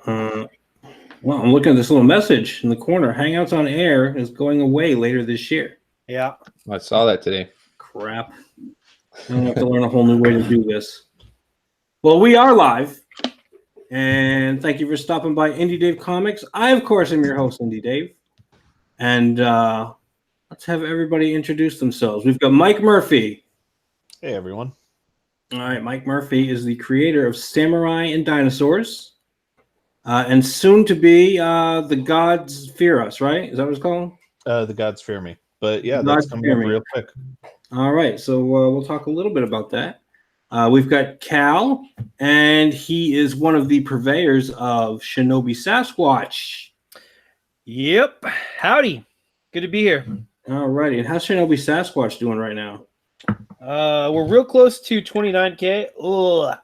Well, I'm looking at this little message in the corner. Hangouts on Air is going away later this year. Yeah. I saw that today. Crap. I'm going to have to learn a whole new way to do this. Well, we are live. And thank you for stopping by Indie Dave Comics. I, of course, am your host, Indie Dave. And let's have everybody introduce themselves. We've got Mike Murphy. Hey, everyone. All right, Mike Murphy is the creator of Samurai and Dinosaurs. And soon to be The Gods Fear Us, right? Is that what it's called? The Gods Fear Me. But yeah, Gods that's coming Fear up Me. real quick. All right, so we'll talk a little bit about that. We've got Cal, and he is one of the purveyors of Shinobi Sasquatch. Yep. Howdy. Good to be here. All righty, and how's Shinobi Sasquatch doing right now? We're real close to 29K. Ugh.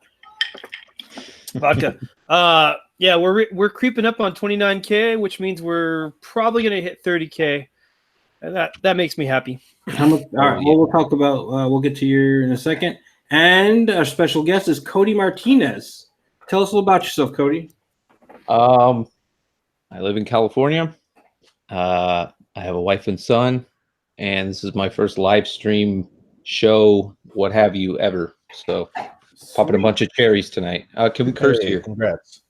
Vodka. Yeah, we're creeping up on 29K, which means we're probably gonna hit 30K, and that makes me happy. How much? All right, well, we'll talk about. We'll get to you in a second. And our special guest is Cody Martinez. Tell us a little about yourself, Cody. I live in California. I have a wife and son, and this is my first live stream show, what have you, ever. So, popping a bunch of cherries tonight. Can we curse here? Congrats.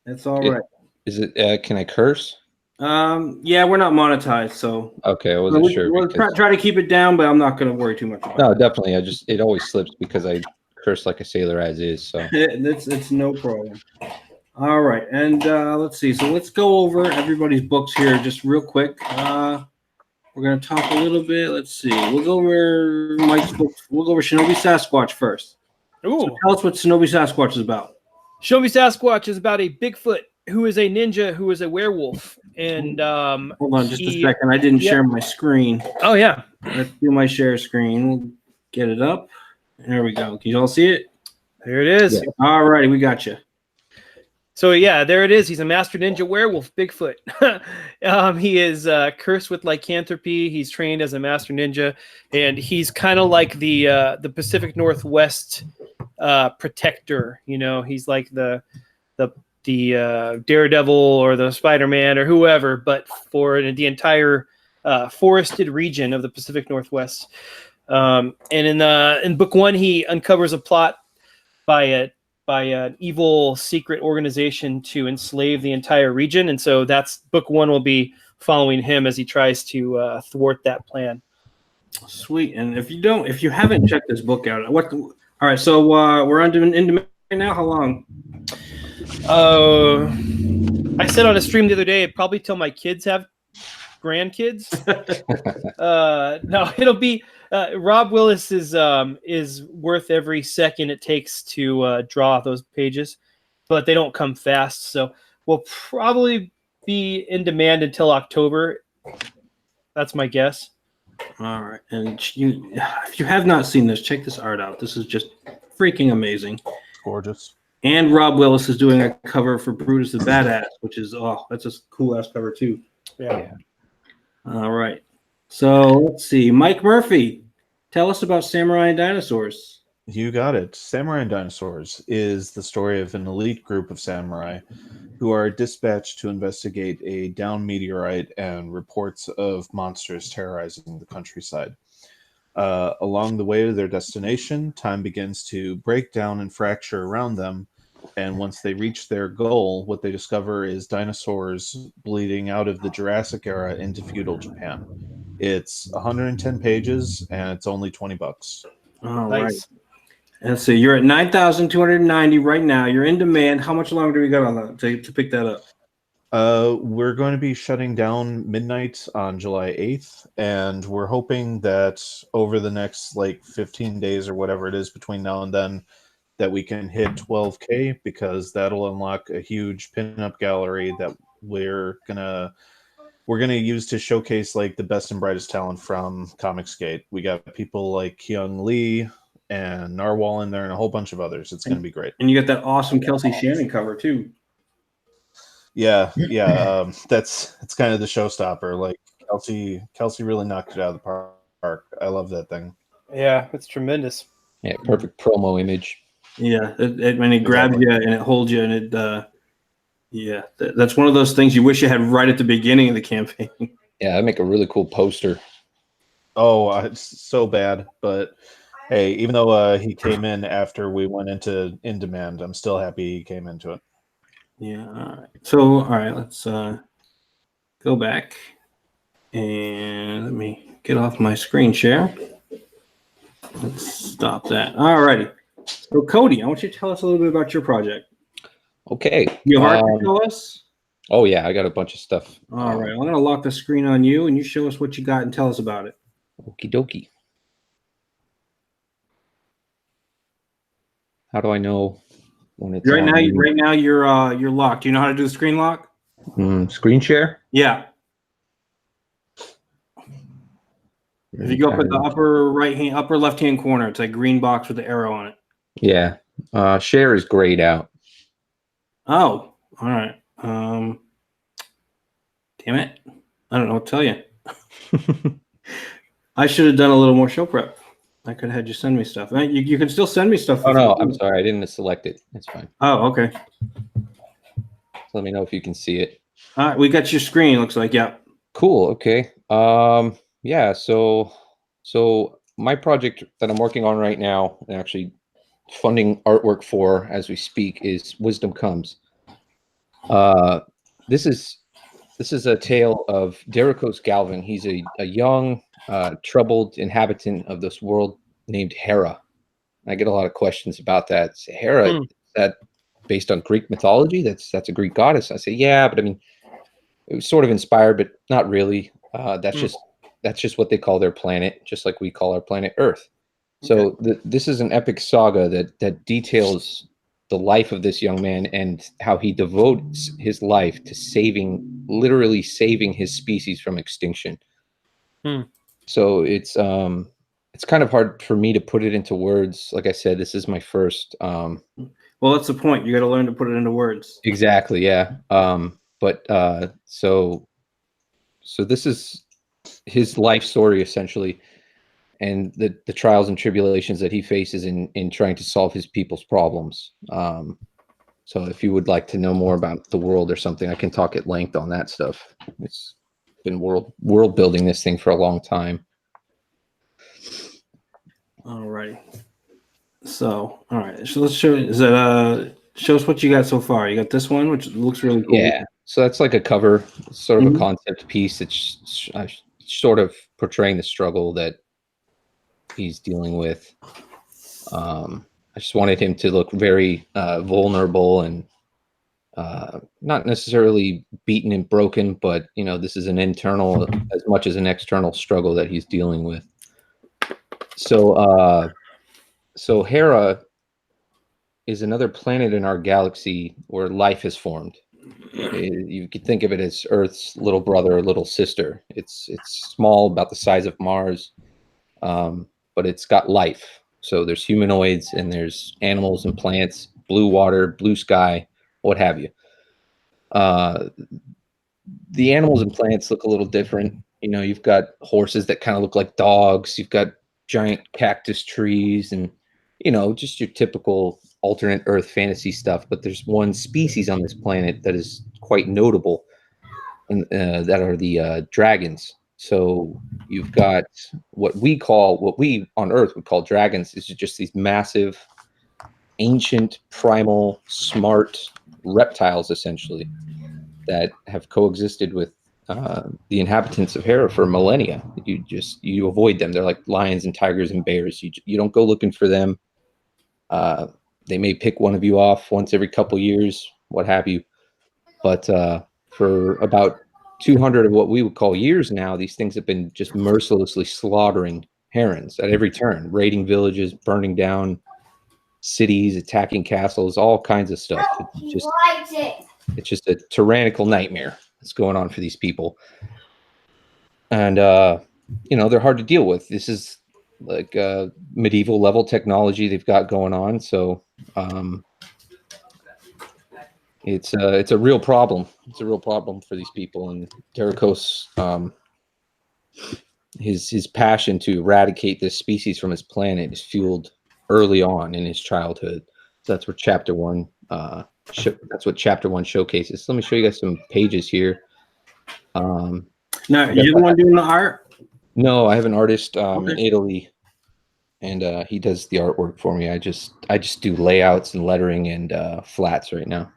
That's all right. Is it? Can I curse? Yeah, we're not monetized, so Okay, I wasn't sure. We'll try to keep it down, but I'm not going to worry too much about it. No, definitely. It always slips because I curse like a sailor as is. So it's no problem. All right, and let's see. So let's go over everybody's books here just real quick. We're going to talk a little bit. Let's see. We'll go over Mike's book. We'll go over Shinobi Sasquatch first. Ooh. So tell us what Shinobi Sasquatch is about. Shinobi Sasquatch is about a Bigfoot who is a ninja who is a werewolf. And hold on just a second. I didn't share my screen. Oh, yeah. Let's do my share screen. We'll get it up. There we go. Can you all see it? There it is. Yeah. All righty, we got you. So, yeah, there it is. He's a master ninja werewolf, Bigfoot. He is cursed with lycanthropy. He's trained as a master ninja, and he's kind of like the Pacific Northwest protector. You know, he's like the Daredevil or the Spider-Man or whoever, but for the entire forested region of the Pacific Northwest. And in book one, he uncovers a plot by an evil secret organization to enslave the entire region, and so that's book one will be following him as he tries to thwart that plan. Sweet. And if you haven't checked this book out, all right. So we're on into right now. How long? I said on a stream the other day, probably till my kids have grandkids. No, it'll be Rob Willis is worth every second it takes to draw those pages, but they don't come fast. So we'll probably be in demand until October. That's my guess. All right. And if you have not seen this, check this art out. This is just freaking amazing. Gorgeous. And Rob Willis is doing a cover for Brutus the Badass, which is that's a cool ass cover too. Yeah. All right. So let's see. Mike Murphy, tell us about Samurai and Dinosaurs. You got it. Samurai and Dinosaurs is the story of an elite group of samurai who are dispatched to investigate a downed meteorite and reports of monsters terrorizing the countryside. Along the way to their destination, time begins to break down and fracture around them. And once they reach their goal, what they discover is dinosaurs bleeding out of the Jurassic era into feudal Japan. It's 110 pages, and it's only $20. All Nice. right. And so you're at 9,290 right now. You're in demand. How much longer do we got on that to pick that up? We're going to be shutting down midnight on July 8th, and we're hoping that over the next 15 days or whatever it is between now and then, that we can hit 12K, because that'll unlock a huge pinup gallery that we're gonna use to showcase the best and brightest talent from Comicsgate. We got people like Kyung Lee and Narwhal in there and a whole bunch of others. It's going to be great. And you got that awesome Kelsey Shannon cover too. Yeah. It's kind of the showstopper. Kelsey really knocked it out of the park. I love that thing. Yeah, it's tremendous. Yeah, perfect promo image. Yeah, when it grabs you and it holds you, and it that's one of those things you wish you had right at the beginning of the campaign. Yeah, I make a really cool poster. Oh, it's so bad. But hey, even though he came in after we went into In Demand, I'm still happy he came into it. Yeah. All right. So, all right, let's go back and let me get off my screen share. Let's stop that. All righty. So, Cody, I want you to tell us a little bit about your project. Okay. You have art to show us? Oh yeah, I got a bunch of stuff. All right. I'm going to lock the screen on you, and you show us what you got and tell us about it. Okie dokie. How do I know when it's Right on? now, you're locked. Do you know how to do the screen lock? Screen share? Yeah. If you go up at the upper left hand corner, it's a green box with the arrow on it. Yeah. Share is grayed out. Oh, all right. Damn it. I don't know what to tell you. I should have done a little more show prep. I could have had you send me stuff. You can still send me stuff. Oh no, I'm sorry. I didn't select it. It's fine. Oh, okay. So let me know if you can see it. All right, we got your screen, looks like. Yeah. Cool. Okay. Yeah, so my project that I'm working on right now and actually funding artwork for as we speak is Wisdom Comes. This is a tale of Derikos Galvin. He's a young, troubled inhabitant of this world named Hera. I get a lot of questions about that. Say, Hera, is that based on Greek mythology? That's a Greek goddess. I say, yeah, but I mean, it was sort of inspired, but not really. That's just what they call their planet, just like we call our planet Earth. So this is an epic saga that details the life of this young man and how he devotes his life to literally saving his species from extinction. So it's kind of hard for me to put it into words. Like I said, this is my first. Well, that's the point. You got to learn to put it into words. Exactly. Yeah. So this is his life story essentially, and the trials and tribulations that he faces in trying to solve his people's problems. So if you would like to know more about the world or something, I can talk at length on that stuff. It's been world building this thing for a long time. All righty. So, all right. So let's show. Show us what you got so far. You got this one, which looks really cool. Yeah. So that's like a cover, sort of a concept piece. It's sort of portraying the struggle that he's dealing with. I just wanted him to look very vulnerable and not necessarily beaten and broken, but this is an internal as much as an external struggle that he's dealing with. So Hera is another planet in our galaxy where life has formed. You could think of it as Earth's little brother or little sister. It's small, about the size of Mars, but it's got life. So there's humanoids and there's animals and plants, blue water, blue sky, what have you. The animals and plants look a little different. You've got horses that kind of look like dogs. You've got giant cactus trees and, just your typical alternate Earth fantasy stuff. But there's one species on this planet that is quite notable, and that are the dragons. So you've got what we on Earth would call dragons is just these massive, ancient, primal, smart reptiles, essentially, that have coexisted with the inhabitants of Hera for millennia. You avoid them. They're like lions and tigers and bears. You don't go looking for them. They may pick one of you off once every couple years, what have you. But for about 200 of what we would call years now, these things have been just mercilessly slaughtering Herons at every turn, raiding villages, burning down cities, attacking castles, all kinds of stuff. It's just a tyrannical nightmare that's going on for these people. And, they're hard to deal with. This is like medieval level technology they've got going on. So it's a real problem. It's a real problem for these people. And Derikos, his passion to eradicate this species from his planet is fueled early on in his childhood. that's where chapter 1 that's what chapter 1 showcases. Let me show you guys some pages here. Now, you're the one doing the art? No, I have an artist in Okay. Italy, and he does the artwork for me. I just do layouts and lettering and flats right now.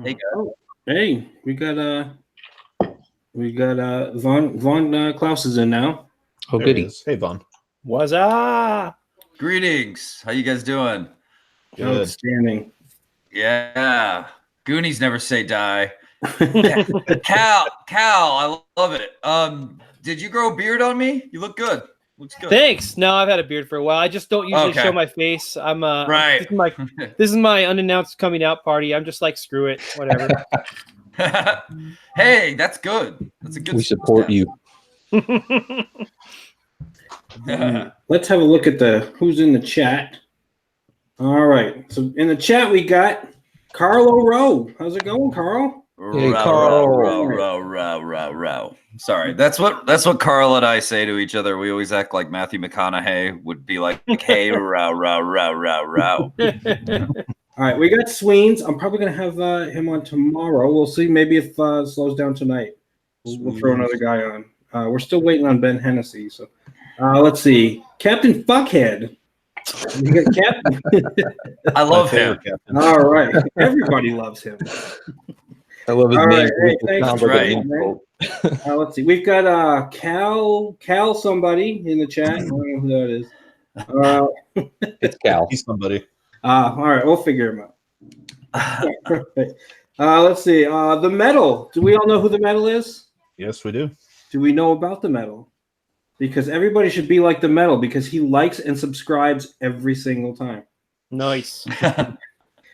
Hey, Oh, hey, we got Von Klaus is in now. Oh, There he goody. is. Hey, Vaughn. Was greetings. How you guys doing? Good. Outstanding. Yeah. Goonies never say die. Cal, I love it. Did you grow a beard on me? You look good. Looks good. Thanks. No, I've had a beard for a while. I just don't usually Okay. show my face. I'm Right. This is my unannounced coming out party. I'm just like, screw it, whatever. Hey, that's good. That's a good. We support you. Let's have a look at who's in the chat. All right. So in the chat we got Carlo Rowe. How's it going, Carl? Hey, Row. Sorry, that's what Carl and I say to each other. We always act like Matthew McConaughey would be like, "Hey, row." All right, we got Sweens. I'm probably gonna have him on tomorrow. We'll see. Maybe if it slows down tonight, we'll throw another guy on. We're still waiting on Ben Hennessy. So let's see, Captain Fuckhead. You got Captain. I love him. All right, everybody loves him. I love his All name. right, hey, It thanks, sounds like a right. insult. Let's see. We've got Cal somebody in the chat. I don't know who that is. It's Cal. He's somebody. All right, we'll figure him out. Let's see. The medal. Do we all know who the medal is? Yes, we do. Do we know about the medal? Because everybody should be like the medal because he likes and subscribes every single time. Nice.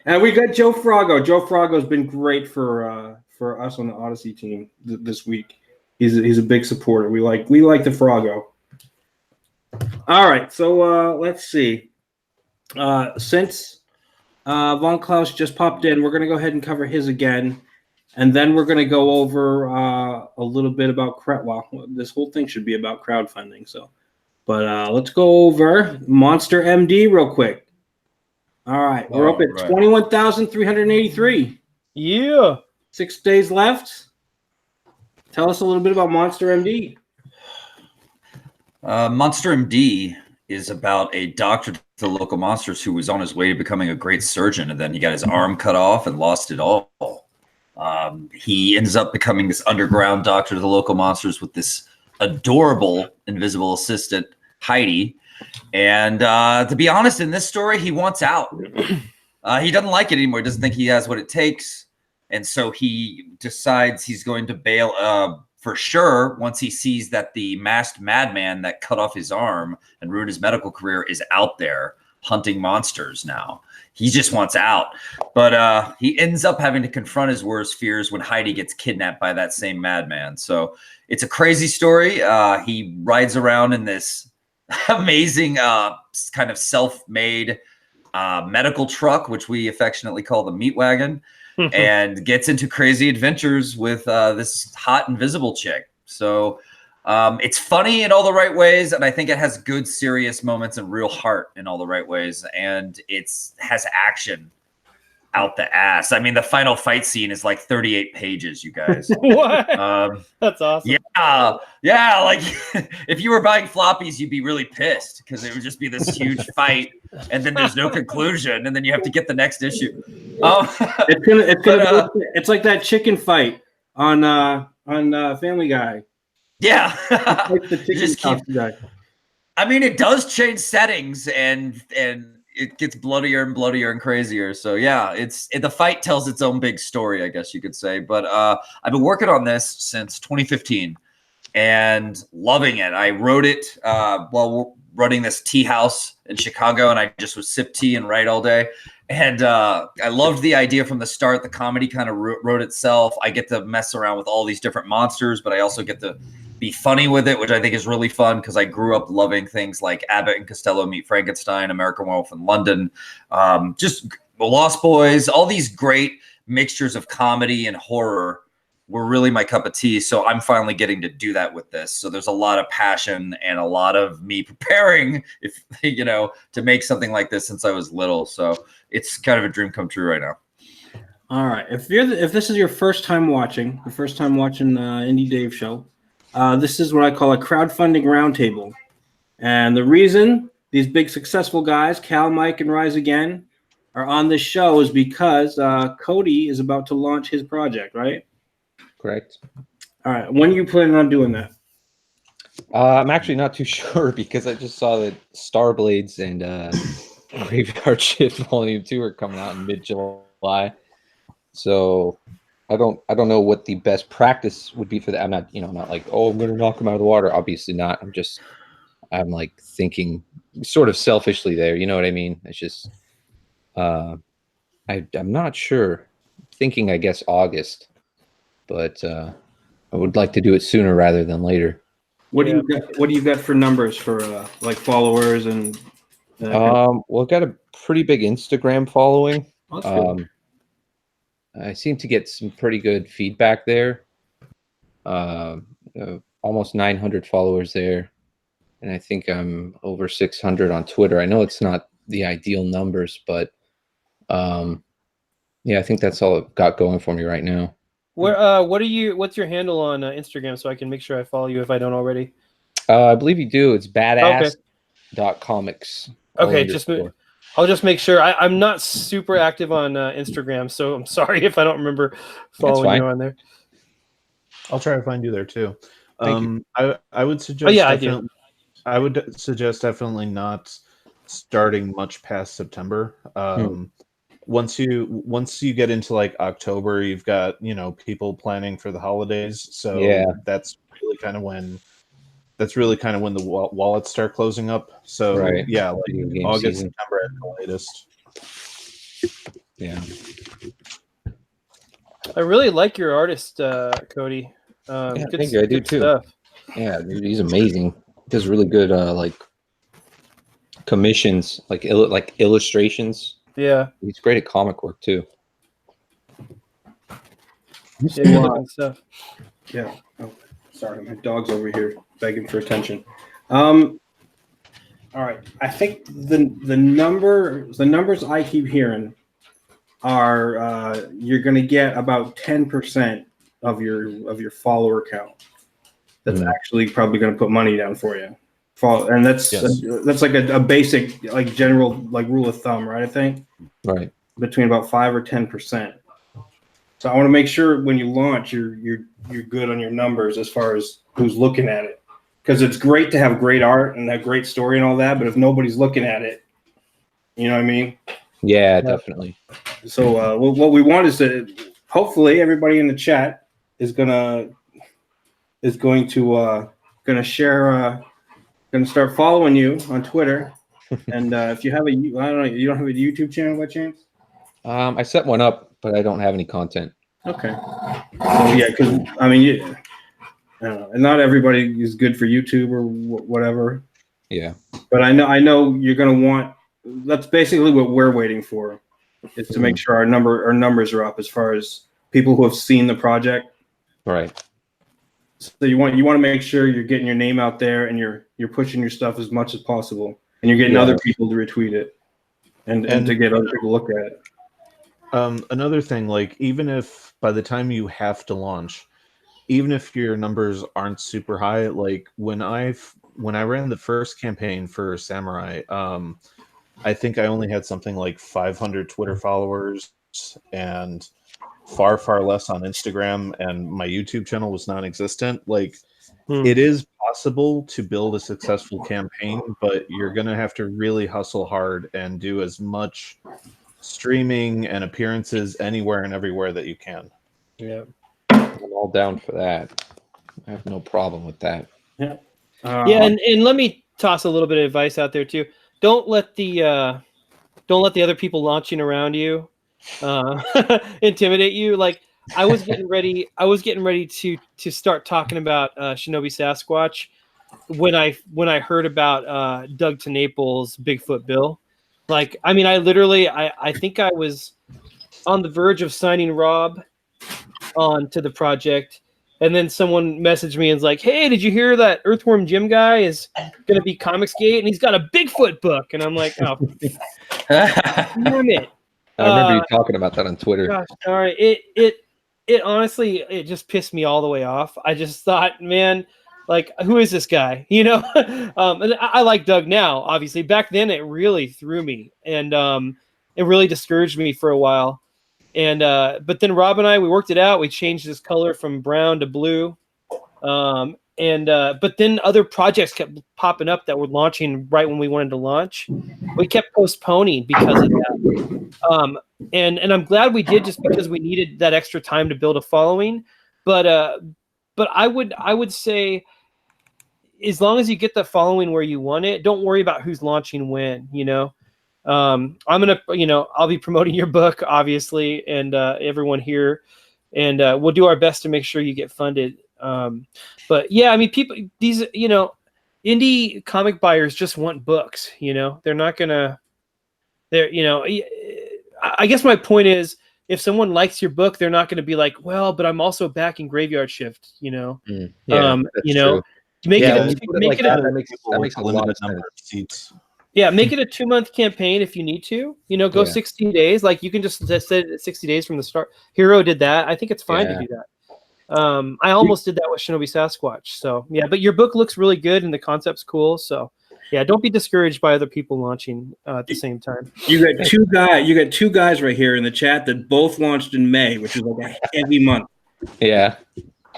And we got Joe Frago. Joe Frago's been great for us on the Odyssey team this week. He's a big supporter. We like the Frago. All right, so let's see. Since Von Klaus just popped in, we're going to go ahead and cover his again, and then we're going to go over a little bit about this whole thing should be about crowdfunding. So, but let's go over Monster MD real quick. All right, we're up at 21,383. Yeah. 6 days left. Tell us a little bit about Monster MD. Monster MD is about a doctor to the local monsters who was on his way to becoming a great surgeon, and then he got his arm cut off and lost it all. He ends up becoming this underground doctor to the local monsters with this adorable invisible assistant, Heidi. And to be honest, in this story, he wants out. He doesn't like it anymore. He doesn't think he has what it takes. And so he decides he's going to bail for sure once he sees that the masked madman that cut off his arm and ruined his medical career is out there hunting monsters now. He just wants out. But he ends up having to confront his worst fears when Heidi gets kidnapped by that same madman. So it's a crazy story. He rides around in this amazing kind of self-made medical truck, which we affectionately call the meat wagon, and gets into crazy adventures with this hot invisible chick. So it's funny in all the right ways, and I think it has good serious moments and real heart in all the right ways, and has action out the ass. I mean, the final fight scene is like 38 pages, you guys. What? That's awesome. Yeah. Like if you were buying floppies, you'd be really pissed because it would just be this huge fight, and then there's no conclusion, and then you have to get the next issue. It's like that chicken fight on Family Guy. Yeah. Like the chicken guy. I mean, it does change settings, and it gets bloodier and bloodier and crazier. So yeah, the fight tells its own big story, I guess you could say. But I've been working on this since 2015 and loving it. I wrote it while running this tea house in Chicago, and I just would sip tea and write all day. And I loved the idea from the start. The comedy kind of wrote itself. I get to mess around with all these different monsters, but I also get to be funny with it, which I think is really fun because I grew up loving things like Abbott and Costello Meet Frankenstein, American Werewolf in London, just Lost Boys, all these great mixtures of comedy and horror were really my cup of tea. So I'm finally getting to do that with this. So there's a lot of passion and a lot of me preparing, if to make something like this since I was little. So it's kind of a dream come true right now. All right. If this is your first time watching, Indie Dave show, this is what I call a crowdfunding roundtable. And the reason these big successful guys, Cal, Mike, and Rise Again, are on this show is because Cody is about to launch his project, right? Correct. All right. When are you planning on doing that? I'm actually not too sure because I just saw that Starblades and Graveyard Shift Volume 2 are coming out in mid-July. So I don't know what the best practice would be for that. I'm not, not like, oh, I'm going to knock them out of the water. Obviously not. I'm like thinking sort of selfishly there. You know what I mean? It's just, I'm not sure. Thinking, I guess, August, but I would like to do it sooner rather than later. What do you got for numbers for like followers and? Well, I've got a pretty big Instagram following. Oh, that's cool. I seem to get some pretty good feedback there. Almost 900 followers there, and I think I'm over 600 on Twitter. I know it's not the ideal numbers, but yeah, I think that's all I've got going for me right now. What's your handle on Instagram so I can make sure I follow you if I don't already? I believe you do. It's badass.comics. Okay, I'll just make sure. I'm not super active on Instagram, so I'm sorry if I don't remember following you on there. I'll try to find you there too. Thank you. I would suggest. I do. I would suggest definitely not starting much past September. Once you get into like October, you've got people planning for the holidays. So yeah, that's really kind of when the wallets start closing up. So right. Yeah, like August, season. September at the latest. Yeah. I really like your artist, Cody. Yeah, good, thank you. I do too. Stuff. Yeah, dude, he's amazing. He does really good like commissions, like illustrations. Yeah. He's great at comic work too. Yeah, good looking stuff. Yeah. Oh, sorry, my dog's over here begging for attention. All right. I think the numbers I keep hearing are you're going to get about 10% of your follower count. That's actually probably going to put money down for you. And that's like a basic like general like rule of thumb, right? I think right between about 5 or 10%. So I want to make sure when you launch, you're good on your numbers as far as who's looking at it, because it's great to have great art and a great story and all that, but if nobody's looking at it, you know what I mean? Yeah, definitely. So what we want is that hopefully everybody in the chat is going to share. Going to start following you on Twitter, and if you have you don't have a YouTube channel by chance? I set one up, but I don't have any content. Okay. So yeah, because I mean, I don't know, and not everybody is good for YouTube or whatever. Yeah. But I know you're going to want. That's basically what we're waiting for, is to make sure our numbers are up as far as people who have seen the project. Right. So you want to make sure you're getting your name out there and you're pushing your stuff as much as possible, and you're getting other people to retweet it and to get other people to look at it. Another thing, like even if by the time you have to launch, even if your numbers aren't super high, like when I ran the first campaign for Samurai, I think I only had something like 500 Twitter followers and far less on Instagram, and my YouTube channel was non-existent. Like it is possible to build a successful campaign, but you're gonna have to really hustle hard and do as much streaming and appearances anywhere and everywhere that you can. Yeah, I'm all down for that. I have no problem with that. Yeah. And let me toss a little bit of advice out there too. Don't let the other people launching around you intimidate you. Like I was getting ready to start talking about Shinobi Sasquatch when I heard about Doug TeNaples' Bigfoot Bill. Like, I mean, I think I was on the verge of signing Rob on to the project. And then someone messaged me and was like, "Hey, did you hear that Earthworm Jim guy is going to be Comicsgate and he's got a Bigfoot book?" And I'm like, "Oh, damn it!" I remember you talking about that on Twitter. Gosh, sorry. It honestly, it just pissed me all the way off. I just thought, man, like, who is this guy? You know, and I like Doug now, obviously. Back then, it really threw me, and it really discouraged me for a while. And but then Rob and I, we worked it out. We changed his color from brown to blue. But then other projects kept popping up that were launching right when we wanted to launch. We kept postponing because of that. And I'm glad we did, just because we needed that extra time to build a following. But I would say, as long as you get the following where you want it, don't worry about who's launching when, you know. I'm gonna, I'll be promoting your book, obviously, and everyone here, and we'll do our best to make sure you get funded. But yeah, I mean, people, these, indie comic buyers just want books. They're not gonna, I guess my point is, if someone likes your book, they're not going to be like, well, but I'm also backing Graveyard Shift. Yeah, that's true. Make it that makes a lot of sense. Seats. Yeah, make it a 2-month campaign if you need to. Go 60 days. Like, you can just set it at 60 days from the start. Hero did that. I think it's fine to do that. I almost did that with Shinobi Sasquatch. So yeah, but your book looks really good and the concept's cool. So yeah, don't be discouraged by other people launching at the same time. You got two guys right here in the chat that both launched in May, which is like a heavy month. Yeah,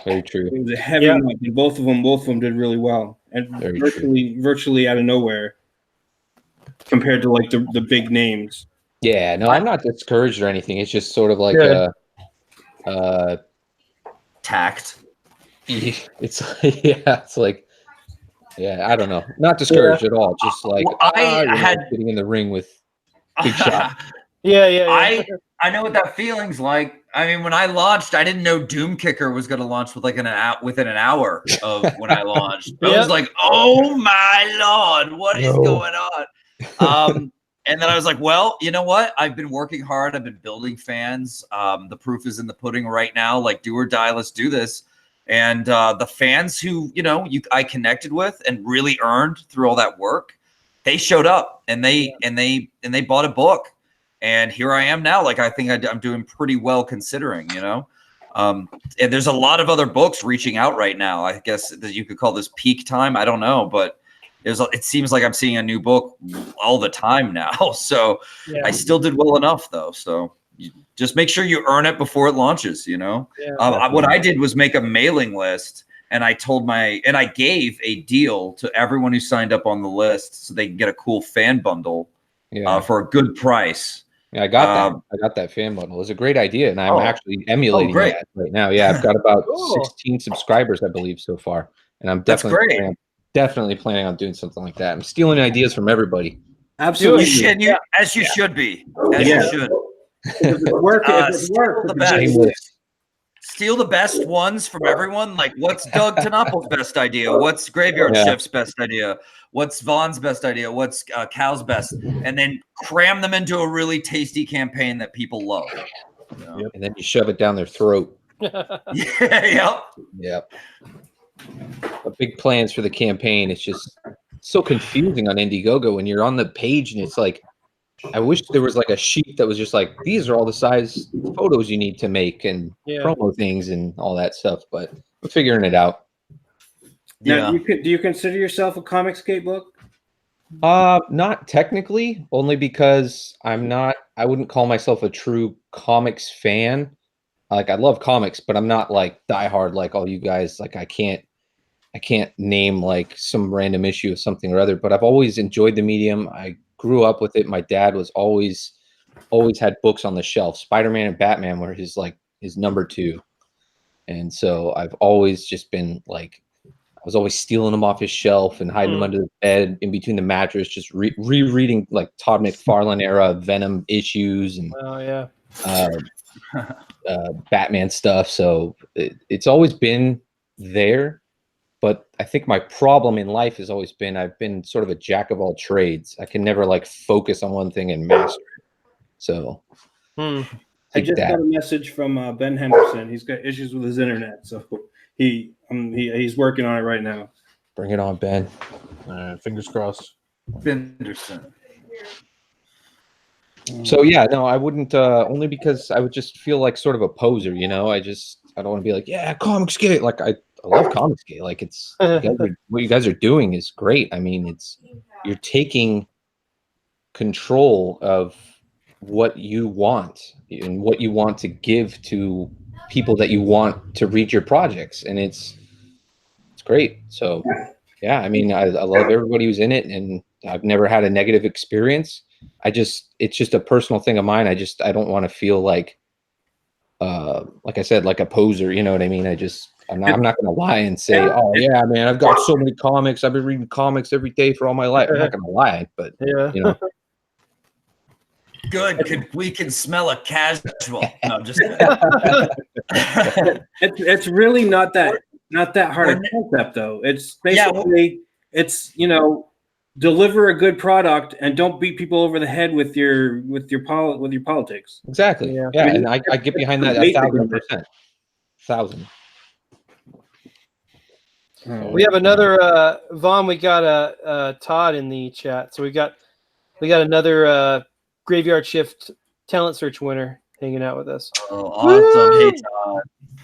very true. It was a heavy month, and both of them did really well, and virtually out of nowhere, compared to like the big names. Yeah, no, I'm not discouraged or anything. It's just sort of like tact. It's like, I don't know. Not discouraged at all. Just like, getting in the ring with Big Shot. I know what that feeling's like. I mean, when I launched, I didn't know Doom Kicker was going to launch with like within an hour of when I launched. I was like, oh my Lord, what is going on? And then I was like, well, you know what? I've been working hard. I've been building fans. The proof is in the pudding right now. Like, do or die, let's do this. And the fans who, I connected with and really earned through all that work, they showed up and they bought a book. And here I am now. Like, I think I'm doing pretty well considering, and there's a lot of other books reaching out right now. I guess that you could call this peak time. I don't know, but it seems like I'm seeing a new book all the time now. So I still did well enough though. So you just make sure you earn it before it launches, what I did was make a mailing list, and I gave a deal to everyone who signed up on the list so they can get a cool fan bundle for a good price. Yeah, I got that. I got that fan bundle. It was a great idea, and I'm actually emulating that right now. Yeah, I've got about 16 subscribers, I believe, so far, and I'm definitely planning on doing something like that. I'm stealing ideas from everybody. Absolutely, as you should be. You should. Steal the best ones from everyone. Like, what's Doug Tenople's best idea? What's Graveyard Shift's best idea? What's Vaughn's best idea? What's Cal's best? And then cram them into a really tasty campaign that people love. And then you shove it down their throat. Yep. But big plans for the campaign. It's just so confusing on Indiegogo when you're on the page and it's like, I wish there was like a sheet that was just like, these are all the size photos you need to make and promo things and all that stuff, but we're figuring it out. Now, do you consider yourself a Comicsgate book? Not technically, only because I wouldn't call myself a true comics fan. Like, I love comics, but I'm not like diehard like all you guys. Like, I can't name like some random issue of something or other, but I've always enjoyed the medium. I grew up with it. My dad was always had books on the shelf. Spider-Man and Batman were his number 2. And so I've always just been like, I was always stealing them off his shelf and hiding them under the bed, in between the mattress, just rereading like Todd McFarlane era Venom issues and Batman stuff. So it's always been there. But I think my problem in life has always been I've been sort of a jack of all trades. I can never like focus on one thing and master it. So I Take just that. got a message from Ben Henderson. He's got issues with his internet, so he's working on it right now. Bring it on, Ben. Fingers crossed. Benderson. So yeah, no, I wouldn't. Only because I would just feel like sort of a poser, you know. I don't want to be like, yeah, Comicsgate. Like I love Comicsgate. Like what you guys are doing is great. I mean, you're taking control of what you want and what you want to give to people that you want to read your projects, and it's great. So yeah, I mean, I love everybody who's in it, and I've never had a negative experience. It's just a personal thing of mine. I don't want to feel like I said, like a poser, you know what I mean? I'm not gonna lie and say, oh yeah, man, I've got so many comics, I've been reading comics every day for all my life. I'm not gonna lie, but Yeah. you know. Good. We can smell a casual. No, just It's really not that hard a concept though. It's basically deliver a good product and don't beat people over the head with your politics. Exactly. Yeah. Yeah, I mean, and I get behind that 1,000%. 1,000. We have another Vaughn. We got a Todd in the chat, so we got another Graveyard Shift talent search winner hanging out with us. oh, awesome. Hey, Todd.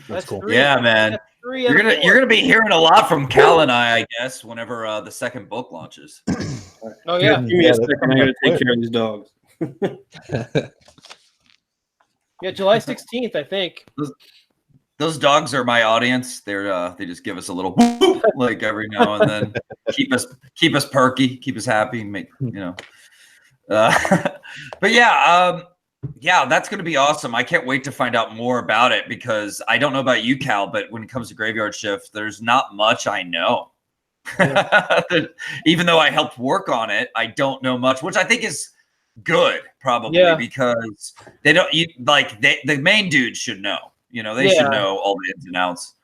That's cool. three. Yeah, man. That's three You're out of gonna be hearing a lot from Cal and I guess, whenever the second book launches. Oh yeah. Give me a second. I gotta take care of these dogs. Yeah, July 16th, I think. Those dogs are my audience. They just give us a little boop, like every now and then, keep us perky, keep us happy, make but yeah, that's going to be awesome. I can't wait to find out more about it, because I don't know about you, Cal, but when it comes to Graveyard Shift, there's not much I know. Even though I helped work on it, I don't know much, which I think is good, probably, because they don't. The main dudes should know. You know, they should know all the ins and outs.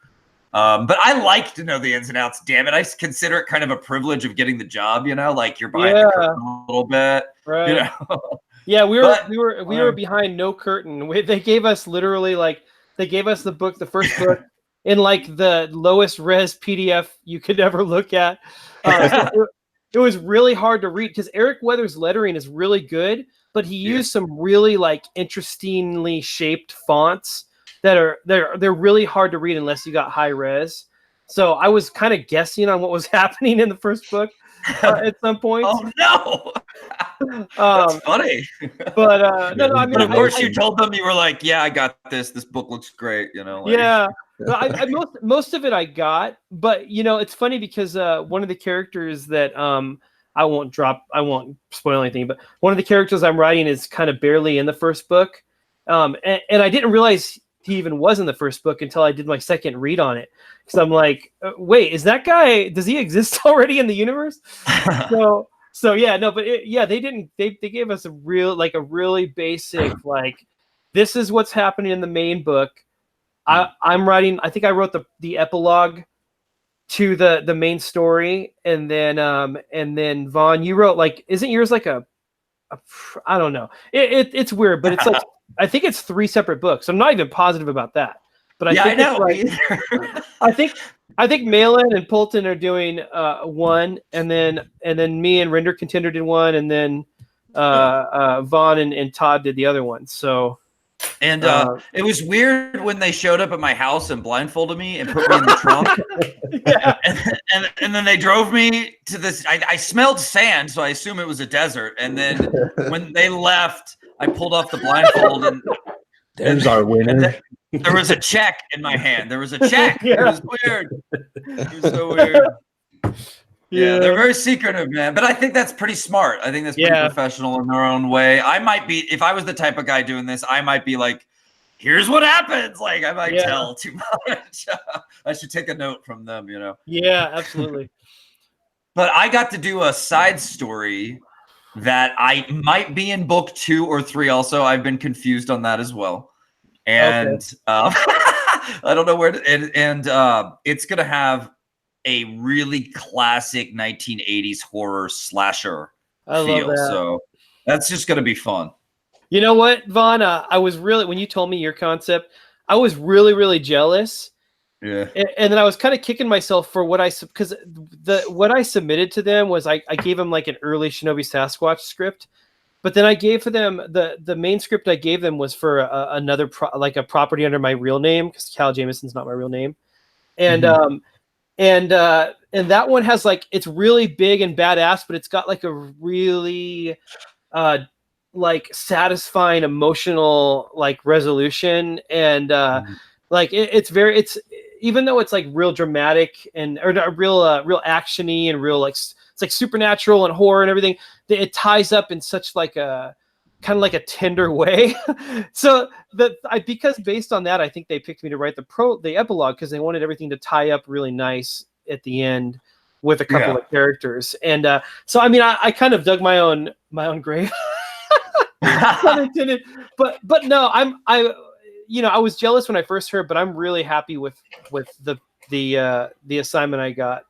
But I like to know the ins and outs. Damn it, I consider it kind of a privilege of getting the job. You know, like you're behind the curtain a little bit. Right. You know. Yeah, we were behind no curtain. They gave us literally the book, the first book, in like the lowest res PDF you could ever look at. It was really hard to read because Eric Weathers' lettering is really good, but he used some really like interestingly shaped fonts they're really hard to read unless you got high res. So I was kind of guessing on what was happening in the first book at some point. Oh no. That's funny. But no, I mean, but of course you told them, you were like, yeah, I got this. This book looks great, you know. Like. Yeah. I most of it I got, but you know, it's funny because one of the characters that I won't spoil anything, but one of the characters I'm writing is kind of barely in the first book. And I didn't realize he even was in the first book until I did my second read on it. Because I'm like, wait, is that guy, does he exist already in the universe? So yeah, no, but they gave us a really basic, like, this is what's happening in the main book. I'm writing, I think I wrote the epilogue to the main story, and then Vaughn, you wrote, like, isn't yours like a I don't know. It's weird, but it's like I think it's 3 separate books. I'm not even positive about that. But I think I think Malin and Polton are doing one, and then me and Render Contender did one, and then Vaughn and Todd did the other one. So and it was weird when they showed up at my house and blindfolded me and put me in the trunk. and then they drove me to this. I smelled sand, so I assume it was a desert. And then when they left, I pulled off the blindfold, and there's our winner. There was a check in my hand. There was a check. It was weird. It was so weird. Yeah, they're very secretive, man. But I think that's pretty smart. I think that's pretty professional in their own way. I might be, if I was the type of guy doing this, I might be like, here's what happens. Like, I might tell too much. I should take a note from them, you know? Yeah, absolutely. But I got to do a side story that I might be in book 2 or 3 also. I've been confused on that as well. And I don't know where to, and it's going to have a really classic 1980s horror slasher feel. So that's just going to be fun. You know what, Vaughn? I was really, when you told me your concept, I was really, really jealous. Yeah. And then I was kind of kicking myself for what because what I submitted to them was I gave them like an early Shinobi Sasquatch script, but then I gave for them the main script I gave them was for another like a property under my real name, because Cal Jameson's not my real name, and and that one has like, it's really big and badass, but it's got like a really like satisfying emotional like resolution, and like it's even though it's like real dramatic and or real actiony and real like it's like supernatural and horror and everything, it ties up in such like a kind of like a tender way. So because based on that, I think they picked me to write the epilogue, because they wanted everything to tie up really nice at the end with a couple of characters. And so I mean, I kind of dug my own grave. but no, I was jealous when I first heard, but I'm really happy with the assignment I got.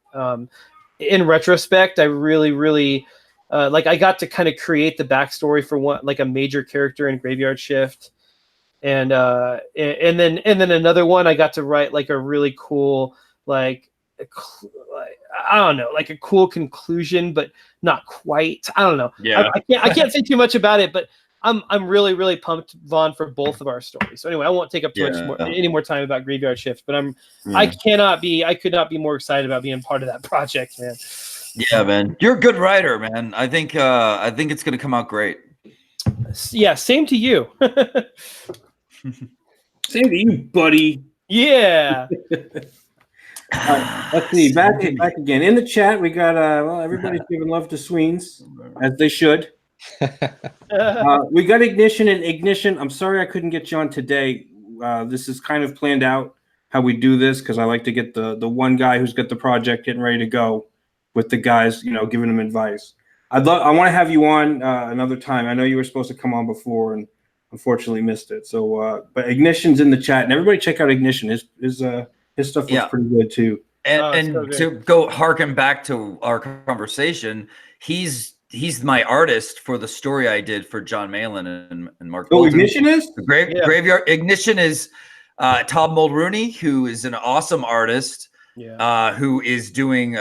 In retrospect, I really like, I got to kind of create the backstory for one, like a major character in Graveyard Shift, and then another one I got to write like a really cool like I don't know, like a cool conclusion, but not quite. I don't know. Yeah. I can't say too much about it, but I'm really pumped, Vaughn, for both of our stories. So anyway, I won't take up any more time about Graveyard Shift, but I could not be more excited about being part of that project, man. Yeah, man, you're a good writer, man. I think it's gonna come out great. Yeah, same to you. Same to you, buddy. Yeah. Let's see. Back again in the chat. We got everybody's giving love to Sweens, as they should. We got Ignition. I'm sorry I couldn't get you on today. This is kind of planned out how we do this, because I like to get the one guy who's got the project getting ready to go with the guys, giving them advice. I want to have you on another time. I know you were supposed to come on before and unfortunately missed it. So, but Ignition's in the chat, and everybody check out Ignition. His stuff looks pretty good too. And so to go harken back to our conversation, he's my artist for the story I did for John Malin and Mark. Oh, Ignition is the Graveyard. Ignition is Tom Mulrooney, who is an awesome artist. Yeah. Who is doing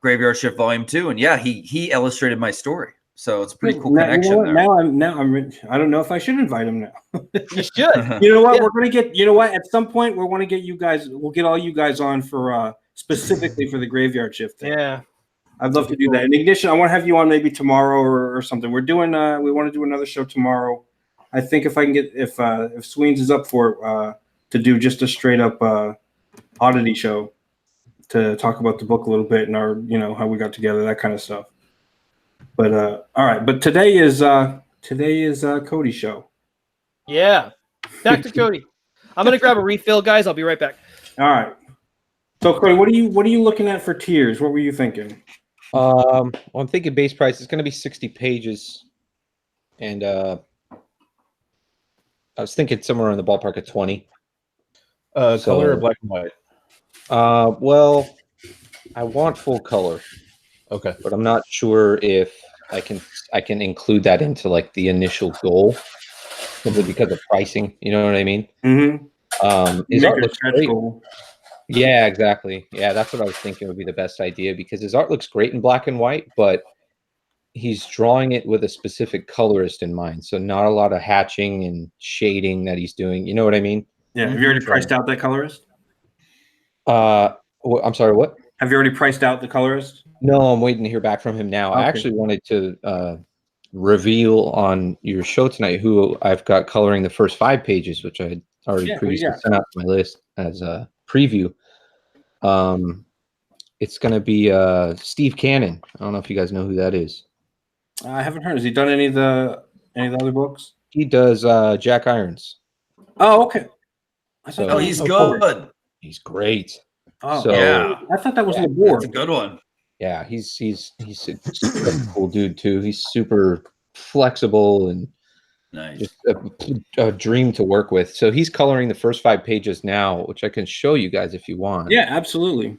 Graveyard Shift Volume 2, and he illustrated my story, so it's a pretty cool connection there. Now I'm I don't know if I should invite him now. You should. You know what? We're gonna get. You know what? At some point, we want to get you guys. We'll get all you guys on for specifically for the Graveyard Shift thing. Yeah, I'd love to do that. And Ignition, I want to have you on maybe tomorrow or something. We're doing. We want to do another show tomorrow. I think if I can get if Sweens is up for to do just a straight up oddity show, to talk about the book a little bit and our, how we got together, that kind of stuff. But all right, but today is Cody's show. Yeah, back to Cody. I'm gonna grab a refill, guys. I'll be right back. All right. So Cody, what are you looking at for tiers? What were you thinking? Well, I'm thinking base price is going to be 60 pages, and I was thinking somewhere in the ballpark of 20. Color or black and white? Well, I want full color. Okay. But I'm not sure if I can include that into like the initial goal, simply because of pricing. You know what I mean? Mm-hmm. His art looks great. Yeah, exactly. Yeah, that's what I was thinking would be the best idea, because his art looks great in black and white, but he's drawing it with a specific colorist in mind. So not a lot of hatching and shading that he's doing. You know what I mean? Yeah. Have you already priced out that colorist? I'm sorry, what? Have you already priced out the colorist? No, I'm waiting to hear back from him now. Okay. I actually wanted to reveal on your show tonight who I've got coloring the first 5 pages, which I had already previously sent out to my list as a preview. It's going to be Steve Cannon. I don't know if you guys know who that is. I haven't heard. Has he done any of the other books? He does Jack Irons. Oh, okay. He's good. He's great. Oh, so, yeah. I thought that was on the board. That's a good one. Yeah, he's a cool dude too. He's super flexible and nice. Just a dream to work with. So he's coloring the first 5 pages now, which I can show you guys if you want. Yeah, absolutely.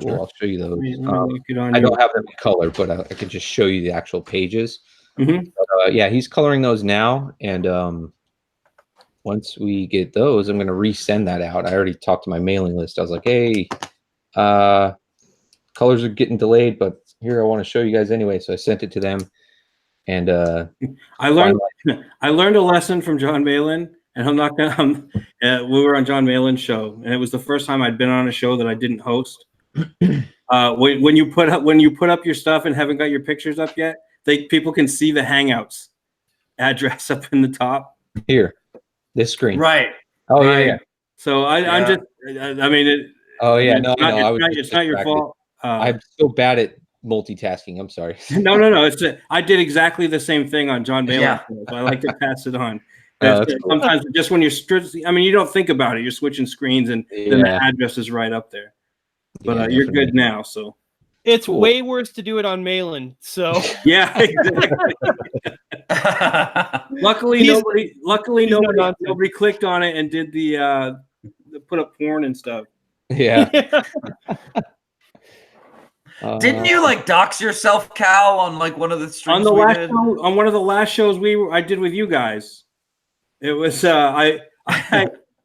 Cool. I'll show you those. I don't have them in color, but I can just show you the actual pages. Mhm. Yeah, he's coloring those now, and once we get those, I'm going to resend that out. I already talked to my mailing list. I was like, hey, colors are getting delayed, but here, I want to show you guys anyway. So I sent it to them, and I learned I learned a lesson from John Malin, and I'm not gonna. We were on John Malin's show, and it was the first time I'd been on a show that I didn't host. When you put up your stuff and haven't got your pictures up yet, people can see the Hangouts address up in the top. here, this screen. Right. Oh right. yeah. So I'm just. I mean, Oh yeah. it's not your fault. I'm so bad at multitasking. I'm sorry. No. I did exactly the same thing on John Malin's show. So I like to pass it on. Sometimes just when you're you don't think about it. You're switching screens, and then the address is right up there. But you're good now, so it's way worse to do it on Malin. So yeah, exactly. Luckily, nobody clicked on it and did the put up porn and stuff. Yeah. Didn't you like dox yourself, Cal, on like one of the streams on one of the last shows I did with you guys? It was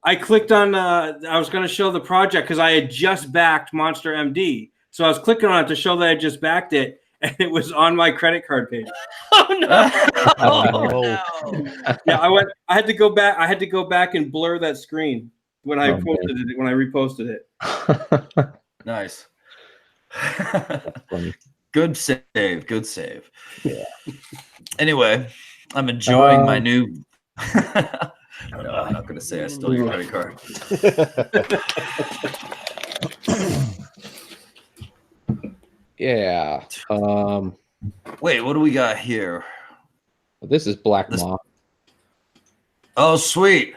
I clicked on I was going to show the project because I had just backed Monster MD, so I was clicking on it to show that I just backed it, and it was on my credit card page. Oh no! no. Yeah, I had to go back. I had to go back and blur that screen when I posted it. When I reposted it. Nice. Good save. Good save. Yeah. Anyway, I'm enjoying my new. No, I'm not going to say I stole your credit card. Yeah. Wait, what do we got here? This is Black Maw. Oh, sweet.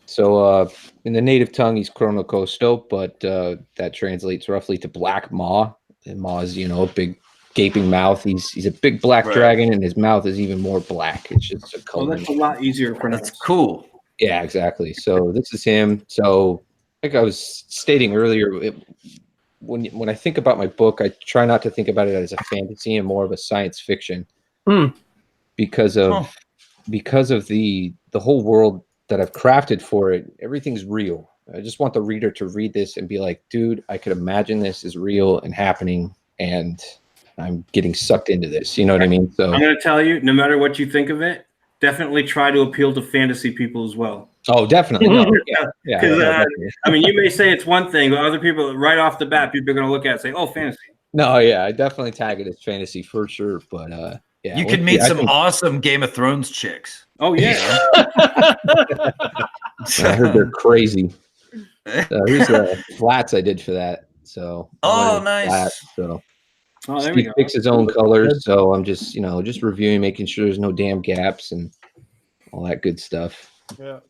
So in the native tongue, he's Chronocosto, but that translates roughly to Black Maw. And Maw is, a big gaping mouth. He's a big black dragon, and his mouth is even more black. It's just a color. Oh, that's a lot easier for That's cool. Yeah, exactly. So this is him. So like I was stating earlier, when I think about my book, I try not to think about it as a fantasy and more of a science fiction, because of the whole world that I've crafted for it. Everything's real. I just want the reader to read this and be like, dude, I could imagine this is real and happening, and I'm getting sucked into this. You know what I mean? So I'm going to tell you, no matter what you think of it, definitely try to appeal to fantasy people as well. Oh, definitely. No, yeah. You may say it's one thing, but other people, right off the bat, people are going to look at it and say, "Oh, fantasy." No, yeah, I definitely tag it as fantasy for sure. But yeah, you can meet some awesome Game of Thrones chicks. Oh yeah. I heard they're crazy. Here's the flats I did for that. So nice. Flat, so there Steve picks his own colors, so I'm just just reviewing, making sure there's no damn gaps and all that good stuff. Yeah.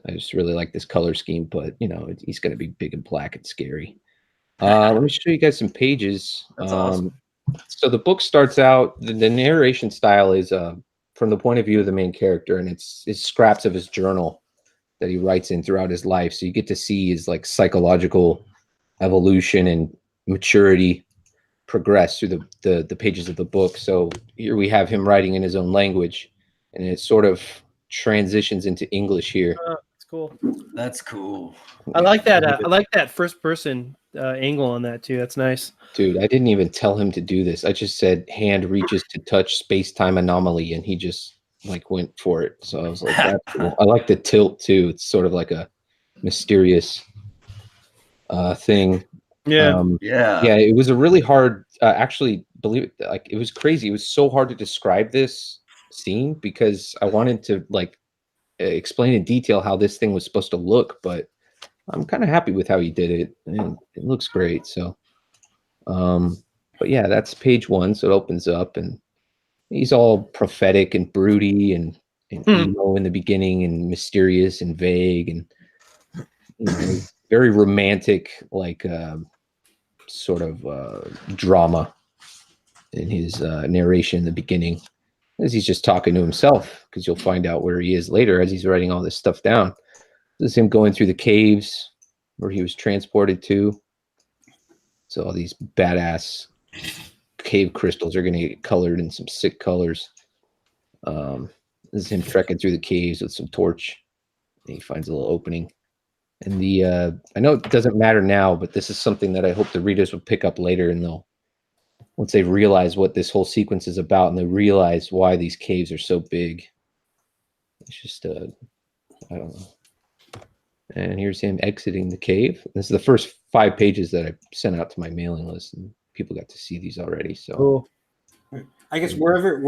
I just really like this color scheme, but he's going to be big and black and scary. Let me show you guys some pages. That's awesome. So the book starts out, the narration style is from the point of view of the main character, and it's scraps of his journal that he writes in throughout his life. So you get to see his like psychological evolution and maturity progress through the pages of the book. So here we have him writing in his own language, and it sort of transitions into English here. That's cool. That's cool. I like that. I like that first person angle on that too. That's nice. Dude, I didn't even tell him to do this. I just said hand reaches to touch space-time anomaly, and he just like went for it. So I was like, that's cool. I like the tilt too. It's sort of like a mysterious thing. Yeah. Yeah. It was a really hard, actually, believe it, like it was crazy. It was so hard to describe this scene because I wanted to like explain in detail how this thing was supposed to look, but I'm kind of happy with how he did it, and it looks great. So but yeah, that's page 1. So it opens up, and he's all prophetic and broody and emo in the beginning, and mysterious and vague, and very romantic, like sort of drama in his narration in the beginning, as he's just talking to himself, because you'll find out where he is later as he's writing all this stuff down. This is him going through the caves where he was transported to. So all these badass cave crystals are going to get colored in some sick colors. This is him trekking through the caves with some torch. And he finds a little opening. And I know it doesn't matter now, but this is something that I hope the readers will pick up later, and once they realize what this whole sequence is about, and they realize why these caves are so big. It's just I don't know. And here's him exiting the cave. This is the first 5 pages that I sent out to my mailing list, and people got to see these already. So Cool. I guess wherever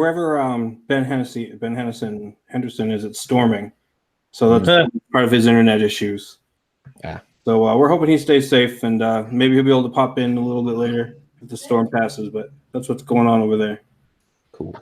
Ben Henderson is, it's storming. So that's part of his internet issues. Yeah. So we're hoping he stays safe, and maybe he'll be able to pop in a little bit later if the storm passes. But that's what's going on over there. cool.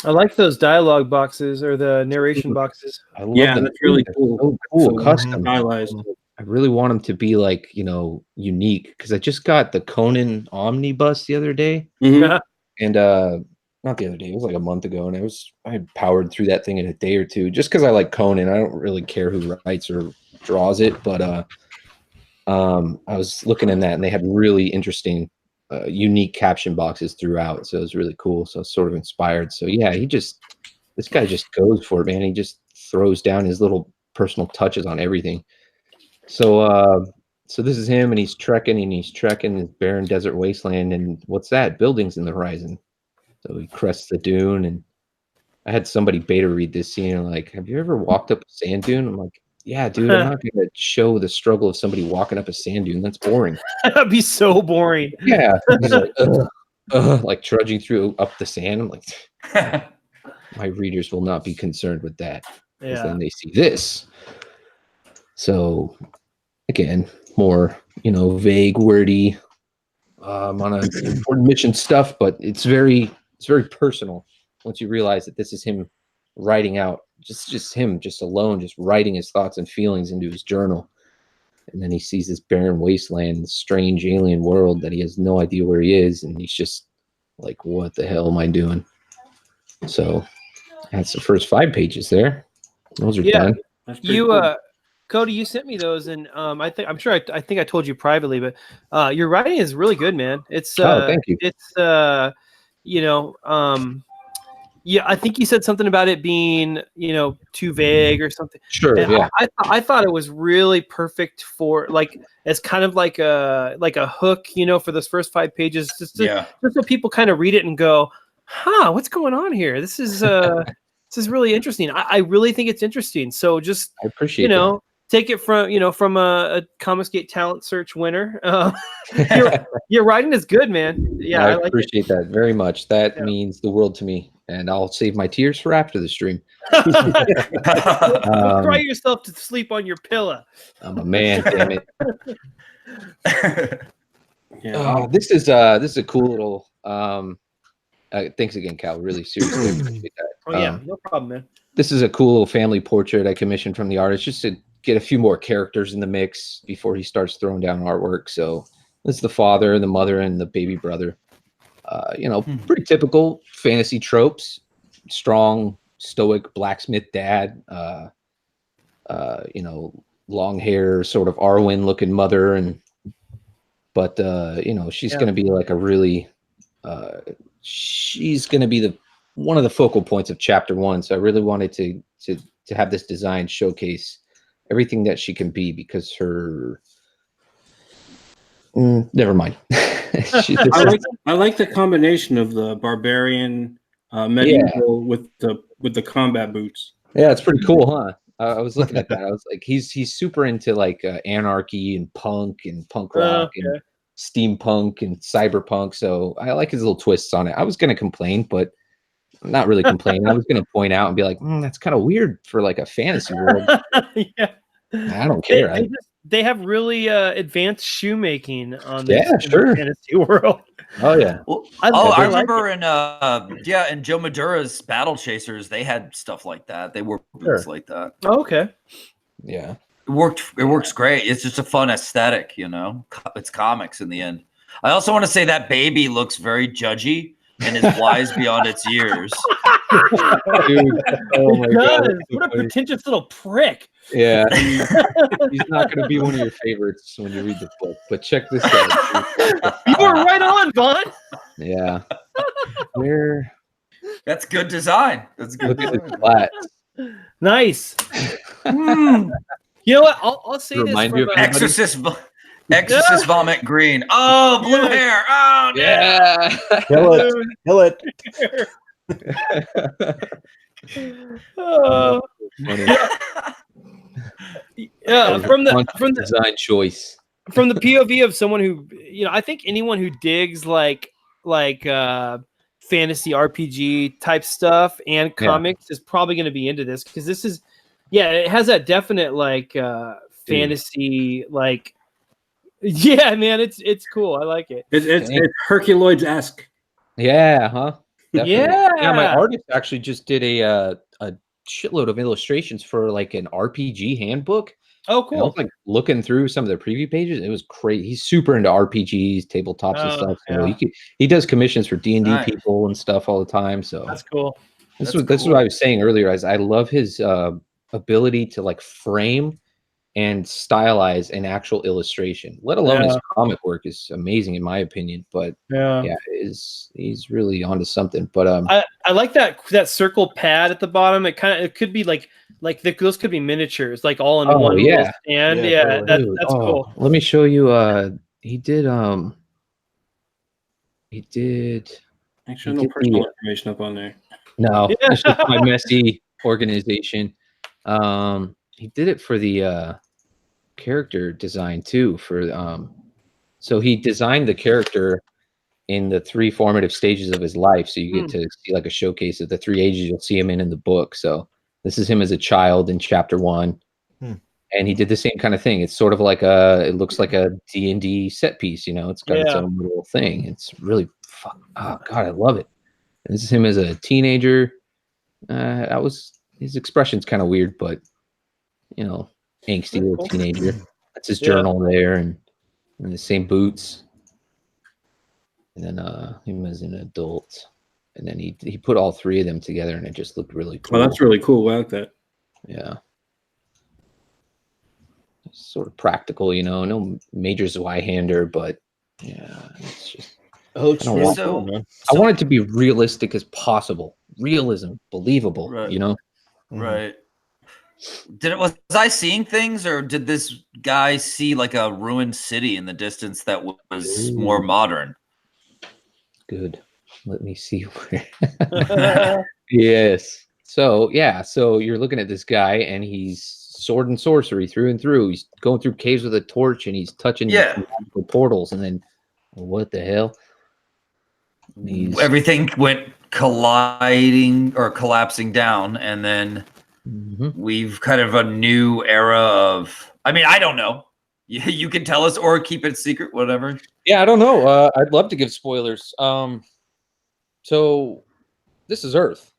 I like those dialogue boxes or the narration boxes. I love Yeah, them. that's really They're cool. So cool, So custom. stylized. I really want them to be like, unique, because I just got the Conan omnibus the other day, Mhm. and not the other day, it was like a month ago, and I had powered through that thing in a day or two, just because I like Conan. I don't really care who writes or draws it, but I was looking in that, and they had really interesting, unique caption boxes throughout, so it was really cool. So I was sort of inspired. So yeah, this guy just goes for it, man. He just throws down his little personal touches on everything. So so this is him, and he's trekking this barren desert wasteland, and what's that? Buildings in the horizon. So he crests the dune, and I had somebody beta read this scene and like, have you ever walked up a sand dune? I'm like, yeah, dude, I'm not gonna show the struggle of somebody walking up a sand dune. That's boring. That'd be so boring. Yeah. He's like, like trudging through up the sand. I'm like, my readers will not be concerned with that. Because Yeah. then they see this. So again, more, vague, wordy, on a important mission stuff, but it's very personal once you realize that this is him writing out, just him, just alone, just writing his thoughts and feelings into his journal. And then he sees this barren wasteland, this strange alien world that he has no idea where he is, and he's just like, what the hell am I doing? So that's the first 5 pages there. Those are done. That's pretty You cool. Cody, you sent me those, and I think I told you privately, but your writing is really good, man. It's Thank you. It's yeah, I think you said something about it being too vague or something. Sure, And yeah. I thought it was really perfect for as kind of like a hook, for those first 5 pages, just so people kind of read it and go, huh, what's going on here? This is this is really interesting. I really think it's interesting. So just I appreciate that. take it from a Comicsgate talent search winner. Your writing is good, man. Yeah, I like appreciate that very much. That Yeah. means the world to me, and I'll save my tears for after the stream. Don't cry yourself to sleep on your pillow. I'm a man, damn it. Yeah. This is a cool little. Thanks again, Cal. Really seriously appreciate that. Oh yeah, no problem, man. This is a cool little family portrait I commissioned from the artist, just to get a few more characters in the mix before he starts throwing down artwork. So this is the father, the mother, and the baby brother. Pretty typical fantasy tropes. Strong, stoic blacksmith dad. Long hair, sort of Arwen looking mother, but she's going to be like a really. She's going to be one of the focal points of chapter 1. So I really wanted to have this design showcase everything that she can be, because her. Never mind. I like the combination of the barbarian medieval with the combat boots. Yeah, it's pretty cool, huh? I was looking at that. I was like, he's super into like anarchy and punk rock and steampunk and cyberpunk. So I like his little twists on it. I was going to complain, but I'm not really complaining. I was going to point out and be like, that's kind of weird for like a fantasy world. Yeah. I don't care. They have really advanced shoemaking on this sure. fantasy world. Oh yeah. Well, I remember in Joe Madura's Battle Chasers, they had stuff like that. They wore boots like that. Oh, okay. Yeah. It works great. It's just a fun aesthetic, It's comics in the end. I also want to say that baby looks very judgy. and is wise beyond its years. Dude, oh my God, Does. What a pretentious little prick. yeah, he's not going to be one of your favorites when you read the book. But check this out. You were right on, Vaughn. Yeah, where? That's good design. That's good. Look at the design. slats. Nice. You know what? I'll say this Remind from you of Exorcist vomit green. Oh, blue hair. Oh, no. Yeah. Kill it. Kill it. Funny. Yeah, from the design choice. from the POV of someone who, I think anyone who digs like fantasy RPG type stuff and comics is probably going to be into this, because this is, it has that definite like fantasy like, yeah, man, it's cool. I like it. It's Herculoids-esque. Yeah, huh? Definitely. Yeah. My artist actually just did a shitload of illustrations for like an RPG handbook. Oh, And I was cool. like looking through some of the preview pages. It was crazy. He's super into RPGs, tabletops, and stuff. So yeah. he does commissions for D&D Nice. people and stuff all the time. So That's cool. this That's is cool. what I was saying earlier. Is I love his ability to like frame and stylize an actual illustration. Let alone his comic work is amazing in my opinion. But Yeah. he's really onto something. But I like that circle pad at the bottom. It could be like those could be miniatures, like all in one little stand. Yeah, Yeah, that's cool. Let me show you. He did. Make sure no personal information up on there. No, it's just my messy organization. He did it for the character design too. So he designed the character in the 3 formative stages of his life. So you get to see like a showcase of the 3 ages you'll see him in the book. So this is him as a child in chapter 1. And he did the same kind of thing. It's sort of like it looks like a D&D set piece, it's got its own little thing. It's really oh God, I love it. And this is him as a teenager. His expression's kind of weird, but angsty little teenager. That's his journal there, and the same boots. And then him as an adult. And then he put all 3 of them together, and it just looked really cool. Oh, that's really cool. I like that. Yeah. It's sort of practical, no major Zweihander, but it's just It looks I don't really want- cool, man. I want it to be realistic as possible. Realism, believable, Right. Right. Was I seeing things, or did this guy see like a ruined city in the distance that was more modern? Good. Let me see where. Yes. So you're looking at this guy, and he's sword and sorcery through and through. He's going through caves with a torch, and he's touching magical portals, and then what the hell? Everything went colliding or collapsing down, and then we've kind of a new era of. I mean, I don't know. You can tell us or keep it secret, whatever. Yeah, I don't know. I'd love to give spoilers. So this is Earth,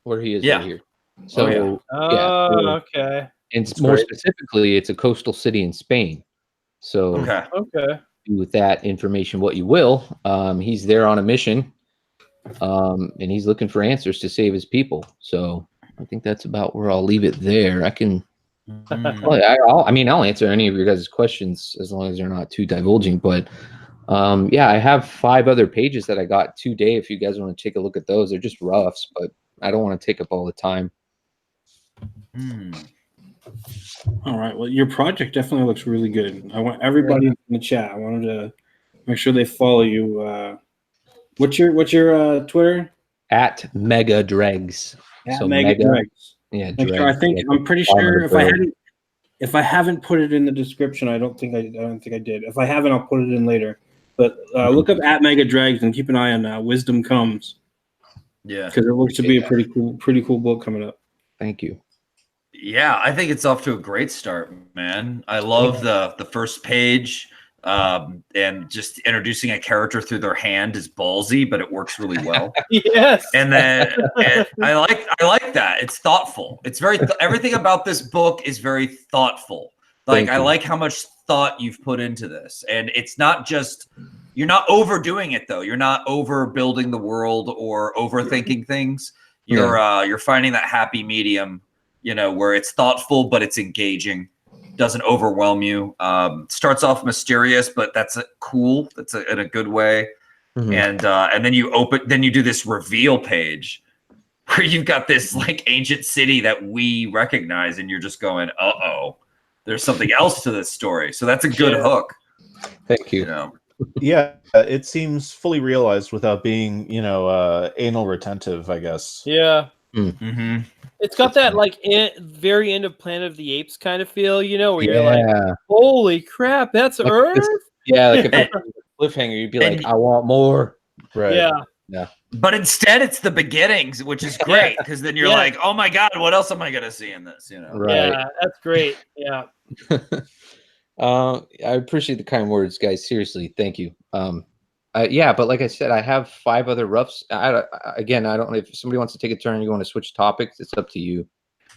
where he is right here. So okay. And more specifically, it's a coastal city in Spain. So okay. Do with that information what you will. He's there on a mission, and he's looking for answers to save his people. So I think that's about where I'll leave it there. I can. I'll answer any of your guys' questions as long as they're not too divulging. But I have 5 other pages that I got today. If you guys want to take a look at those, they're just roughs, but I don't want to take up all the time. All right. Well, your project definitely looks really good. I want everybody in the chat. I wanted to make sure they follow you. What's your Twitter? At Mega Dregs. At Mega Dregs. Yeah, I'm pretty sure if I haven't put it in the description, I don't think I did. If I haven't, I'll put it in later. But look up at Mega Dregs and keep an eye on Wisdom Comes. Yeah, because it looks to be a pretty cool book coming up. Thank you. Yeah, I think it's off to a great start, man. I love the first page, and just introducing a character through their hand is ballsy, but it works really well. Yes. And then I like that. It's thoughtful. It's very everything about this book is very thoughtful. Like I like how much thought you've put into this, and it's not just you're not overdoing it though. You're not overbuilding the world or overthinking things. You're finding that happy medium, you know, where it's thoughtful but it's engaging, doesn't overwhelm you. Starts off mysterious, but that's cool. That's in a good way. And then you do this reveal page where you've got this like ancient city that we recognize, and you're just going, uh-oh, there's something else to this story. So that's a good hook. Thank you. You know? Yeah, it seems fully realized without being, you know, anal retentive, I guess. Yeah. Mm-hmm. It's got that like very end of Planet of the Apes kind of feel, you know, where you're like, holy crap, that's like Earth? Like if it was a cliffhanger, you'd be like, I want more. Right. Yeah. But instead, it's the beginnings, which is great, because then you're like, oh my God, what else am I going to see in this? You know? Right. Yeah, that's great. Yeah. I appreciate the kind words, guys. Seriously, thank you. Yeah, but like I said, I have 5 other roughs. I don't know if somebody wants to take a turn and you want to switch topics. It's up to you.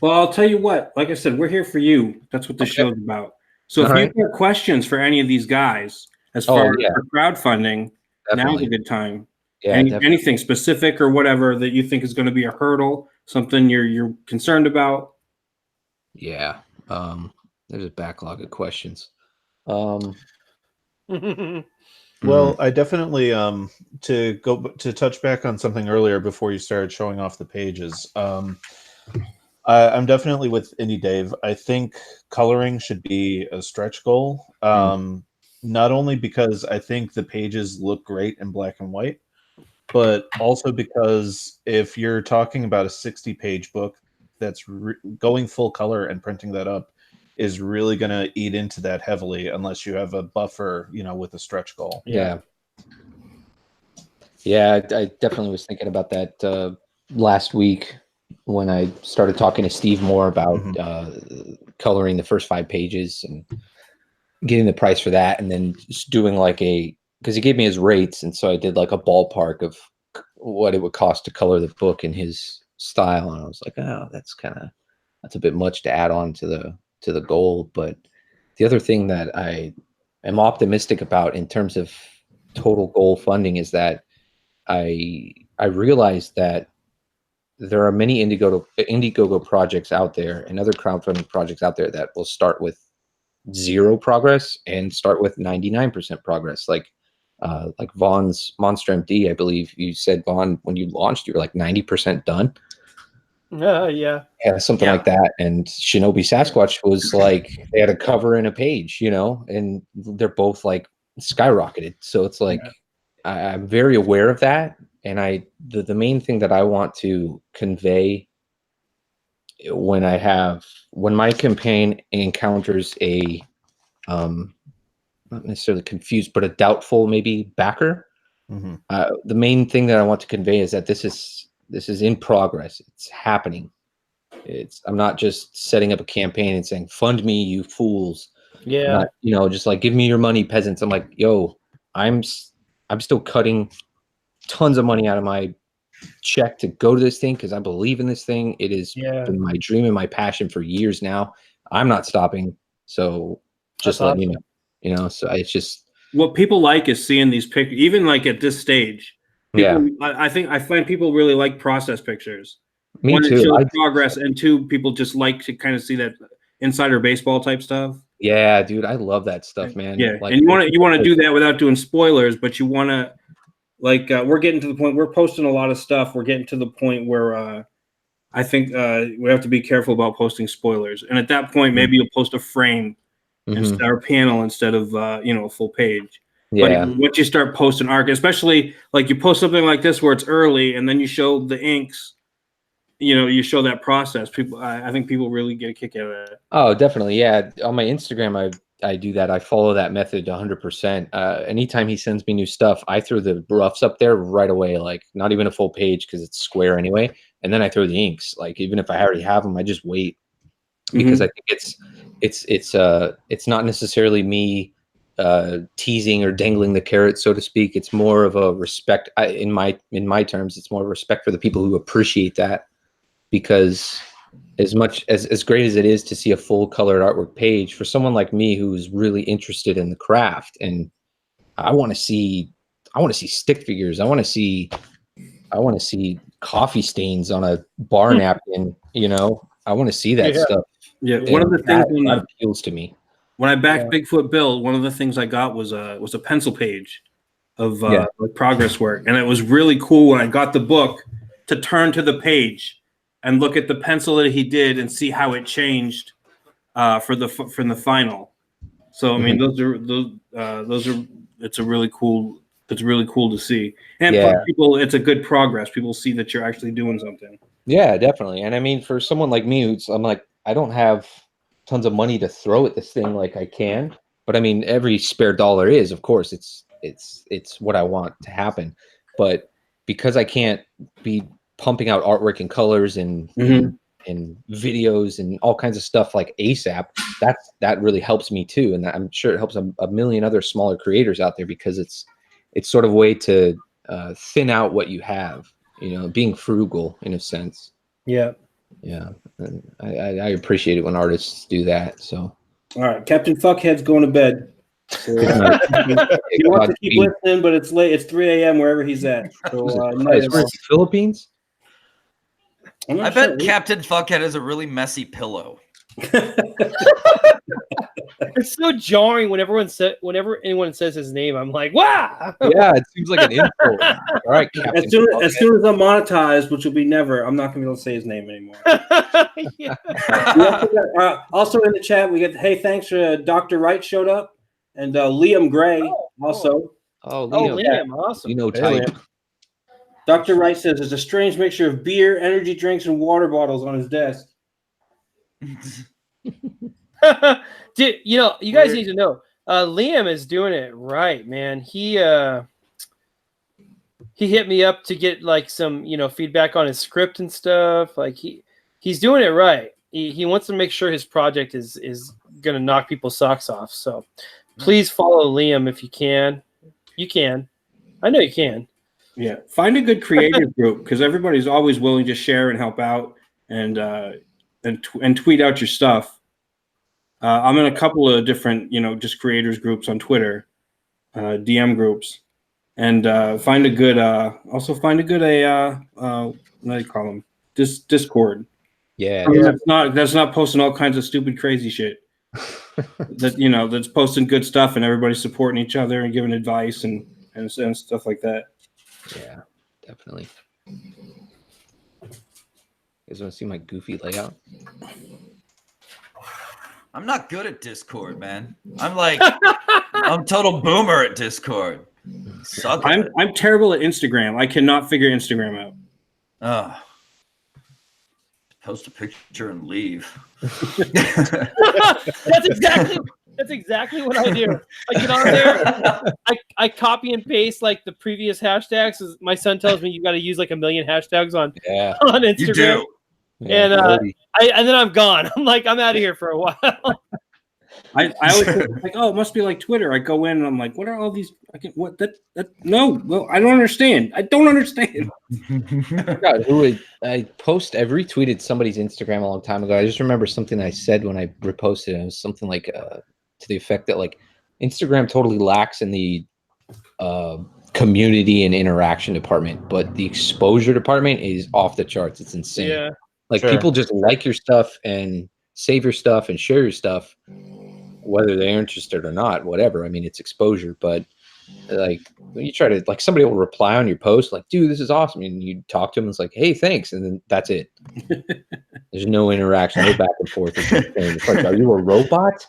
Well, I'll tell you what. Like I said, we're here for you. That's what this show's about. So if you've got questions for any of these guys as far as for crowdfunding, now's a good time. Yeah, anything specific or whatever that you think is going to be a hurdle, something you're concerned about. Yeah. There's a backlog of questions. Well, I definitely to touch back on something earlier before you started showing off the pages. I'm definitely with Indie Dave. I think coloring should be a stretch goal. Not only because I think the pages look great in black and white, but also because if you're talking about a 60-page book that's going full color and printing that up is really going to eat into that heavily unless you have a buffer, you know, with a stretch goal. Yeah, I definitely was thinking about that last week when I started talking to Steve more about coloring the first 5 pages and getting the price for that, and then just doing like because he gave me his rates, and so I did like a ballpark of what it would cost to color the book in his style, and I was like, oh, that's a bit much to add on to the goal. But the other thing that I am optimistic about in terms of total goal funding is that I realized that there are many Indiegogo projects out there and other crowdfunding projects out there that will start with 0 progress and start with 99% progress. Like Vaughn's Monster MD, I believe you said, Vaughn, when you launched, you were like 90% done. Yeah, something like that. And Shinobi Sasquatch was like, they had a cover and a page, you know, and they're both like skyrocketed. So it's like, I'm very aware of that. And the main thing that I want to convey when my campaign encounters a not necessarily confused, but a doubtful maybe backer, the main thing that I want to convey is that this is in progress. It's happening. I'm not just setting up a campaign and saying, fund me, you fools. Yeah. Not, you know, just like, give me your money, peasants. I'm like, yo, I'm still cutting tons of money out of my check to go to this thing because I believe in this thing. It has been my dream and my passion for years now. I'm not stopping. So just let me know, so it's just what people like is seeing these pictures, even like at this stage. People, I find people really like process pictures. Me One, too. it shows progress, and 2, people just like to kind of see that insider baseball type stuff. Yeah, dude, I love that stuff, man. Yeah, like, and you want to do that without doing spoilers, but you want to we're getting to the point. We're posting a lot of stuff. We're getting to the point where I think we have to be careful about posting spoilers. And at that point, maybe you'll post a frame instead or panel instead of a full page. Yeah. But once you start posting art, especially like you post something like this where it's early, and then you show the inks, you show that process. I think people really get a kick out of that. Oh, definitely. Yeah. On my Instagram, I do that. I follow that method 100%. Anytime he sends me new stuff, I throw the roughs up there right away, like not even a full page because it's square anyway. And then I throw the inks. Like even if I already have them, I just wait because I think it's not necessarily me teasing or dangling the carrot, so to speak. It's more of a respect. In my terms, it's more respect for the people who appreciate that, because as much as great as it is to see a full colored artwork page, for someone like me who's really interested in the craft, and I want to see stick figures. I want to see coffee stains on a bar napkin. You know, I want to see that stuff. Yeah, one of the things that appeals to me. When I backed Bigfoot Bill, one of the things I got was a pencil page of like progress work, and it was really cool when I got the book to turn to the page and look at the pencil that he did and see how it changed from the final. So I mean, those are it's really cool to see, and plus people, it's a good progress. People see that you're actually doing something. Yeah, definitely. And I mean, for someone like me, I'm like, I don't have tons of money to throw at this thing like I can, but I mean, every spare dollar is, of course, it's what I want to happen. But because I can't be pumping out artwork and colors and videos and all kinds of stuff like ASAP, that really helps me too. And I'm sure it helps a million other smaller creators out there, because it's sort of a way to thin out what you have, you know, being frugal in a sense. Yeah. Yeah. And I appreciate it when artists do that. So, all right, Captain Fuckhead's going to bed. So, he wants to keep listening, but it's late. It's 3 a.m. wherever he's at. So, Philippines? I bet Captain Fuckhead has a really messy pillow. It's so jarring whenever anyone says his name. I'm like, wow. Yeah, it seems like an insult. All right, Captain. As soon as I'm monetized, which will be never, I'm not going to be able to say his name anymore. Also in the chat, we get thanks for Dr. Wright showed up, and Liam Gray also. Oh, Liam, awesome. You know, type. Dr. Wright says there's a strange mixture of beer, energy drinks, and water bottles on his desk. Dude, you know, you guys need to know, Liam is doing it right, man. He hit me up to get like some, you know, feedback on his script and stuff. Like he's doing it right. He wants to make sure his project is gonna knock people's socks off. So please follow Liam if you can. You can. I know you can. Yeah, find a good creative group, because everybody's always willing to share and help out and tweet out your stuff. I'm in a couple of different, you know, just creators groups on Twitter, DM groups, and find a good what do you call them? Discord. Yeah, I mean, that's not posting all kinds of stupid, crazy shit. That's posting good stuff, and everybody's supporting each other and giving advice and stuff like that. Yeah, definitely. You guys want to see my goofy layout? I'm not good at Discord, man. I'm total boomer at Discord. I'm terrible at Instagram. I cannot figure Instagram out. Post a picture and leave. That's exactly what I do. I get on there, I copy and paste like the previous hashtags. My son tells me you got to use like 1 million hashtags on Instagram. You do. And and then I'm gone. I'm like, I'm out of here for a while. I always think, like, oh, it must be like Twitter. I go in and I'm like, what are all these? No, well, I don't understand. I retweeted somebody's Instagram a long time ago. I just remember something I said when I reposted it. It was something like to the effect that like Instagram totally lacks in the community and interaction department, but the exposure department is off the charts. It's insane. Yeah. Like people just like your stuff and save your stuff and share your stuff, whether they're interested or not, whatever. I mean, it's exposure, but like when you try to, like, somebody will reply on your post like, dude, this is awesome. And you talk to them, it's like, hey, thanks. And then that's it. There's no interaction, no back and forth. It's like, are you a robot?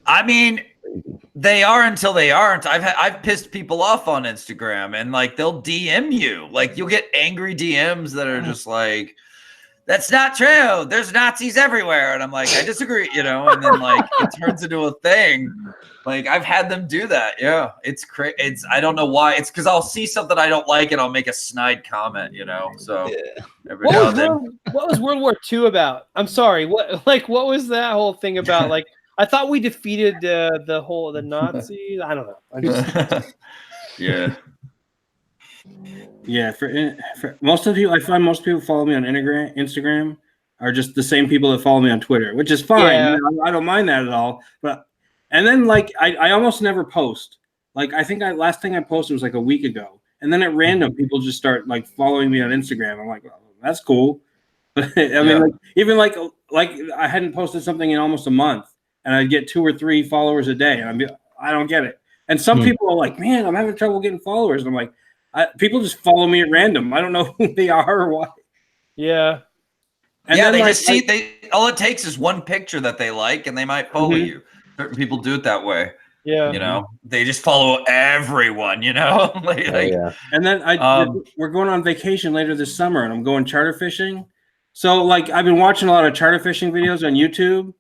I mean, they are until they aren't. I've pissed people off on Instagram, and like they'll DM you. Like you'll get angry DMs that are just like, that's not true. There's Nazis everywhere. And I'm like, I disagree, you know, and then like it turns into a thing. Like I've had them do that. Yeah. It's crazy. I don't know why. It's because I'll see something I don't like and I'll make a snide comment, you know. So every now and then. What was World War II about? I'm sorry. What was that whole thing about? Like, I thought we defeated the Nazis. I don't know. Yeah. Yeah, for most of the people, I find most people follow me on Instagram are just the same people that follow me on Twitter, which is fine. Yeah. You know, I don't mind that at all. But And then like I almost never post. Like I think last thing I posted was like a week ago. And then at random people just start like following me on Instagram. I'm like, oh, that's cool. I mean, like, even like I hadn't posted something in almost a month, and I'd get 2 or 3 followers a day, and I don't get it. And some people are like, man, I'm having trouble getting followers. And I'm like, people just follow me at random. I don't know who they are or why. Yeah. And yeah, then, they like, just see all it takes is one picture that they like, and they might follow you. Certain people do it that way. Yeah. You know, they just follow everyone, you know? yeah. And then we're going on vacation later this summer, and I'm going charter fishing. So like I've been watching a lot of charter fishing videos on YouTube,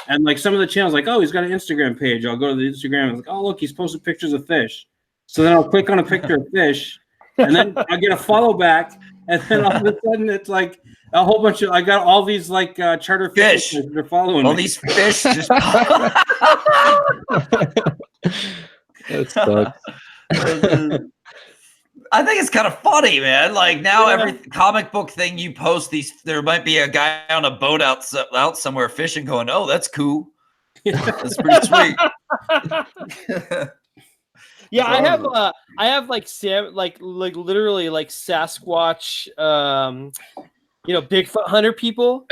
and like some of the channels, like, oh, he's got an Instagram page. I'll go to the Instagram and like, oh, look, he's posted pictures of fish. So then I'll click on a picture of fish, and then I get a follow back, and then all of a sudden it's like a whole bunch of I got all these like charter fish that are following all me. these fish just That sucks. I think it's kind of funny, man. Like now, every comic book thing you post, there might be a guy on a boat out somewhere fishing, going, "Oh, that's cool. That's pretty sweet." Yeah, I have like literally like Sasquatch, Bigfoot hunter people.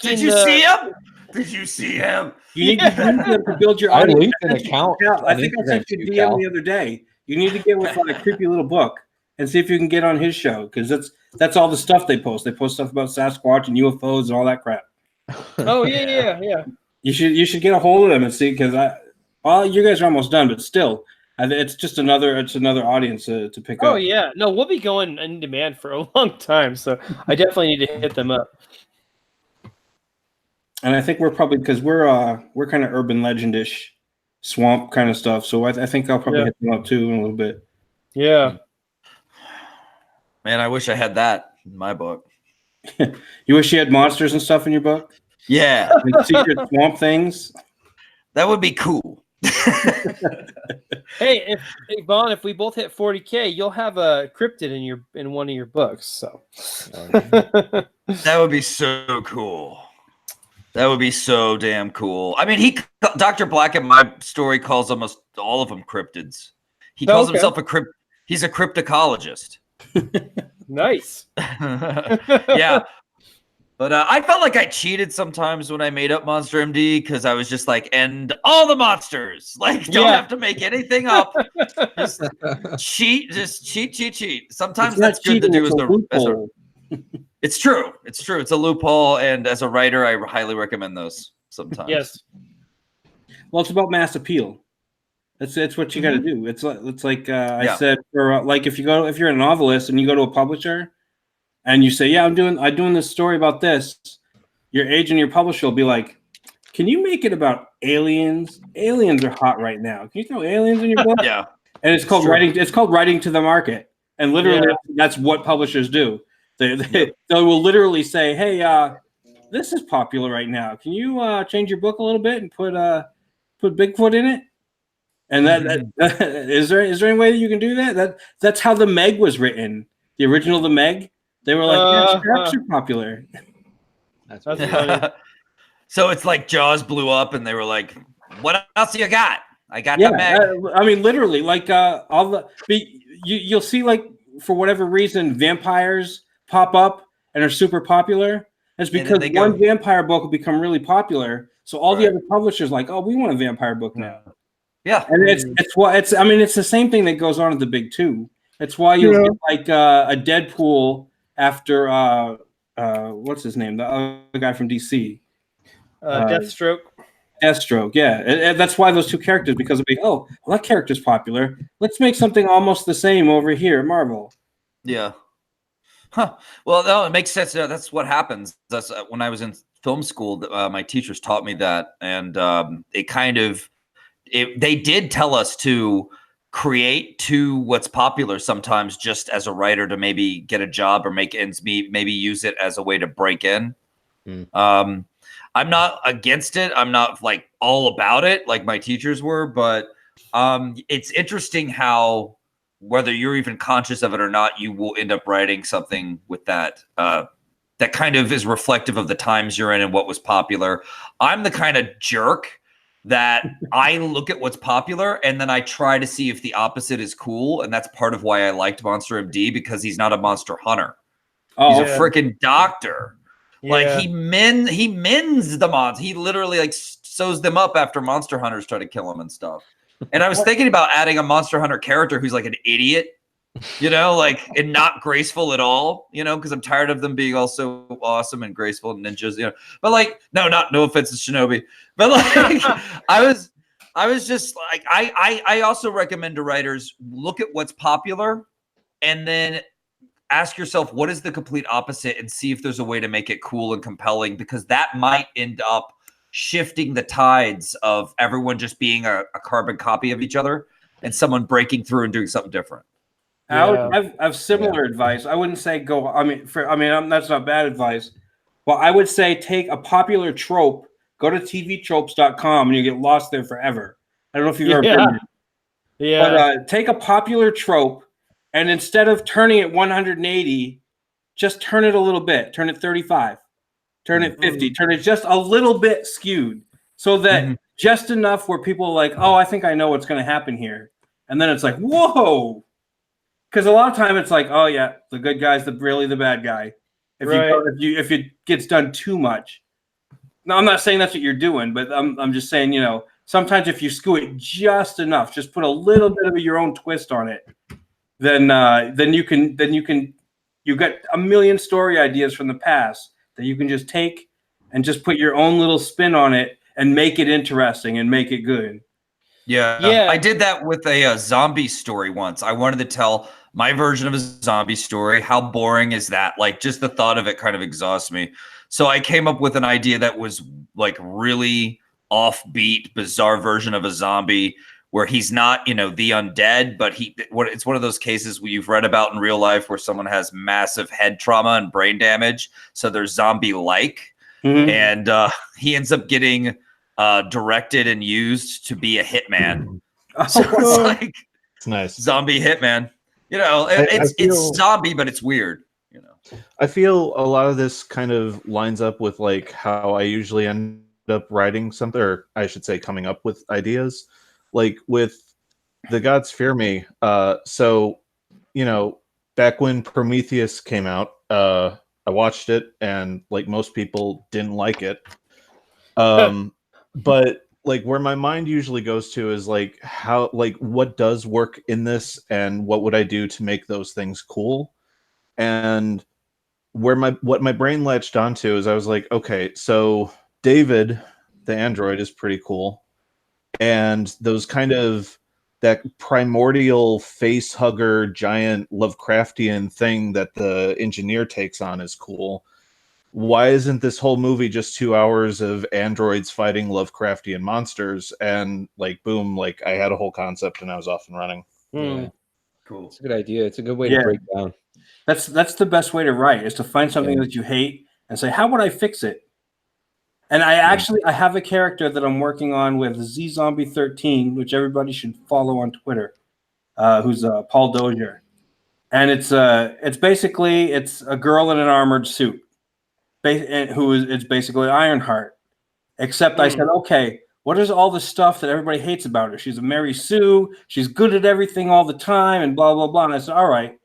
Did you see him? Did you see him? You need to build your I audience. linked an account. I think I sent you a DM the other day. You need to get with a creepy little book and see if you can get on his show, because that's all the stuff they post. They post stuff about Sasquatch and UFOs and all that crap. Oh yeah. You should get a hold of them and see, because you guys are almost done, but still, it's just another audience to pick up. Oh yeah, no, we'll be going in demand for a long time, so I definitely need to hit them up. And I think we're probably, because we're kind of urban legendish, swamp kind of stuff. So I think I'll probably hit them up too in a little bit. Yeah. Man, I wish I had that in my book. You wish you had monsters and stuff in your book? Yeah. Like secret swamp things? That would be cool. Hey, Vaughn, if we both hit 40K, you'll have a cryptid in one of your books. So that would be so cool. That would be so damn cool. I mean, Dr. Black in my story calls almost all of them cryptids. He calls himself he's a cryptocologist. Nice. Yeah. But I felt like I cheated sometimes when I made up Monster MD, because I was just like, end all the monsters. Like, don't have to make anything up. Just cheat. Sometimes that's good to do as a It's true. It's a loophole, and as a writer, I highly recommend those sometimes. Yes. Well, it's about mass appeal. That's what you got to do. It's like I said, for like if you're a novelist and you go to a publisher and you say, yeah, I'm doing this story about this, your agent, your publisher will be like, can you make it about aliens? Aliens are hot right now. Can you throw aliens in your book? Yeah. And it's called writing. It's called writing to the market, and literally that's what publishers do. They will literally say, hey, this is popular right now. Can you change your book a little bit and put Bigfoot in it? And that is there any way that you can do that? That's how the Meg was written. The original The Meg. They were like, sharks are popular. That's funny. So it's like Jaws blew up, and they were like, what else you got? I got the Meg. I mean, literally, like you'll see, like, for whatever reason, vampires pop up and are super popular. It's because one vampire book will become really popular. So all the other publishers like, oh, we want a vampire book now. Yeah. And it's the same thing that goes on at the big two. It's why you'll get like a Deadpool after what's his name? The other guy from DC. Deathstroke. Deathstroke, yeah. And that's why those two characters, because of that character's popular. Let's make something almost the same over here at Marvel. Yeah. Huh. Well, no, it makes sense. That's what happens. That's when I was in film school. My teachers taught me that, and they did tell us to create to what's popular sometimes, just as a writer, to maybe get a job or make ends meet. Maybe use it as a way to break in. I'm not against it. I'm not like all about it like my teachers were, but it's interesting how, whether you're even conscious of it or not, you will end up writing something with that that kind of is reflective of the times you're in and what was popular. I'm the kind of jerk that I look at what's popular and then I try to see if the opposite is cool. And that's part of why I liked Monster MD, because he's not a monster hunter. He's a freaking doctor. Like he mends the mods. He literally like sews them up after monster hunters try to kill him and stuff. And I was thinking about adding a monster hunter character who's like an idiot, you know, like, and not graceful at all, you know, because I'm tired of them being all so awesome and graceful and ninjas, you know. But like, no offense to Shinobi, but like, I was just like, I also recommend to writers, look at what's popular and then ask yourself, what is the complete opposite, and see if there's a way to make it cool and compelling, because that might end up shifting the tides of everyone just being a carbon copy of each other and someone breaking through and doing something different. I have similar advice. I wouldn't say go. That's not bad advice. Well, I would say take a popular trope, go to tvtropes.com, and you get lost there forever. I don't know if you've ever been there. Yeah. But take a popular trope, and instead of turning it 180, just turn it a little bit. Turn it 35. Turn it 50. Turn it just a little bit skewed, so that just enough where people are like, oh, I think I know what's going to happen here. And then it's like, whoa. Because a lot of time it's like, oh yeah, the good guy's really the bad guy. If it gets done too much. Now, I'm not saying that's what you're doing, but I'm just saying, you know, sometimes if you skew it just enough, just put a little bit of your own twist on it, then you got a million story ideas from the past that you can just take and just put your own little spin on it and make it interesting and make it good. Yeah. I did that with a zombie story once. I wanted to tell my version of a zombie story. How boring is that? Like, just the thought of it kind of exhausts me. So I came up with an idea that was like really offbeat, bizarre version of a zombie where he's not, you know, the undead, but it's one of those cases where you've read about in real life where someone has massive head trauma and brain damage, so they're zombie-like, and he ends up getting directed and used to be a hitman. So it's like, it's nice, zombie hitman. You know, it's zombie, but it's weird. You know, I feel a lot of this kind of lines up with like how I usually end up writing something, or I should say, coming up with ideas. Like with The Gods Fear Me. So, you know, back when Prometheus came out, I watched it, and like most people, didn't like it. But like where my mind usually goes to is like how, like, what does work in this, and what would I do to make those things cool? And what my brain latched onto is I was like, okay, so David, the android, is pretty cool. And those kind of that primordial face hugger giant Lovecraftian thing that the engineer takes on is cool. Why isn't this whole movie just 2 hours of androids fighting Lovecraftian monsters? And like, boom, like I had a whole concept and I was off and running. Yeah. Cool. It's a good idea. It's a good way to break down. That's the best way to write, is to find something that you hate and say, how would I fix it? And I have a character that I'm working on with ZZombie13, which everybody should follow on Twitter, who's Paul Dozier. And it's basically a girl in an armored suit, it's basically Ironheart. Except I said, okay, what is all the stuff that everybody hates about her? She's a Mary Sue. She's good at everything all the time, and blah blah blah. And I said, all right,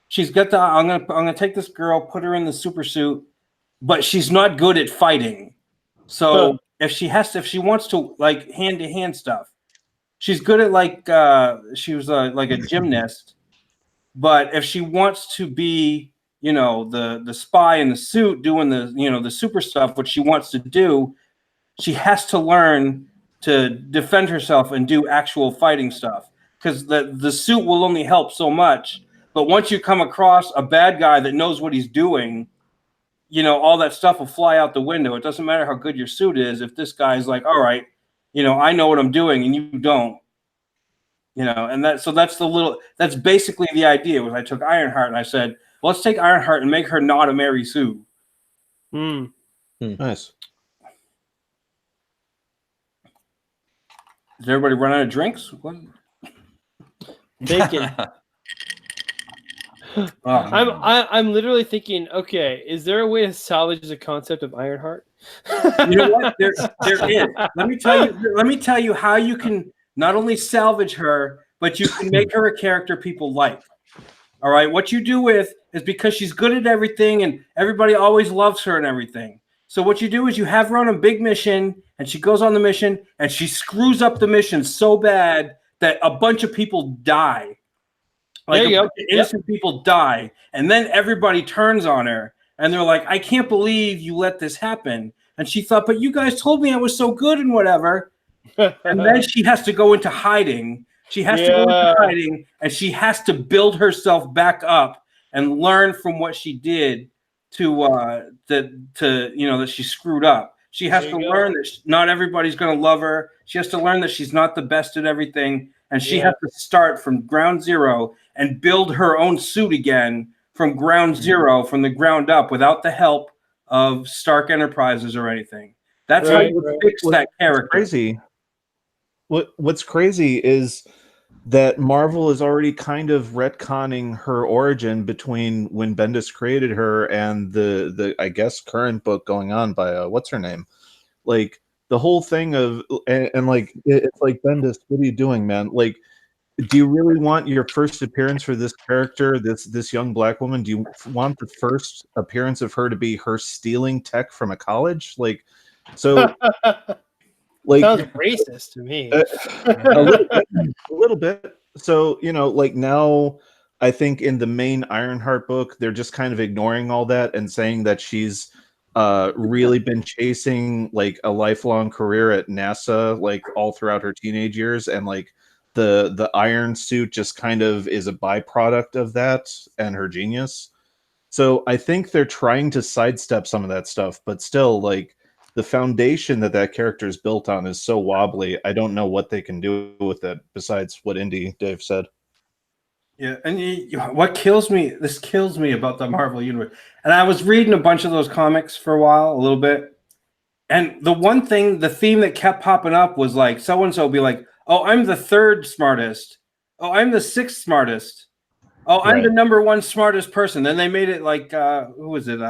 she's got the. I'm gonna take this girl, put her in the super suit, but she's not good at fighting. So if she wants to like hand-to-hand stuff, she's good at like she was like a gymnast. But if she wants to be, you know, the spy in the suit doing the, you know, the super stuff, what she wants to do, she has to learn to defend herself and do actual fighting stuff, because the suit will only help so much. But once you come across a bad guy that knows what he's doing, you know, all that stuff will fly out the window. It doesn't matter how good your suit is. If this guy's like, all right, you know, I know what I'm doing and you don't, you know, and that's basically the idea. Was I took Ironheart and I said, well, let's take Ironheart and make her not a Mary Sue. Nice. Did everybody run out of drinks? What? Bacon. I'm literally thinking, okay, is there a way to salvage the concept of Ironheart? You know what? There is. Let me tell you how you can not only salvage her, but you can make her a character people like. All right. What you do is because she's good at everything and everybody always loves her and everything. So what you do is you have her on a big mission and she goes on the mission and she screws up the mission so bad that a bunch of people die. Like there you go. Innocent people die. And then everybody turns on her and they're like, I can't believe you let this happen. And she thought, but you guys told me I was so good and whatever. And then she has to go into hiding. She has to go into hiding and she has to build herself back up and learn from what she did to that she screwed up. She has to learn that not everybody's going to love her. She has to learn that she's not the best at everything. And she has to start from ground zero and build her own suit again from ground zero, from the ground up, without the help of Stark Enterprises or anything. That's how you fix that character. Crazy. What's crazy is that Marvel is already kind of retconning her origin between when Bendis created her and the I guess current book going on by what's her name, like the whole thing of and like it's like, Bendis, what are you doing, man? Like, do you really want your first appearance for this character, this young black woman? Do you want the first appearance of her to be her stealing tech from a college? Like, so. Like, sounds racist to me. A little bit. So, like now, I think in the main Ironheart book, they're just kind of ignoring all that and saying that she's really been chasing like a lifelong career at NASA, like all throughout her teenage years, and like the iron suit just kind of is a byproduct of that and her genius. So I think they're trying to sidestep some of that stuff, but still, like, the foundation that character is built on is so wobbly. I don't know what they can do with it besides what Dave said. Yeah, and what kills me about the Marvel universe. And I was reading a bunch of those comics for a while, a little bit. And the theme that kept popping up was like, so-and-so be like, oh, I'm the third smartest. Oh, I'm the sixth smartest. Oh, I'm the number one smartest person. Then they made it like, who was it?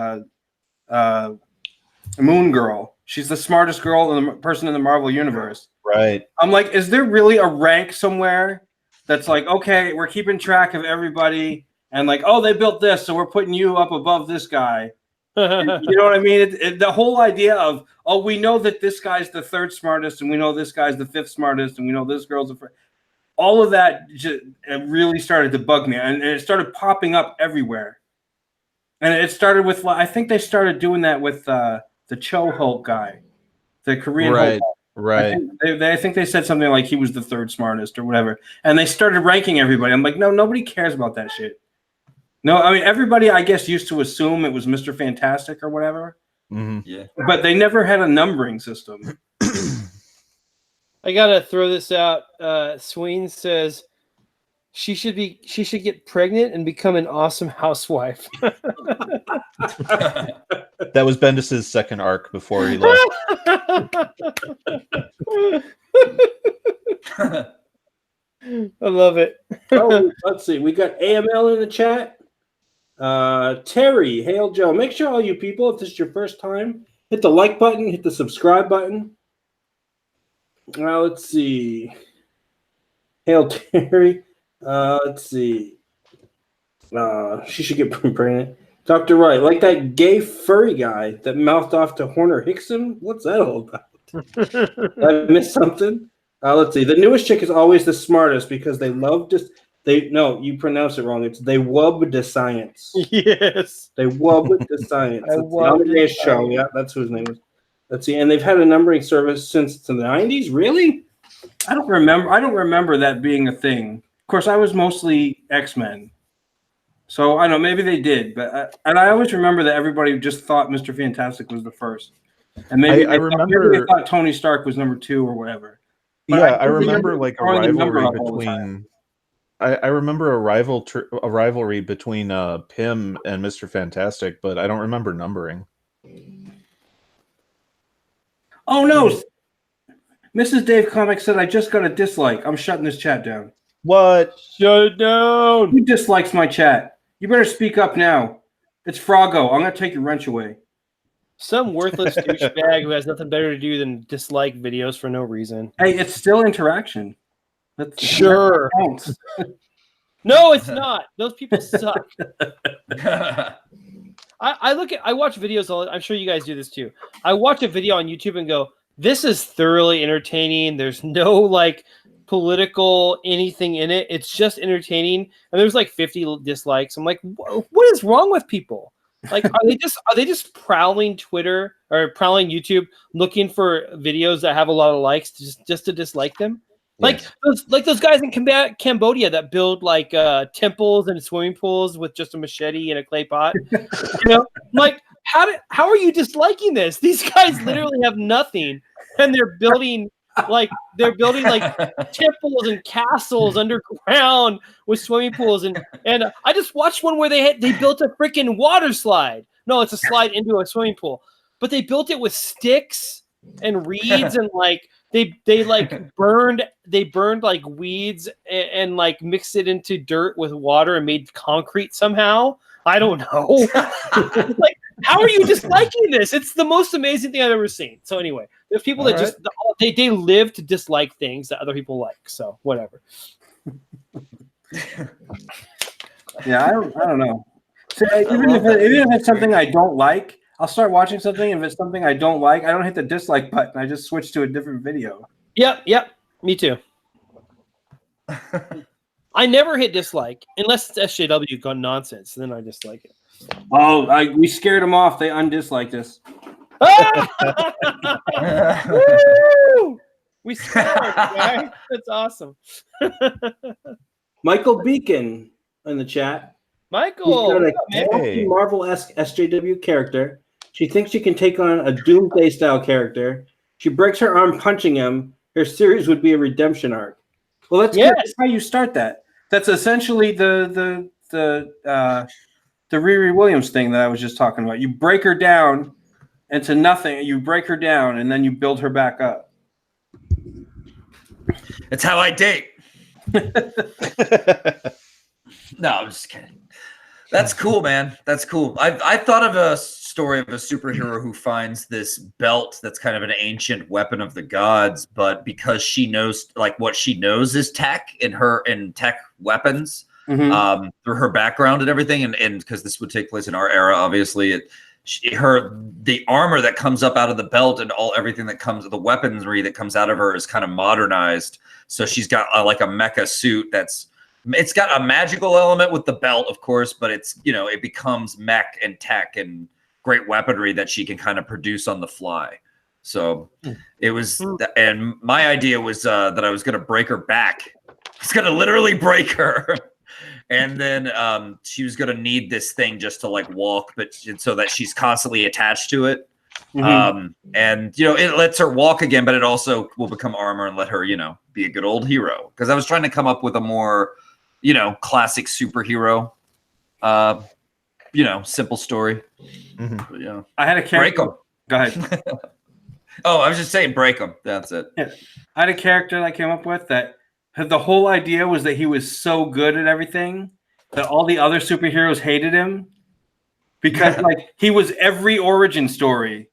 Moon Girl. She's the smartest person in the Marvel universe. Right. I'm like, is there really a rank somewhere that's like, okay, we're keeping track of everybody, and like, oh, they built this, so we're putting you up above this guy. You know what I mean? The whole idea of, oh, we know that this guy's the third smartest, and we know this guy's the fifth smartest, and we know this girl's the first. All of that it really started to bug me, and it started popping up everywhere. And it started with, I think they started doing that with the Cho Hulk guy, the Korean Hulk. Right. I think they said something like he was the third smartest or whatever, and they started ranking everybody. I'm like, no, nobody cares about that shit. No, I mean, everybody, I guess, used to assume it was Mr. Fantastic or whatever. Mm-hmm. Yeah, but they never had a numbering system. I gotta throw this out. Sween says she should get pregnant and become an awesome housewife. That was Bendis's second arc before he left. I love it. Oh, let's see. We got AML in the chat. Terry, Hail Joe. Make sure all you people, if this is your first time, hit the like button, hit the subscribe button. Let's see. Hail Terry. Let's see. She should get pregnant. Dr. Wright, like that gay furry guy that mouthed off to Horner Hickson? What's that all about? I missed something? Let's see. The newest chick is always the smartest because they love no, you pronounce it wrong. It's they wub the science. Yes. They wub the science. On the show. Yeah, that's who his name is. Let's see. And they've had a numbering service since the 90s. Really? I don't remember that being a thing. Of course, I was mostly X-Men. So I don't know, maybe they did, but and I always remember that everybody just thought Mr. Fantastic was the first, and maybe maybe they thought Tony Stark was number 2 or whatever. But yeah, I remember like a rivalry between. I remember a rivalry between Pym and Mr. Fantastic, but I don't remember numbering. Oh no, Mrs. Dave Comics said I just got a dislike. I'm shutting this chat down. What? Shut it down. Who dislikes my chat? You better speak up now. It's Froggo. I'm gonna take your wrench away. Some worthless douchebag who has nothing better to do than dislike videos for no reason. Hey, it's still interaction. Sure. That counts. No, it's not. Those people suck. I watch videos. I'm sure you guys do this too. I watch a video on YouTube and go, "This is thoroughly entertaining." There's no like political anything in it. It's just entertaining. And there's like 50 dislikes. I'm like, what is wrong with people? Like, are they just prowling Twitter or prowling YouTube looking for videos that have a lot of likes just to dislike them? Like those guys in Cambodia that build like temples and swimming pools with just a machete and a clay pot. Like how are you disliking this? These guys literally have nothing, and they're building like temples and castles underground with swimming pools. And I just watched one where they built a freaking water slide. No, it's a slide into a swimming pool, but they built it with sticks and reeds and like. They like burned like weeds and like mixed it into dirt with water and made concrete somehow. I don't know. Like, how are you disliking this? It's the most amazing thing I've ever seen. So anyway, there's people that just they live to dislike things that other people like. So whatever. Yeah, I don't know. So, even if it's something I don't like, I'll start watching something. If it's something I don't like, I don't hit the dislike button. I just switch to a different video. Yep. Me too. I never hit dislike unless it's SJW gone nonsense. Then I dislike it. Oh, we scared them off. They undisliked us. Woo! We scared, guy. That's awesome. Michael Beacon in the chat. Michael, He's got a Marvel-esque SJW character. She thinks she can take on a Doomsday-style character. She breaks her arm punching him. Her series would be a redemption arc. Well, that's good. That's how you start that. That's essentially the Riri Williams thing that I was just talking about. You break her down into nothing. You break her down, and then you build her back up. It's how I date. No, I'm just kidding. That's cool, man. That's cool. I thought of a story of a superhero who finds this belt that's kind of an ancient weapon of the gods, but because she knows, like, what she knows is tech and tech weapons, through her background and everything, and because this would take place in our era, obviously, the armor that comes up out of the belt and everything that comes, the weaponry that comes out of her is kind of modernized. So she's got like a mecha suit it's got a magical element with the belt, of course, but it's, it becomes mech and tech and great weaponry that she can kind of produce on the fly. So it was, and my idea was that I was going to break her back. I was going to literally break her. And then she was going to need this thing just to like walk, but so that she's constantly attached to it. And, it lets her walk again, but it also will become armor and let her, be a good old hero. Because I was trying to come up with a more, classic superhero, simple story. But, yeah. I had a character. Break them. Go ahead. Oh, I was just saying break them. That's it. Yeah. I had a character that I came up with that the whole idea was that he was so good at everything that all the other superheroes hated him because like he was every origin story.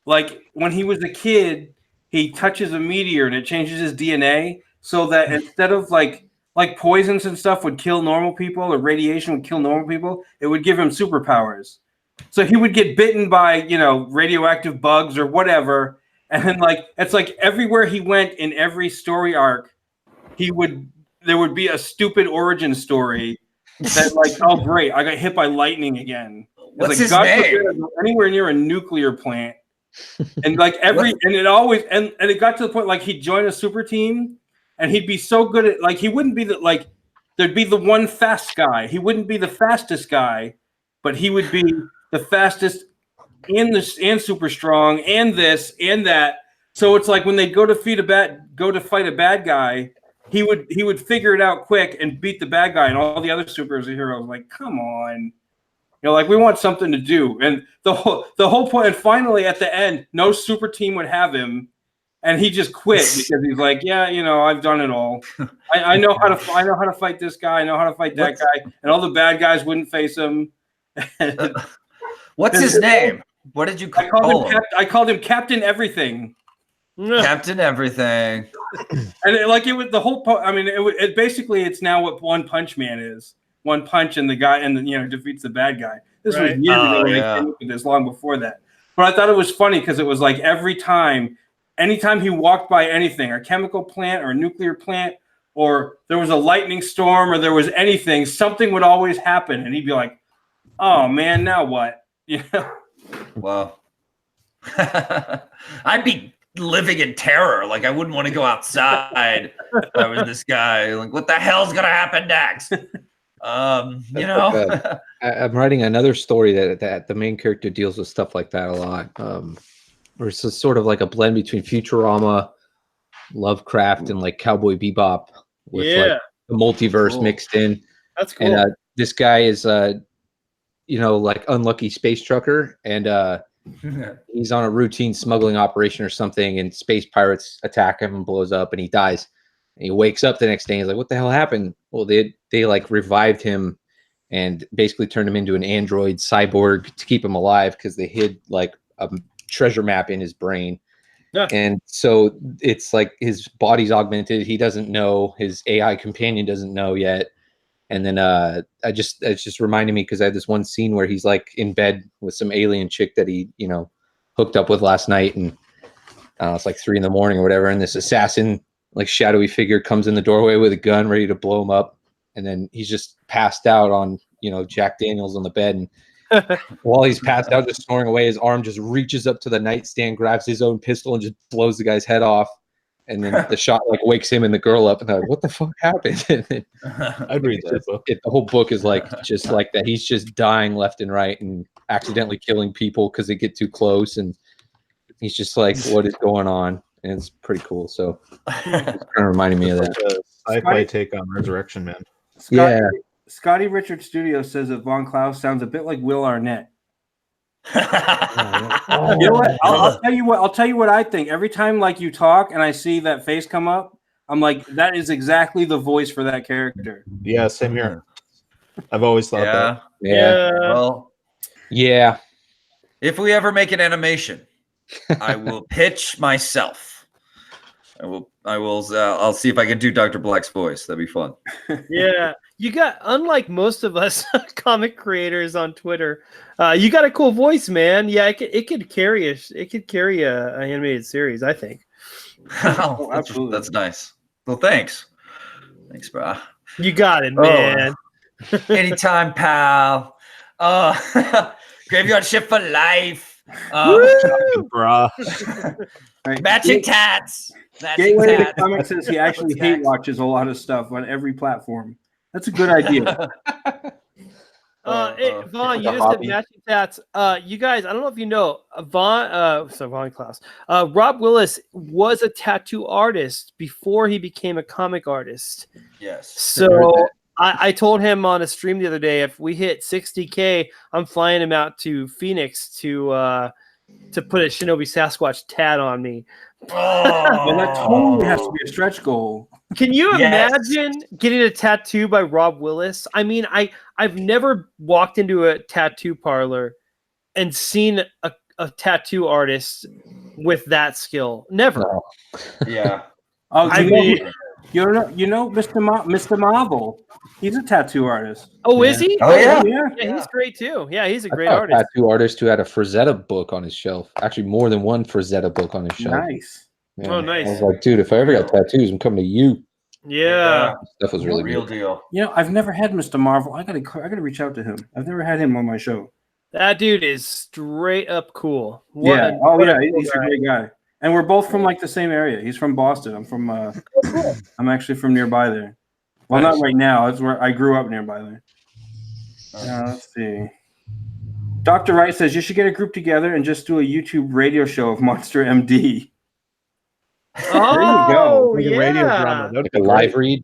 Like when he was a kid, he touches a meteor and it changes his DNA so that instead of like poisons and stuff would kill normal people or radiation would kill normal people, it would give him superpowers. So he would get bitten by, radioactive bugs or whatever. And then it's like everywhere he went in every story arc, there would be a stupid origin story that like, oh great, I got hit by lightning again. What's like, his God name? forbid I go anywhere near a nuclear plant. And like it got to the point like he'd join a super team and he'd be so good at he wouldn't be there'd be the one fast guy. He wouldn't be the fastest guy, but he would be the fastest and super strong and this and that. So it's like when they go to fight a bad guy, he would figure it out quick and beat the bad guy, and all the other superheroes like, come on. We want something to do. And the whole point, and finally at the end, no super team would have him. and he just quit because he's like, yeah, I've done it all. I know how to fight this guy. I know how to fight that guy, and all the bad guys wouldn't face him. What's his name? What did you call him? I called him Captain Everything. Captain Everything. And it was the whole. It basically it's now what One Punch Man is. One punch and the guy defeats the bad guy. This was years ago. They came up with this long before that. But I thought it was funny because it was like anytime he walked by anything, a chemical plant or a nuclear plant, or there was a lightning storm or there was anything, something would always happen, and he'd be like, "Oh man, now what?" Well, I'd be living in terror. Like I wouldn't want to go outside if I was this guy. Like, what the hell's gonna happen next? I'm writing another story that the main character deals with stuff like that a lot. Where it's sort of like a blend between Futurama, Lovecraft, and like Cowboy Bebop with like the multiverse mixed in. That's cool. And this guy is like unlucky space trucker, and he's on a routine smuggling operation or something, and space pirates attack him and blows up, and he dies. And he wakes up the next day and he's like, what the hell happened? Well, they like revived him and basically turned him into an android cyborg to keep him alive because they hid like a treasure map in his brain. Yeah. And so it's like his body's augmented. He doesn't know, his AI companion doesn't know yet. And then it's just reminded me because I had this one scene where he's like in bed with some alien chick that he, hooked up with last night. And it's like 3 a.m. or whatever. And this assassin, like shadowy figure, comes in the doorway with a gun ready to blow him up. And then he's just passed out on, Jack Daniels on the bed. And while he's passed out, just snoring away, his arm just reaches up to the nightstand, grabs his own pistol, and just blows the guy's head off. And then the shot like wakes him and the girl up, and they're like, "What the fuck happened?" I'd read that book. The whole book is like just like that. He's just dying left and right and accidentally killing people because they get too close, and he's just like, "What is going on?" And it's pretty cool. So it's kind of reminding me of that. Sci-fi take on Resurrection Man. Scotty Richard Studio says that Von Klaus sounds a bit like Will Arnett. You know what? I'll tell you what I think. Every time like you talk and I see that face come up, I'm like, that is exactly the voice for that character. Yeah, same here. I've always thought that. Yeah. Well, yeah. If we ever make an animation, I will pitch myself. I'll see if I can do Dr. Black's voice. That'd be fun. Yeah. You got, unlike most of us comic creators on Twitter, you got a cool voice, man. Yeah, it could carry a animated series, I think. Oh, absolutely. That's nice. Well, thanks, bro. You got it, man. Anytime, pal. Graveyard shift for life. Bruh. Right. Matching tats. Gateway to Comics says he actually hate watches a lot of stuff on every platform. That's a good idea. Vaughn, you just said matching tats. You guys, I don't know if you know, Vaughn Klaus. Rob Willis was a tattoo artist before he became a comic artist. Yes. So I told him on a stream the other day, if we hit 60K, I'm flying him out to Phoenix to put a Shinobi Sasquatch tat on me. Well, that totally has to be a stretch goal. Can you imagine getting a tattoo by Rob Willis? I mean, I've never walked into a tattoo parlor and seen a tattoo artist with that skill. Never. No. Yeah. You know, Mr. Marvel. He's a tattoo artist. Oh, is he? Oh, yeah. Yeah, he's great too. Yeah, he's a great artist. A tattoo artist who had a Frazetta book on his shelf. Actually, more than one Frazetta book on his shelf. Nice. Yeah. Oh, nice. I was like, dude, if I ever got tattoos, I'm coming to you. Yeah. Stuff was really real good. deal. You know, I've never had Mr. Marvel. I gotta reach out to him. I've never had him on my show. That dude is straight up cool. He's a great guy. And we're both from like the same area. He's from Boston. I'm from I'm actually from nearby there. Well, not right now. That's where I grew up nearby there. Let's see. Dr. Wright says you should get a group together and just do a YouTube radio show of Monster MD. Oh, there you go. Like a radio drama. Like a live read.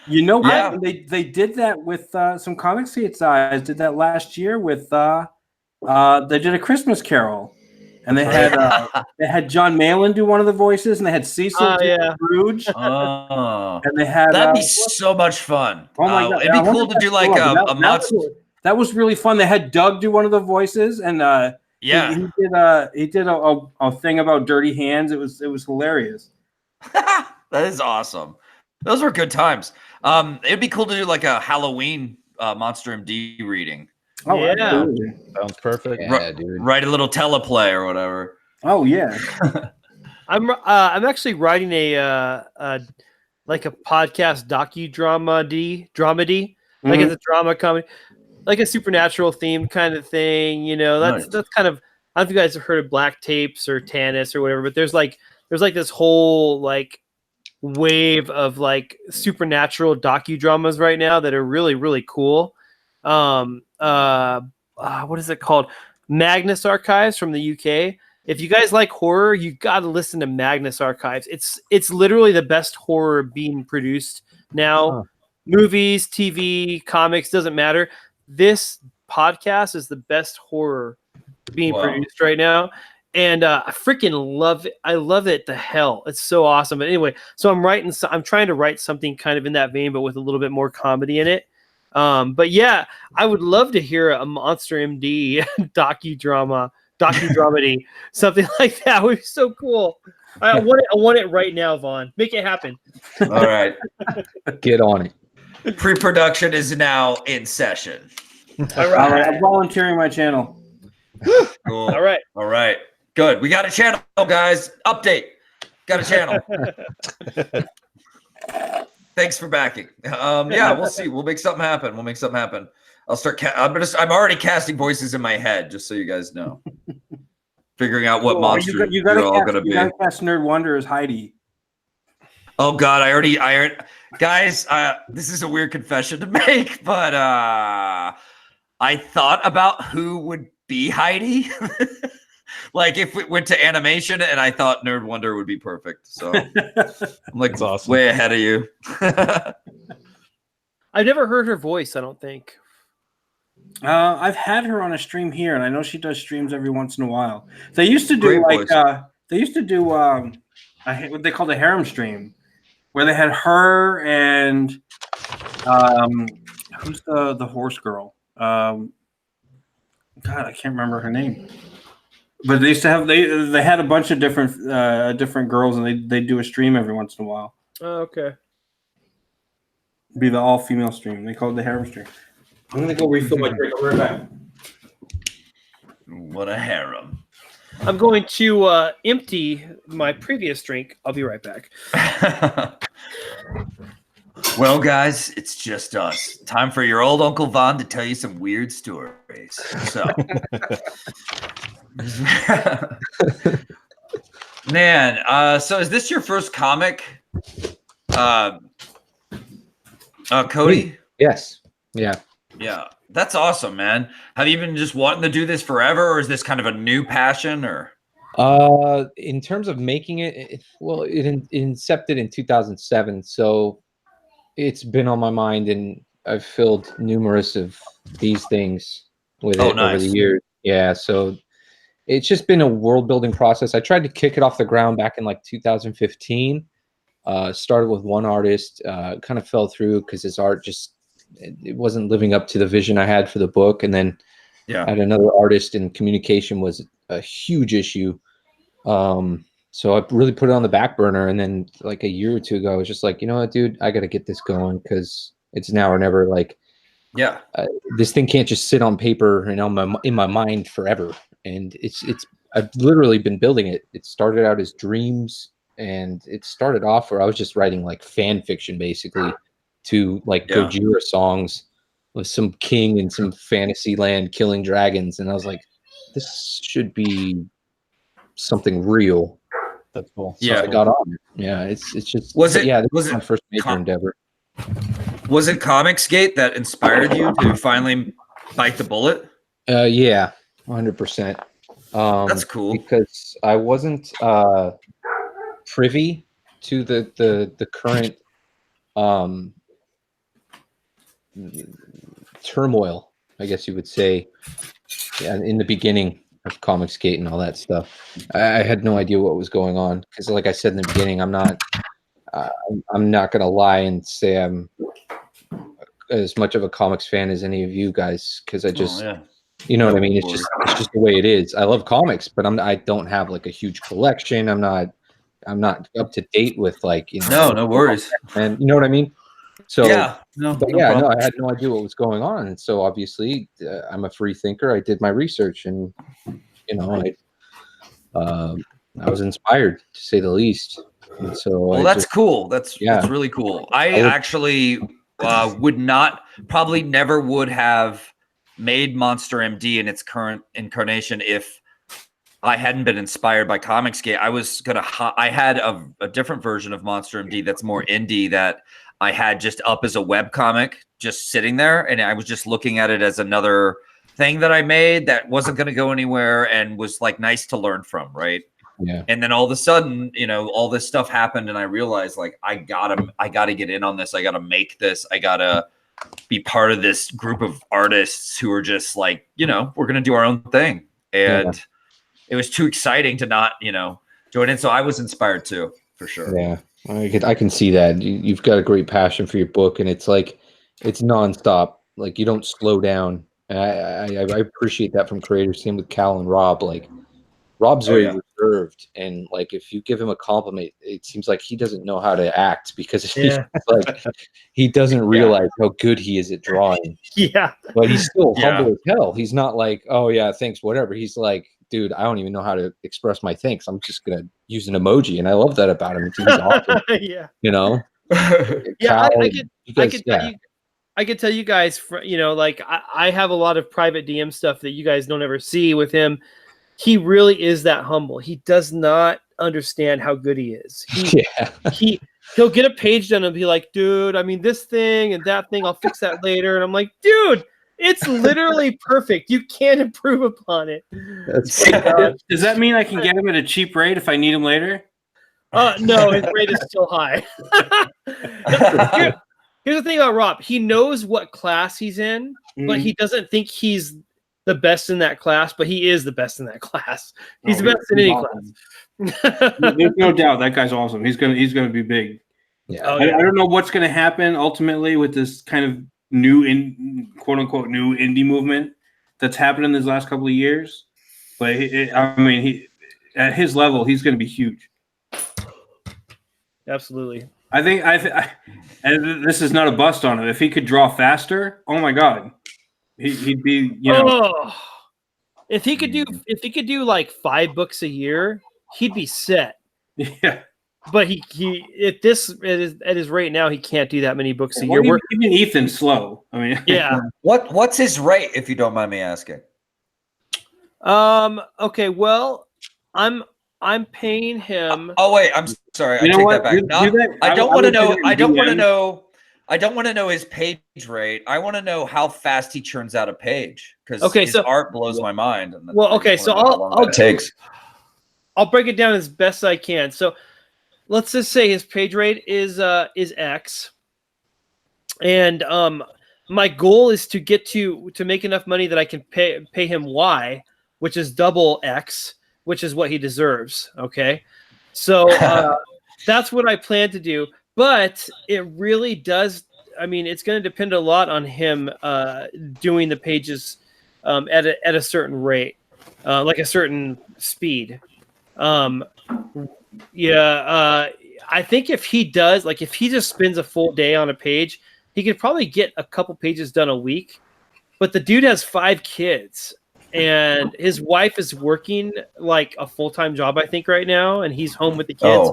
You know what? Yeah. They did that with some Comics Guys did that last year with they did a Christmas Carol. and they had John Malin do one of the voices, and they had Cecil do Scrooge, Oh, and they had that'd be so much fun. oh my god, it'd be cool to do like a monster. That was really fun. They had Doug do one of the voices, and he did a thing about dirty hands. It was hilarious. That is awesome. Those were good times. It'd be cool to do like a Halloween Monster MD reading. Oh yeah, absolutely. Sounds perfect. Yeah, dude. Write a little teleplay or whatever. Oh yeah. I'm actually writing a like a podcast dramedy, like it's a drama comedy, like a supernatural themed kind of thing. You know, that's kind of, I don't know if you guys have heard of Black Tapes or Tannis or whatever, but there's like this whole like wave of like supernatural docudramas right now that are really, really cool. What is it called? Magnus Archives from the UK. If you guys like horror, you got to listen to Magnus Archives. It's literally the best horror being produced now. Huh. Movies, TV, comics, doesn't matter. This podcast is the best horror being produced right now. And I freaking love it. I love it to hell. It's so awesome. But anyway, so I'm trying to write something kind of in that vein, but with a little bit more comedy in it. But yeah, I would love to hear a Monster MD docudrama-y, something like that would be so cool. I want it right now, Vaughn. Make it happen. All right. Get on it. Pre-production is now in session. All right. I'm volunteering my channel. Cool. All right. All right. Good. We got a channel, guys. Update. Got a channel. Thanks for backing. Yeah, we'll see. We'll make something happen. I'll start. I'm already casting voices in my head, just so you guys know. Figuring out what monster you're all gonna be. You gotta cast Nerd Wonder as Heidi. Oh God, I already. Guys, this is a weird confession to make, but I thought about who would be Heidi. Like if we went to animation, and I thought Nerd Wonder would be perfect. So I'm like awesome. Way ahead of you. I've never heard her voice, I don't think. I've had her on a stream here, and I know she does streams every once in a while. They used to do Great what they called a harem stream, where they had her and who's the horse girl? God, I can't remember her name. But they used to have they had a bunch of different girls, and they do a stream every once in a while. Oh, okay. Be the all female stream. They call it the harem stream. I'm gonna go refill my drink. I'll be right back. What a harem. I'm going to empty my previous drink. I'll be right back. Well, guys, it's just us. Time for your old Uncle Vaughn to tell you some weird stories. So, man, so is this your first comic, Cody? Yes. Yeah. Yeah, that's awesome, man. Have you been just wanting to do this forever, or is this kind of a new passion, or? In terms of making it, it incepted in 2007, so it's been on my mind, and I've filled numerous of these things with it over the years. Yeah, so it's just been a world building process. I tried to kick it off the ground back in like 2015. Started with one artist, kind of fell through because his art it wasn't living up to the vision I had for the book. And then I had another artist, and communication was a huge issue. So I really put it on the back burner. And then like a year or two ago, I was just like, you know what, dude, I got to get this going because it's now or never. Like, this thing can't just sit on paper and in my mind forever. And I've literally been building it. It started out as dreams, and it started off where I was just writing like fan fiction, basically, to like Gojira songs with some king in some fantasy land killing dragons. And I was like, this should be something real. That's cool. So I got on it. Yeah, it's just this was my first major endeavor. Was it Comicsgate that inspired you to finally bite the bullet? Yeah, 100%. That's cool. Because I wasn't privy to the current turmoil, I guess you would say, in the beginning of Comicsgate and all that stuff. I had no idea what was going on because, like I said in the beginning, I'm not gonna lie and say I'm as much of a comics fan as any of you guys because I just, you know what I mean. It's just the way it is. I love comics, but I don't have like a huge collection. I'm not up to date with like no worries, and you know what I mean. So no I had no idea what was going on, and so obviously I'm a free thinker. I did my research, and I was inspired to say the least. And so that's cool. That's really cool. I actually never would have made Monster MD in its current incarnation if I hadn't been inspired by Comicsgate. I had a different version of Monster MD that's more indie that I had just up as a webcomic, just sitting there, and I was just looking at it as another thing that I made that wasn't going to go anywhere and was like nice to learn from, right? Yeah. And then all of a sudden, all this stuff happened, and I realized like I gotta get in on this. I gotta make this. I gotta be part of this group of artists who are just like, we're gonna do our own thing. And it was too exciting to not, join in. So I was inspired too, for sure. Yeah. I can see that. You've got a great passion for your book, and it's like it's nonstop. Like you don't slow down. And I appreciate that from creators. Same with Cal and Rob. Like Rob's very reserved, and like if you give him a compliment, it seems like he doesn't know how to act because he doesn't realize how good he is at drawing. Yeah, but he's still humble as hell. He's not like, oh yeah, thanks, whatever. He's like, dude, I don't even know how to express my thanks. I'm just gonna use an emoji, and I love that about him. He's awesome. Cal, I could tell you guys, like I have a lot of private DM stuff that you guys don't ever see with him. He really is that humble. He does not understand how good he is. He'll get a page done and be like, dude, I mean, this thing and that thing, I'll fix that later. And I'm like, dude, it's literally perfect. You can't improve upon it. Does that mean I can get him at a cheap rate if I need him later? No, his rate is still high. Here's the thing about Rob. He knows what class he's in, but he doesn't think he's the best in that class, but he is the best in that class. He's the best in any class. There's no doubt that guy's awesome. He's gonna be big. Yeah. I don't know what's gonna happen ultimately with this kind of new quote unquote new indie movement that's happened in these last couple of years. But he at his level, he's gonna be huge. Absolutely. I think and this is not a bust on him. If he could draw faster, oh my god. He'd be, if he could do like 5 books a year, he'd be set. Yeah. But he at his rate now, he can't do that many books a year. Even Ethan's slow. I mean, yeah. What's his rate, if you don't mind me asking? Okay. Well, I'm paying him. Oh wait, I'm sorry. I take that back. I don't want to know. I don't want to know his page rate. I want to know how fast he churns out a page because his art blows my mind. So I'll break it down as best I can. So let's just say his page rate is X, and my goal is to get to make enough money that I can pay him Y, which is double X, which is what he deserves. Okay, so that's what I plan to do. But it really does. I mean, it's going to depend a lot on him doing the pages at a certain rate, like a certain speed. I think if he does, like if he just spends a full day on a page, he could probably get a couple pages done a week. But the dude has 5 kids, and his wife is working like a full-time job, I think, right now, and he's home with the kids.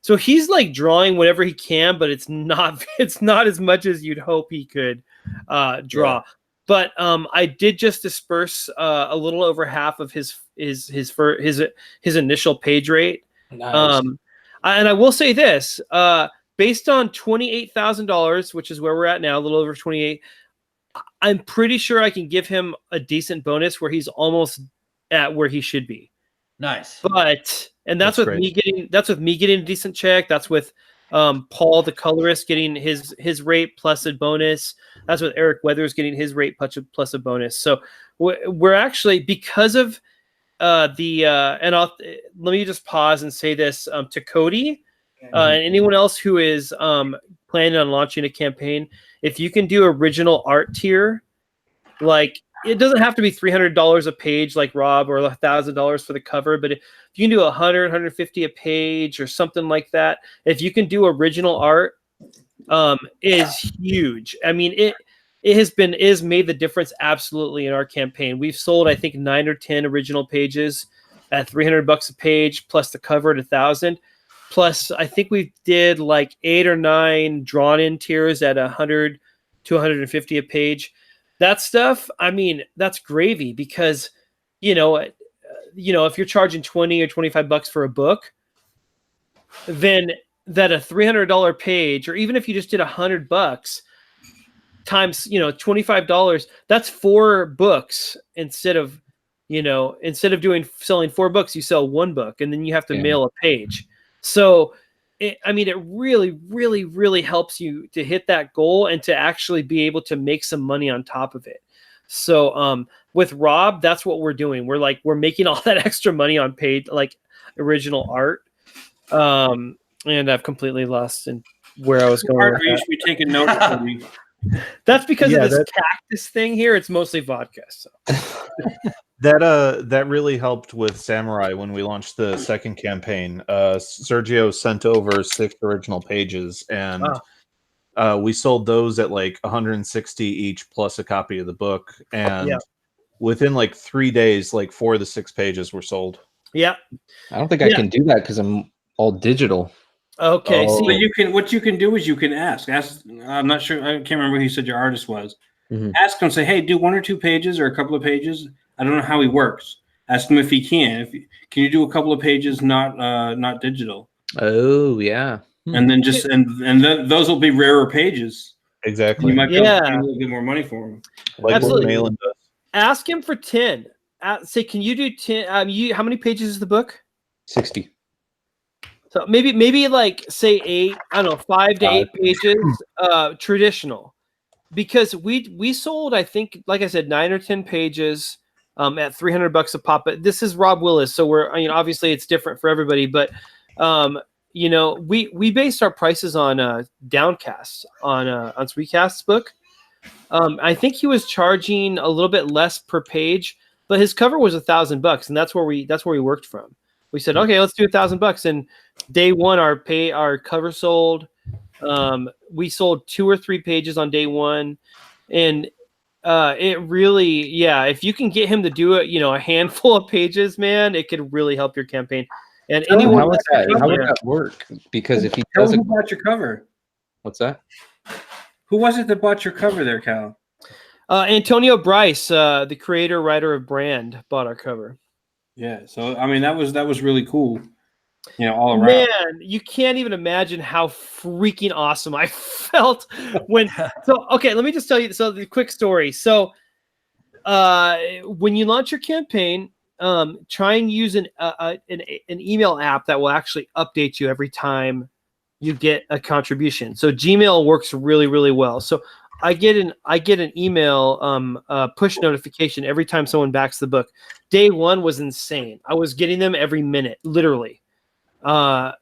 So he's like drawing whatever he can, but it's not as much as you'd hope he could draw. Yeah. But I did just disperse a little over half of his initial page rate. Nice. And I will say this, based on $28,000, which is where we're at now, a little over 28. I'm pretty sure I can give him a decent bonus where he's almost at where he should be. Nice. But that's with me getting a decent check. That's with Paul, the colorist, getting his rate plus a bonus. That's with Eric Weathers getting his rate plus a bonus. So we're actually, because of let me just pause and say this to Cody and anyone else who is planning on launching a campaign. If you can do original art tier, like it doesn't have to be $300 a page like Rob or $1,000 for the cover, but if you can do 100, 150 a page or something like that, if you can do original art, is huge. I mean, it has made the difference absolutely in our campaign. We've sold, I think, 9 or 10 original pages at $300 a page, plus the cover at $1,000. Plus, I think we did like 8 or 9 drawn-in tiers at 100 to 150 a page. That stuff, I mean, that's gravy because, if you're charging 20 or $25 for a book, then that a $300 page, or even if you just did $100 times, $25, that's 4 books instead of selling 4 books, you sell 1 book, and then you have to mail a page. So, it really, really, really helps you to hit that goal and to actually be able to make some money on top of it. So, with Rob, that's what we're doing. We're making all that extra money on paid, like original art. And I've completely lost where I was going. You should be taking notes. That's because of this cactus thing here. It's mostly vodka. So. That really helped with Samurai when we launched the second campaign. Sergio sent over 6 original pages, and we sold those at like 160 each plus a copy of the book. And within like 3 days, like 4 of the 6 pages were sold. Yeah, I don't think I can do that because I'm all digital. Okay, so what you can do is you can ask. I'm not sure. I can't remember who you said your artist was. Mm-hmm. Ask him, say, hey, do 1 or 2 pages or a couple of pages. I don't know how he works. Ask him if he can. Can you do a couple of pages not digital? Oh yeah. And then those will be rarer pages. Exactly. You might be able to get a little bit more money for them. Like what Malin does. Ask him for 10. Say, can you do 10? How many pages is the book? 60. So maybe like say 8. I don't know, 5 to 8 pages. Traditional, because we sold, I think, like I said, 9 or 10 pages. At $300 a pop. But this is Rob Willis, so we're obviously it's different for everybody. But we based our prices on Downcast on Sweetcast's book. I think he was charging a little bit less per page, but his cover was $1,000, and that's where we worked from. We said, okay, let's do $1,000, and day one our cover sold. We sold 2 or 3 pages on day one, and it really, if you can get him to do it, a handful of pages, man, it could really help your campaign. And anyone, how would that work? Because if he doesn't, who bought your cover? What's that? Who was it that bought your cover there, Cal? Antonio Bryce, the creator writer of Brand, bought our cover. Yeah, so that was really cool. All around. Man, you can't even imagine how freaking awesome I felt when. So, okay, let me just tell you. So, the quick story. So, when you launch your campaign, try and use an email app that will actually update you every time you get a contribution. So, Gmail works really, really well. So, I get an email push notification every time someone backs the book. Day one was insane. I was getting them every minute, literally. On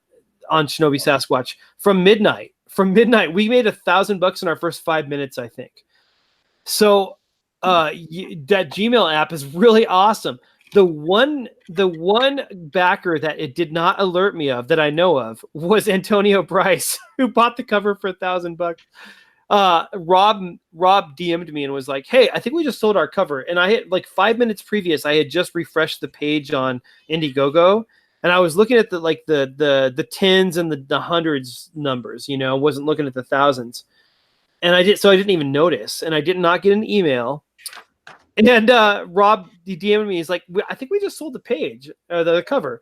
Shinobi Sasquatch from midnight. We made $1,000 in our first 5 minutes, I think. So that Gmail app is really awesome. The one backer that it did not alert me of that I know of was Antonio Bryce, who bought the cover for $1,000. Rob DM'd me and was like, hey, I think we just sold our cover. And I had like 5 minutes previous, I had just refreshed the page on Indiegogo. And I was looking at the tens and the hundreds numbers, wasn't looking at the thousands. And I didn't even notice. And I did not get an email. And Rob DM'd me. He's like, I think we just sold the page, the cover.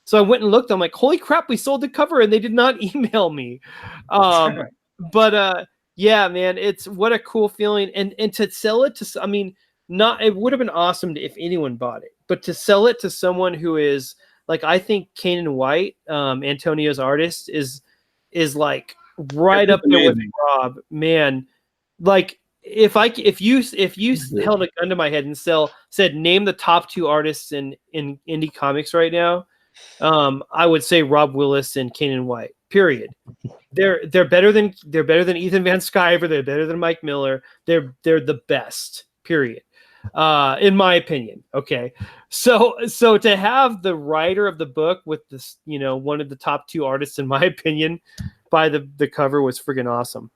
So I went and looked. I'm like, holy crap, we sold the cover, and they did not email me. But yeah, man, it's what a cool feeling. And to sell it to, it would have been awesome if anyone bought it, but to sell it to someone who is, like, I think Kanan White, Antonio's artist, is is like right It's up there with amazing. Rob, man. Like if you held a gun to my head and said name the top 2 artists in indie comics right now, I would say Rob Willis and Kanan White. Period. They're better than Ethan Van Sciver. They're better than Mike Miller. They're the best. Period. In my opinion. Okay. So to have the writer of the book with this, one of the top 2 artists in my opinion by the cover was friggin' awesome.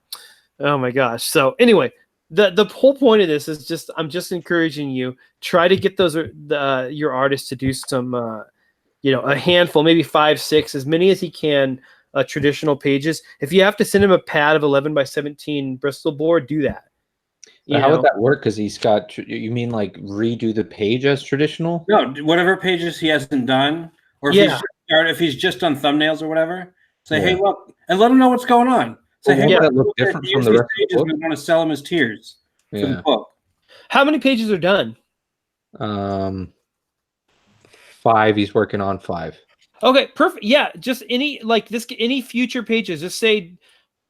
Oh my gosh. So anyway, the whole point of this is I'm just encouraging you, try to get your artists to do some a handful, maybe 5, 6, as many as he can, traditional pages. If you have to send him a pad of 11 by 17 Bristol board, do that. How would that work? Because he's got, you mean like redo the page as traditional? No, whatever pages he hasn't done, or if he's just done thumbnails or whatever, say, hey, look, and let him know what's going on. Say, hey, that look different from the rest of the book? We want to sell him as tiers for the book. How many pages are done? 5. He's working on 5. Okay, perfect. Yeah, just any future pages. Just say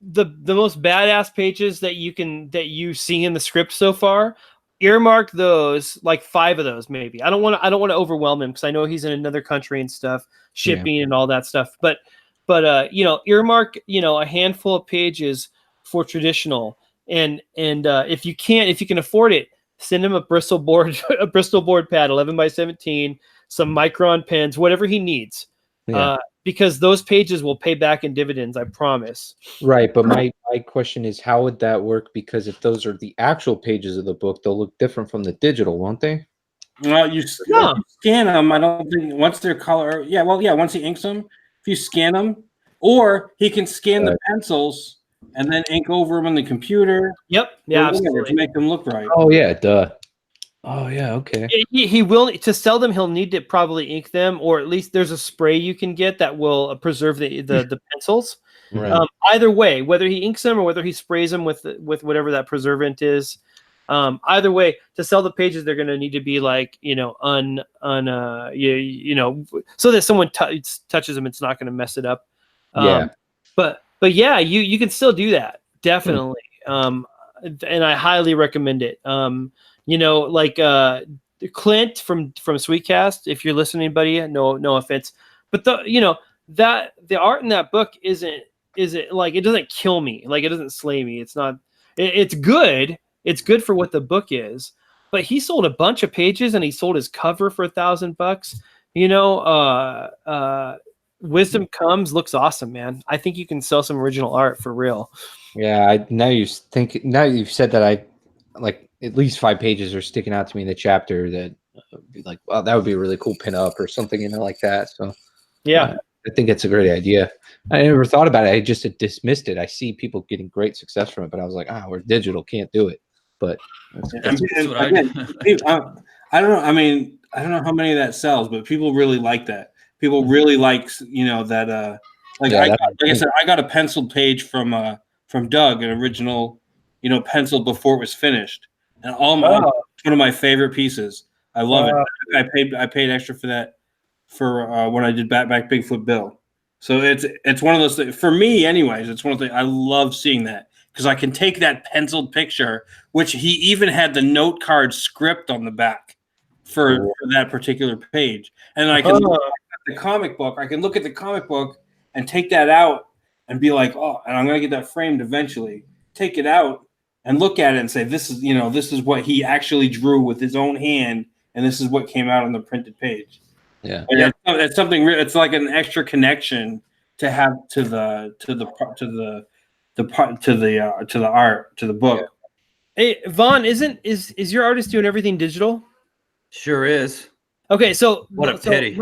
the most badass pages that you see in the script so far. Earmark those, like 5 of those maybe. I don't want to overwhelm him because I know he's in another country and stuff, shipping and all that stuff. But earmark a handful of pages for traditional, and if you can afford it, send him a Bristol board pad, 11 by 17, some Micron pens, whatever he needs. Because those pages will pay back in dividends, I promise. Right, but my question is, how would that work? Because if those are the actual pages of the book, they'll look different from the digital, won't they? Well, you scan them. I don't think once they're color. Yeah, once he inks them, if you scan them, or he can scan the pencils and then ink over them on the computer. Yep. Yeah, absolutely. To make them look right. Oh yeah, duh. Oh yeah, okay. He will, to sell them. He'll need to probably ink them, or at least there's a spray you can get that will preserve the pencils. Right. Either way, whether he inks them or whether he sprays them with whatever that preservant is, either way, to sell the pages, they're going to need to be like so that someone touches them, it's not going to mess it up. But yeah, you can still do that, definitely. And I highly recommend it. Clint from Sweetcast, if you're listening, buddy, no offense, but the art in that book isn't like, it doesn't kill me, like it doesn't slay me. It's not. It's good. It's good for what the book is. But he sold a bunch of pages, and he sold his cover for $1,000. Wisdom Comes looks awesome, man. I think you can sell some original art for real. Yeah, now you've said that, I like at least 5 pages are sticking out to me in the chapter that be like, wow, that would be a really cool pin up or something like that. So I think it's a great idea. I never thought about it. I just had dismissed it. I see people getting great success from it, but I was like, we're digital, can't do it. But that's what I don't know. I mean, I don't know how many of that sells, but people really like that. People really like that. I said, I got a penciled page from Doug, an original, penciled before it was finished, and one of my favorite pieces. I love it. I paid extra for that for when I did Back Bigfoot Bill. So it's one of those things, for me, anyways. It's one of the things I love seeing that, because I can take that penciled picture, which he even had the note card script on the back for that particular page, and I can look at the comic book. I can look at the comic book and take that out and be like, and I'm gonna get that framed eventually. Take it out and look at it and say, this is what he actually drew with his own hand, and this is what came out on the printed page. Yeah, it's something. It's like an extra connection to have to the art, to the book. Hey, Vaughn, is your artist doing everything digital? Sure is. Okay, so what a pity.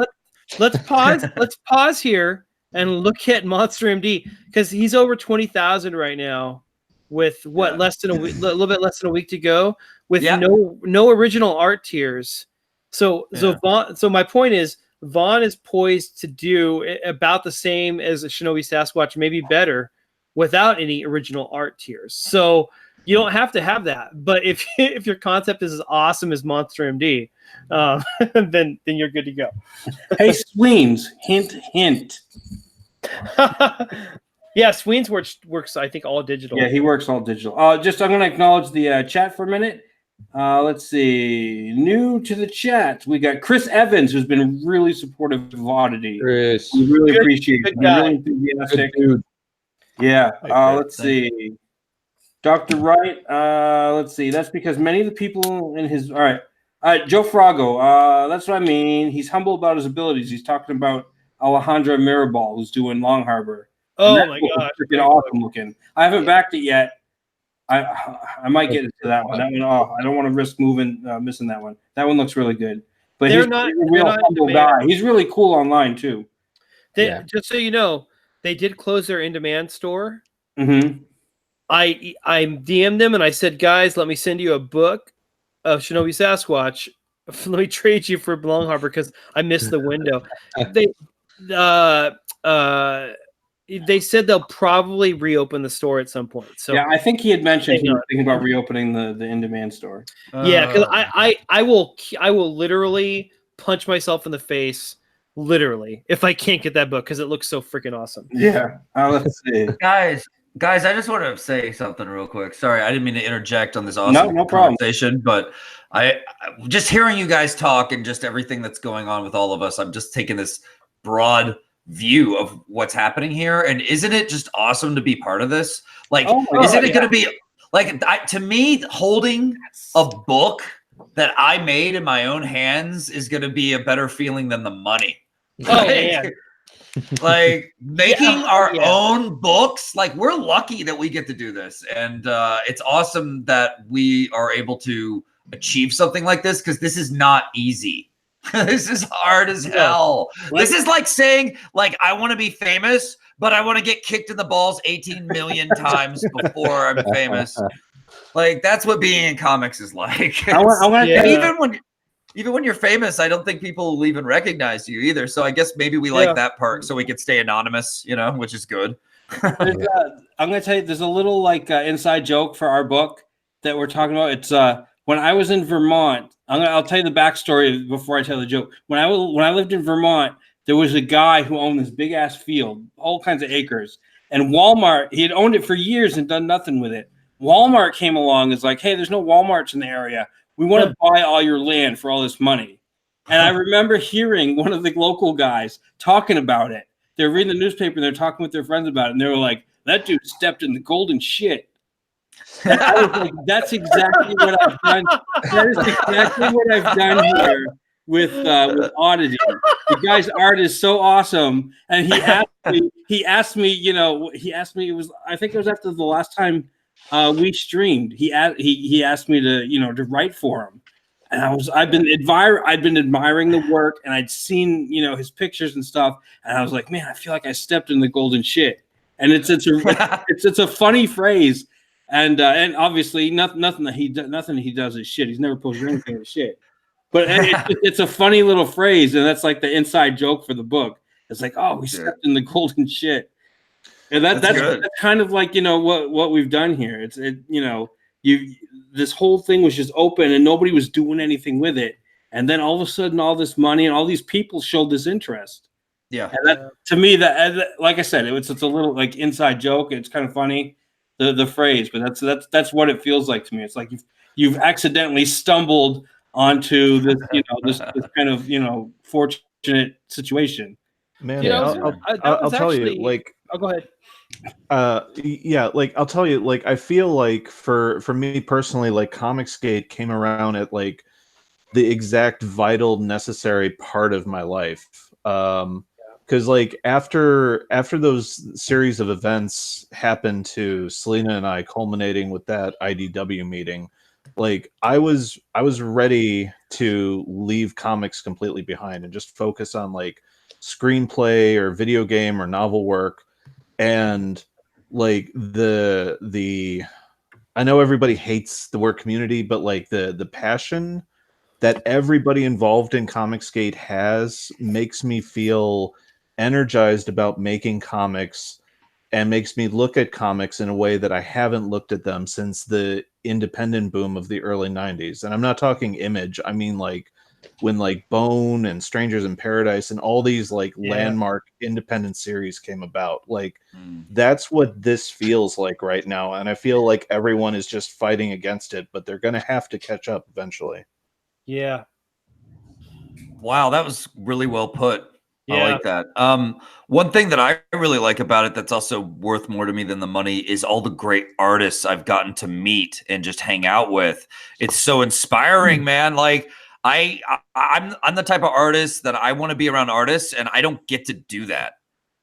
Let's pause. Let's pause here and look at Monster MD, because he's over 20,000 right now, with less than a week, a little bit less than a week to go, with no original art tiers. So my point is, Vaughn is poised to do about the same as a Shinobi Sasquatch, maybe better, without any original art tiers. So you don't have to have that. But if your concept is as awesome as Monster MD, then you're good to go. Hey, Sweens, hint. Yeah, Sween's works. I think all digital. Yeah, he works all digital. Just I'm going to acknowledge the chat for a minute. Let's see. New to the chat, we got Chris Evans, who's been really supportive of Oddity. Chris. We really Good- appreciate good it. guy. Really enthusiastic. Good dude. Yeah. Hey, Chris. Let's see. Dr. Wright. Let's see. That's because many of the people in his. All right. Joe Frago. That's what I mean. He's humble about his abilities. He's talking about Alejandra Mirabal, who's doing Long Harbor. Oh my god, Freaking awesome looking. I haven't backed it yet. I might get into that one. That one. Oh, I don't want to risk missing that one. That one looks really good. But They're he's not- a they're real not in humble demand. guy. He's really cool online too. Yeah. Just so you know, they did close their in-demand store. Mm-hmm. I DM'd them and I said, guys, let me send you a book of Shinobi Sasquatch. Let me trade you for Long Harbor because I missed the window. They said they'll probably reopen the store at some point. So Yeah, I think he had mentioned he Hang was thinking about reopening the in-demand store. yeah, because I will literally punch myself in the face, literally, if I can't get that book because it looks so freaking awesome. Yeah. Let's see. Guys, I just want to say something real quick. Sorry, I didn't mean to interject on this awesome No problem. conversation, but I just hearing you guys talk and just everything that's going on with all of us, I'm just taking this broad view of what's happening here. And isn't it just awesome to be part of this? Like, Oh my isn't God, it going to be like, to me, holding a book that I made in my own hands is going to be a better feeling than the money. Oh man, Like making our Yeah. own books, like we're lucky that we get to do this, and it's awesome that we are able to achieve something like this because this is not easy. This is hard as hell. This is like saying, like, I want to be famous, but I want to get kicked in the balls 18 million times before I'm famous. Like that's what being in comics is like. I want Yeah. And even when you're famous, I don't think people will even recognize you either. So I guess maybe we like that part so we could stay anonymous, which is good. I'm going to tell you, there's a little like inside joke for our book that we're talking about. It's when I was in Vermont. I'll tell you the backstory before I tell the joke. When I lived in Vermont, there was a guy who owned this big ass field, all kinds of acres, and Walmart. He had owned it for years and done nothing with it. Walmart came along. Is like, hey, there's no Walmarts in the area. We want to buy all your land for all this money. And I remember hearing one of the local guys talking about it. They're reading the newspaper and they're talking with their friends about it. And they were like, that dude stepped in the golden shit. And I was like, that's exactly what I've done. That is exactly what I've done here with Oddity. The guy's art is so awesome. And he asked me, I think it was after the last time we streamed. He asked me to write for him, and I've been admiring the work, and I'd seen his pictures and stuff, and I was like, man, I feel like I stepped in the golden shit. And it's a funny phrase, and obviously nothing he does is shit. He's never posted anything as shit, but it's a funny little phrase, and that's like the inside joke for the book. It's like, oh, we stepped in the golden shit. And that's kind of like what we've done here. This whole thing was just open and nobody was doing anything with it, and then all of a sudden, all this money and all these people showed this interest. Yeah, and that, to me, that like I said, it's a little like inside joke. It's kind of funny, the phrase, but that's what it feels like to me. It's like you've accidentally stumbled onto this this kind of fortunate situation. Man, I'll tell you, like, oh, go ahead. Yeah, like I'll tell you, like I feel like for me personally, like Comicsgate came around at like the exact vital necessary part of my life. Because like after those series of events happened to Selena and I, culminating with that IDW meeting, like I was ready to leave comics completely behind and just focus on like screenplay or video game or novel work. And like the I know everybody hates the word community, but like the passion that everybody involved in Comicsgate has makes me feel energized about making comics, and makes me look at comics in a way that I haven't looked at them since the independent boom of the early 90s. And I'm not talking Image, I mean like when like Bone and Strangers in Paradise and all these like landmark independent series came about. Like that's what this feels like right now, and I feel like everyone is just fighting against it, but they're gonna have to catch up eventually. Yeah. Wow, that was really well put. Yeah. I like that. One thing that I really like about it that's also worth more to me than the money is all the great artists I've gotten to meet and just hang out with. It's so inspiring, man. Like I'm the type of artist that I want to be around artists, and I don't get to do that.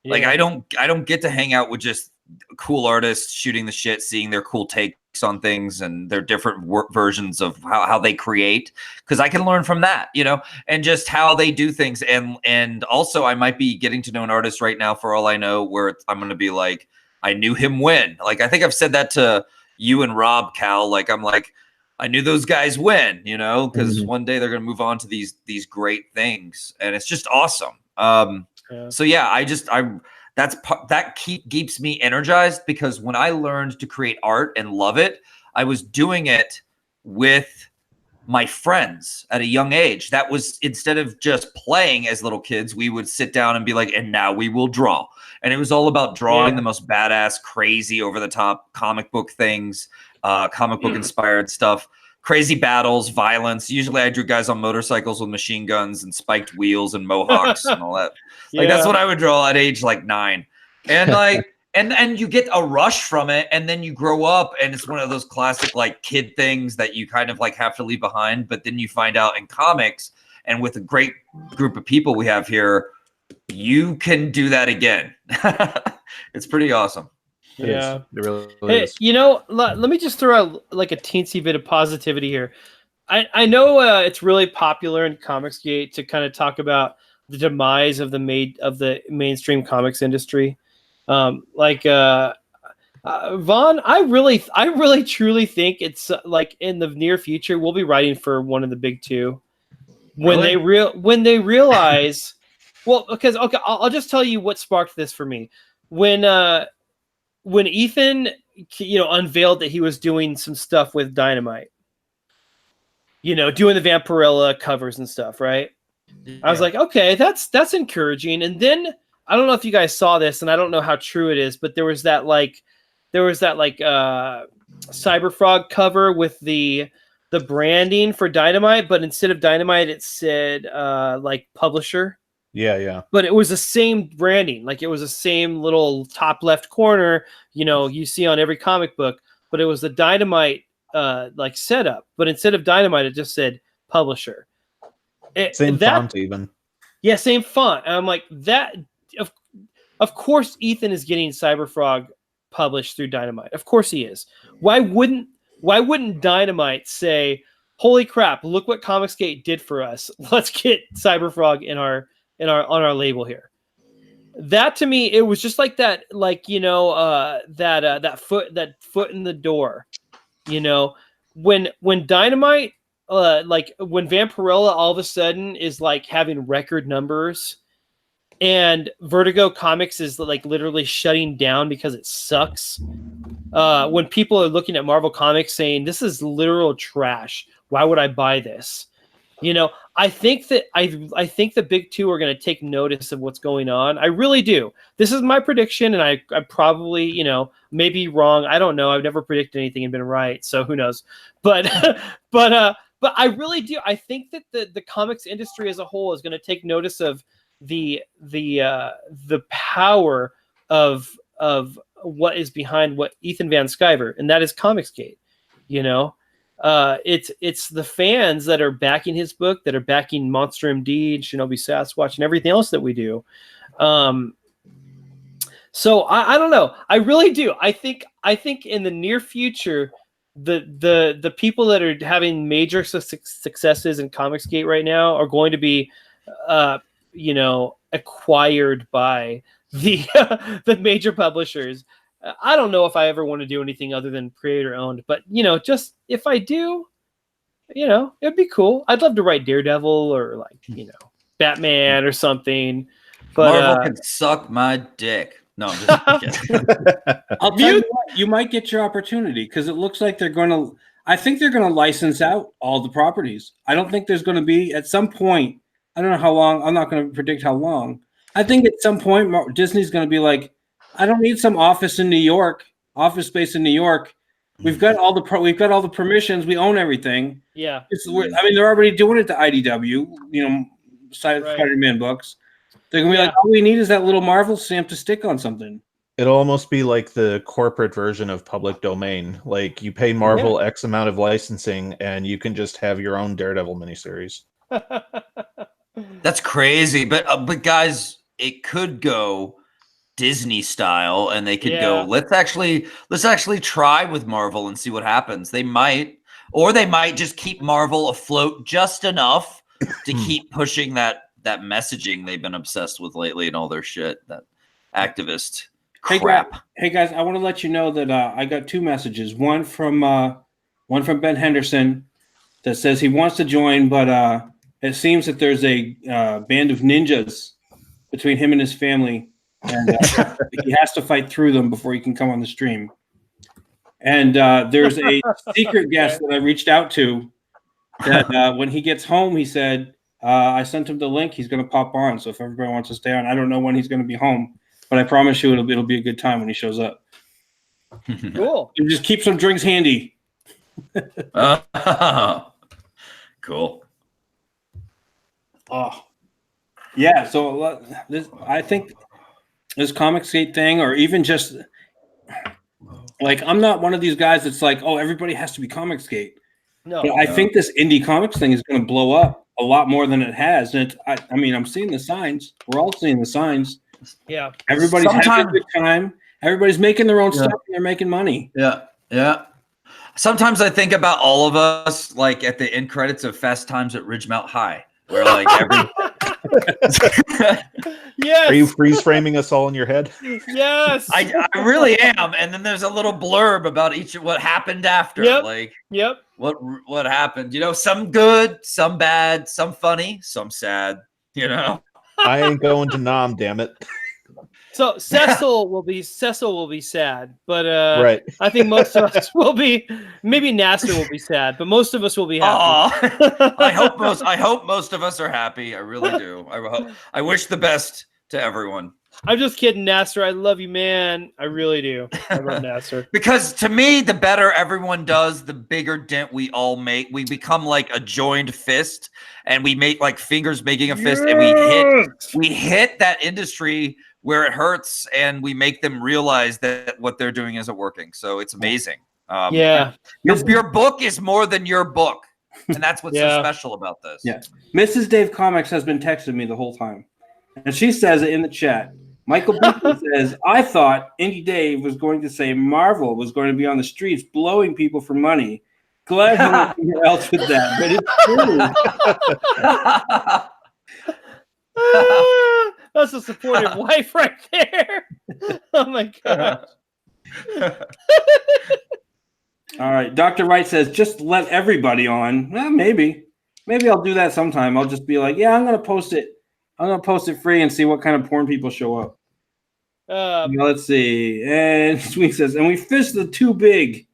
Yeah. Like I don't get to hang out with just cool artists shooting the shit, seeing their cool takes on things and their different versions of how they create, because I can learn from that, you know, and just how they do things. And also I might be getting to know an artist right now, for all I know, where I'm going to be like, I knew him when. Like, I think I've said that to you and Rob, Cal. Like, I'm like, I knew those guys when, you know, because one day they're going to move on to these great things, and it's just awesome. So yeah, that keeps me energized, because when I learned to create art and love it, I was doing it with my friends at a young age. That was, instead of just playing as little kids, we would sit down and be like, and now we will draw. And it was all about drawing the most badass, crazy, over the top comic book things, comic book inspired stuff. Crazy battles, violence. Usually I drew guys on motorcycles with machine guns and spiked wheels and mohawks and all that. Like, that's what I would draw at age like 9. And like, and you get a rush from it, and then you grow up, and it's one of those classic like kid things that you kind of like have to leave behind. But then you find out in comics, and with a great group of people we have here, you can do that again. It's pretty awesome. Yeah. It really Hey, is. you know, let me just throw out like a teensy bit of positivity here. I know it's really popular in Comicsgate to kind of talk about the demise of the mainstream comics industry. Vaughn, I really truly think it's like in the near future we'll be writing for one of the big two when they realize. Well, because I'll just tell you what sparked this for me. When Ethan, unveiled that he was doing some stuff with Dynamite, doing the Vampirella covers and stuff, right? Yeah. I was like, okay, that's encouraging. And then I don't know if you guys saw this, and I don't know how true it is, but there was that Cyberfrog cover with the branding for Dynamite, but instead of Dynamite, it said like publisher. Yeah. But it was the same branding. Like, it was the same little top left corner, you see on every comic book, but it was the Dynamite like setup. But instead of Dynamite, it just said publisher. Same font even. Yeah, same font. And I'm like, that of course Ethan is getting Cyberfrog published through Dynamite. Of course he is. Why wouldn't Dynamite say, holy crap, look what Comicsgate did for us. Let's get Cyberfrog on our label here. That, to me, it was just like that, like, that foot in the door, when Dynamite, like when Vampirella all of a sudden is like having record numbers, and Vertigo Comics is like literally shutting down because it sucks. When people are looking at Marvel Comics saying, this is literal trash, why would I buy this? I think the big two are going to take notice of what's going on. I really do. This is my prediction, and I probably, may be wrong. I don't know. I've never predicted anything and been right, so who knows? But but I really do. I think that the comics industry as a whole is going to take notice of the power of what is behind what Ethan Van Sciver, and that is Comicsgate. It's the fans that are backing his book, that are backing Monster MD and Shinobi Sasquatch and everything else that we do. So I don't know. I really do. I think in the near future, the people that are having major successes in Comicsgate right now are going to be, acquired by the major publishers. I don't know if I ever want to do anything other than creator owned, but just if I do, it'd be cool. I'd love to write Daredevil or like, Batman or something. But Marvel can suck my dick. No, I'm just kidding. I'll tell you what, you might get your opportunity, because it looks like they're going to. I think they're going to license out all the properties. I don't think there's going to be at some point. I don't know how long. I'm not going to predict how long. I think at some point Disney's going to be like, I don't need some office in New York, office space in New York. We've got all the permissions. We own everything. Yeah. I mean, they're already doing it to IDW. You know, Spider-Man books. They're gonna be like, all we need is that little Marvel stamp to stick on something. It'll almost be like the corporate version of public domain. Like you pay Marvel X amount of licensing, and you can just have your own Daredevil miniseries. That's crazy, but guys, it could go Disney style, and they could go. Let's actually try with Marvel and see what happens. They might, or they might just keep Marvel afloat just enough to keep pushing that messaging they've been obsessed with lately and all their shit. That activist crap. Hey guys, I want to let you know that I got 2 messages. One from Ben Henderson that says he wants to join, but it seems that there's a band of ninjas between him and his family, and he has to fight through them before he can come on the stream. And there's a secret guest that I reached out to that when he gets home, he said, I sent him the link. He's going to pop on. So if everybody wants to stay on, I don't know when he's going to be home, but I promise you it'll be a good time when he shows up. Cool. And just keep some drinks handy. Cool. Oh, yeah. So I think this Comicsgate thing, or even just like, I'm not one of these guys that's like, oh, everybody has to be Comicsgate. No. But I think this indie comics thing is going to blow up a lot more than it has. And I mean, I'm seeing the signs. We're all seeing the signs. Yeah. Everybody's having a good time. Everybody's making their own stuff and they're making money. Yeah. Yeah. Sometimes I think about all of us, like at the end credits of Fast Times at Ridgemount High, where like Yes. Are you freeze framing us all in your head? Yes. I really am. And then there's a little blurb about each of what happened after. Like, what happened? You know, some good, some bad, some funny, some sad. You know, I ain't going to Nam, damn it. So Cecil will be sad, but right. I think most of us will be. Maybe Nasser will be sad, but most of us will be happy. I hope most of us are happy. I really do. I wish the best to everyone. I'm just kidding, Nasser. I love you, man. I really do. I love Nasser. Because to me, the better everyone does, the bigger dent we all make. We become like a joined fist, and we make like fingers making a fist, and we hit that industry where it hurts, and we make them realize that what they're doing isn't working. So it's amazing. Your book is more than your book, and that's what's so special about this. Yeah, Mrs. Dave Comics has been texting me the whole time, and she says it in the chat. Michael Beacon says, I thought Indie Dave was going to say Marvel was going to be on the streets blowing people for money. Glad he went somewhere else with that, but it's true. That's a supportive wife right there. Oh my god. All right. Dr. Wright says, just let everybody on. Well, maybe I'll do that sometime. I'll just be like, yeah, I'm going to post it. I'm going to post it free and see what kind of porn people show up. Let's see. And Sweet says, and we fished the too big.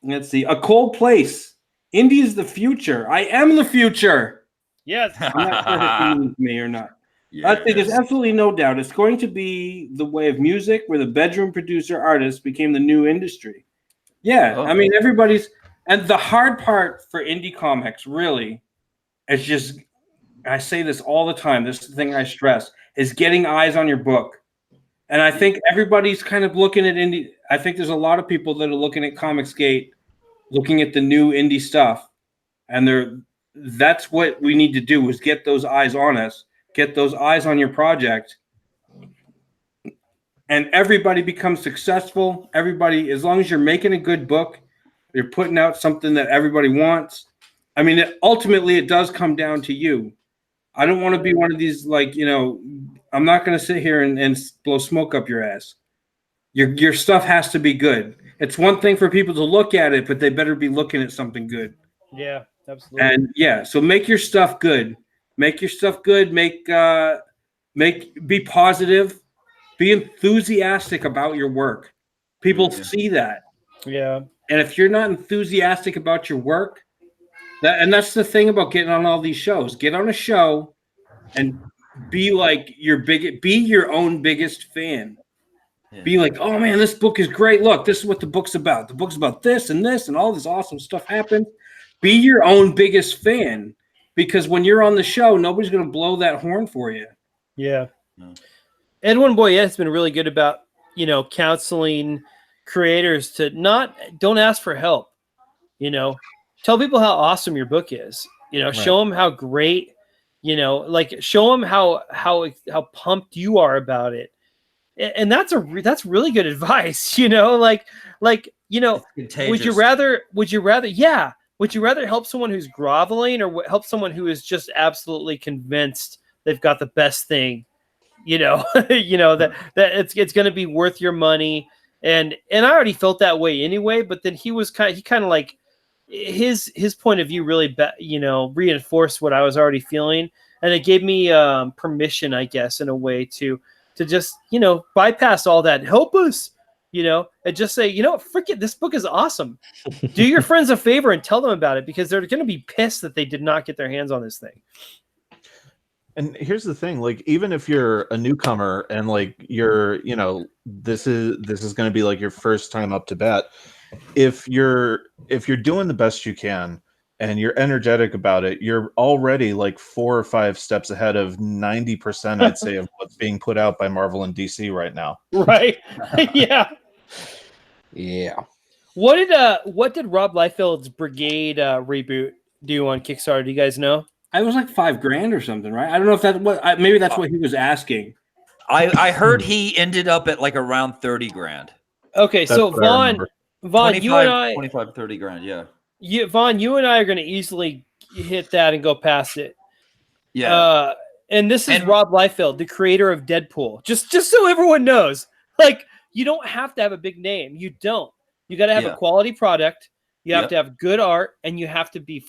Let's see. A cold place. Indie's the future. I am the future. Yes. I'm not sure if he means me or not. I think there's absolutely no doubt. It's going to be the way of music where the bedroom producer artist became the new industry. Yeah. I mean, everybody's, and the hard part for indie comics really is just, I say this all the time, this is the thing I stress, is getting eyes on your book. And I think everybody's kind of looking at indie. I think there's a lot of people that are looking at Comicsgate, looking at the new indie stuff. And that's what we need to do, is get those eyes on us, get those eyes on your project. And everybody becomes successful. Everybody, as long as you're making a good book, you're putting out something that everybody wants. I mean, ultimately, it does come down to you. I don't want to be one of these, like, you know, I'm not going to sit here and blow smoke up your ass. Your stuff has to be good. It's one thing for people to look at it, but they better be looking at something good. Yeah, absolutely. And yeah, so make your stuff good. Make your stuff good. Be positive. Be enthusiastic about your work. People see that. Yeah. And if you're not enthusiastic about your work, that's the thing about getting on all these shows. Get on a show and be like be your own biggest fan. Yeah. Be like, oh man, this book is great. Look, this is what the book's about. The book's about this, and all this awesome stuff happens. Be your own biggest fan, because when you're on the show, nobody's going to blow that horn for you. Yeah. No. Edwin Boyette has been really good about, counseling creators to don't ask for help. Tell people how awesome your book is. Show them how great, show them how pumped you are about it. And that's really good advice. Would you rather help someone who's groveling, or help someone who is just absolutely convinced they've got the best thing, that it's going to be worth your money. And I already felt that way anyway, but then he kind of like his point of view really, reinforced what I was already feeling. And it gave me permission, I guess, in a way to just, bypass all that, help us, and just say, frick it, this book is awesome. Do your friends a favor and tell them about it, because they're going to be pissed that they did not get their hands on this thing. And here's the thing, like, even if you're a newcomer and like you're, this is going to be like your first time up to bat, if you're doing the best you can and you're energetic about it, you're already like 4 or 5 steps ahead of 90%, I'd say, of what's being put out by Marvel and DC right now. Right. Yeah. Yeah. What did Rob Liefeld's Brigade reboot do on Kickstarter? Do you guys know? I was like $5,000 or something, right? I don't know if maybe that's what he was asking. I heard he ended up at like around 30 grand. Okay, That's so Vaughn, 25, you and I, 25, 30 grand. Yeah. Vaughn, you and I are going to easily hit that and go past it. Yeah. And this is Rob Liefeld, the creator of Deadpool. Just so everyone knows, like, you don't have to have a big name. You don't. You got to have a quality product. You have to have good art, and you have to be.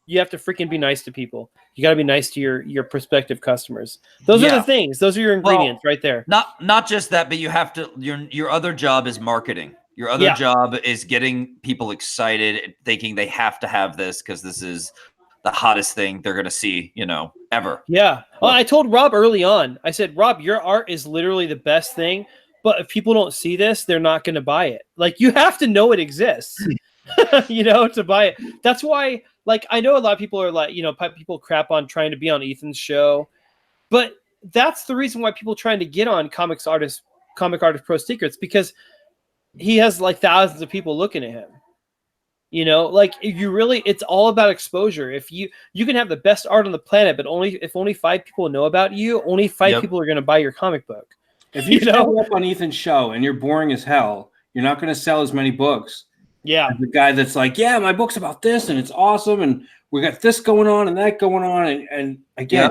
You have to freaking be nice to people. You got to be nice to your prospective customers. Those are the things. Those are your ingredients right there. Not just that, but you have to. Your other job is marketing. Your other job is getting people excited, thinking they have to have this because this is the hottest thing they're going to see, ever. Yeah. Well, I told Rob early on, I said, Rob, your art is literally the best thing, but if people don't see this, they're not going to buy it. Like, you have to know it exists, to buy it. That's why, like, I know a lot of people are like, people crap on trying to be on Ethan's show, but that's the reason why people trying to get on Comic Artist Pro Secrets, because he has like thousands of people looking at him. Like, it's all about exposure. If you can have the best art on the planet, but if only 5 people know about you, only 5 people are going to buy your comic book. If you show up on Ethan's show and you're boring as hell, you're not going to sell as many books. Yeah. As the guy that's like, yeah, my book's about this and it's awesome and we got this going on and that going on, and again,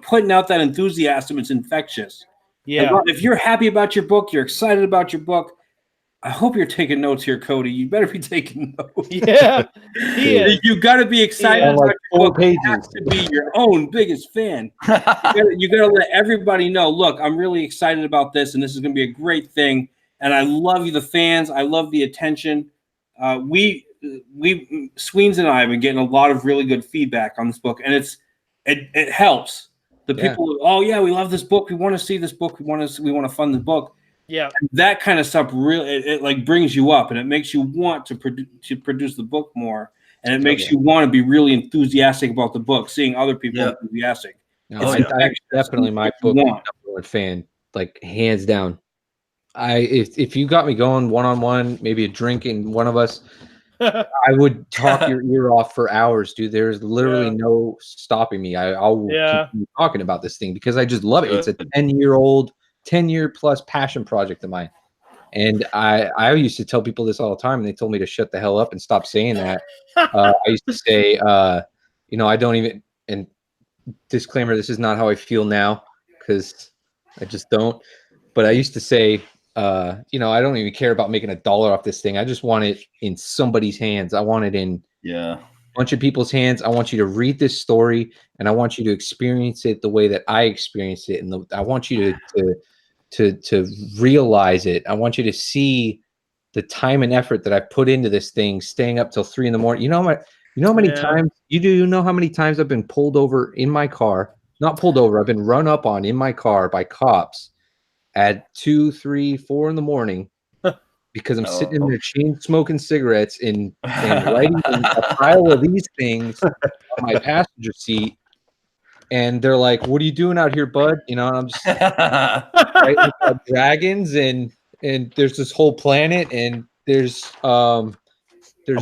putting out that enthusiasm, it's infectious. Yeah. And if you're happy about your book, you're excited about your book, I hope you're taking notes here, Cody. You better be taking notes. Yeah, he is. You got to be excited about like your 4 book. pages. You have to be your own biggest fan. You got to let everybody know, look, I'm really excited about this, and this is going to be a great thing. And I love you, the fans. I love the attention. Sweens and I have been getting a lot of really good feedback on this book, and it helps. The people, oh yeah, we love this book. We want to see this book. We want to fund the book. Yeah, and that kind of stuff really it like brings you up, and it makes you want to produce the book more, and it makes you want to be really enthusiastic about the book. Seeing other people enthusiastic. No, I'm definitely my book number one fan, like hands down. If you got me going one-on-one, maybe a drink in one of us, I would talk your ear off for hours, dude. There's literally no stopping me. I'll continue talking about this thing because I just love it. It's a 10-year plus passion project of mine. And I used to tell people this all the time, and they told me to shut the hell up and stop saying that. I used to say, I don't even, and disclaimer, this is not how I feel now because I just don't. But I used to say, I don't even care about making $1 off this thing. I just want it in somebody's hands. I want it in a bunch of people's hands. I want you to read this story, and I want you to experience it the way that I experienced it, and I want you to realize it. I want you to see the time and effort that I put into this thing, staying up till 3 a.m. You know how many times you know how many times I've been pulled over in my car, not pulled over, I've been run up on in my car by cops at 2, 3, 4 a.m. because I'm sitting in there chain smoking cigarettes and writing a pile of these things on my passenger seat. And they're like, "What are you doing out here, bud?" You know, and I'm just writing about dragons and there's this whole planet and there's I'm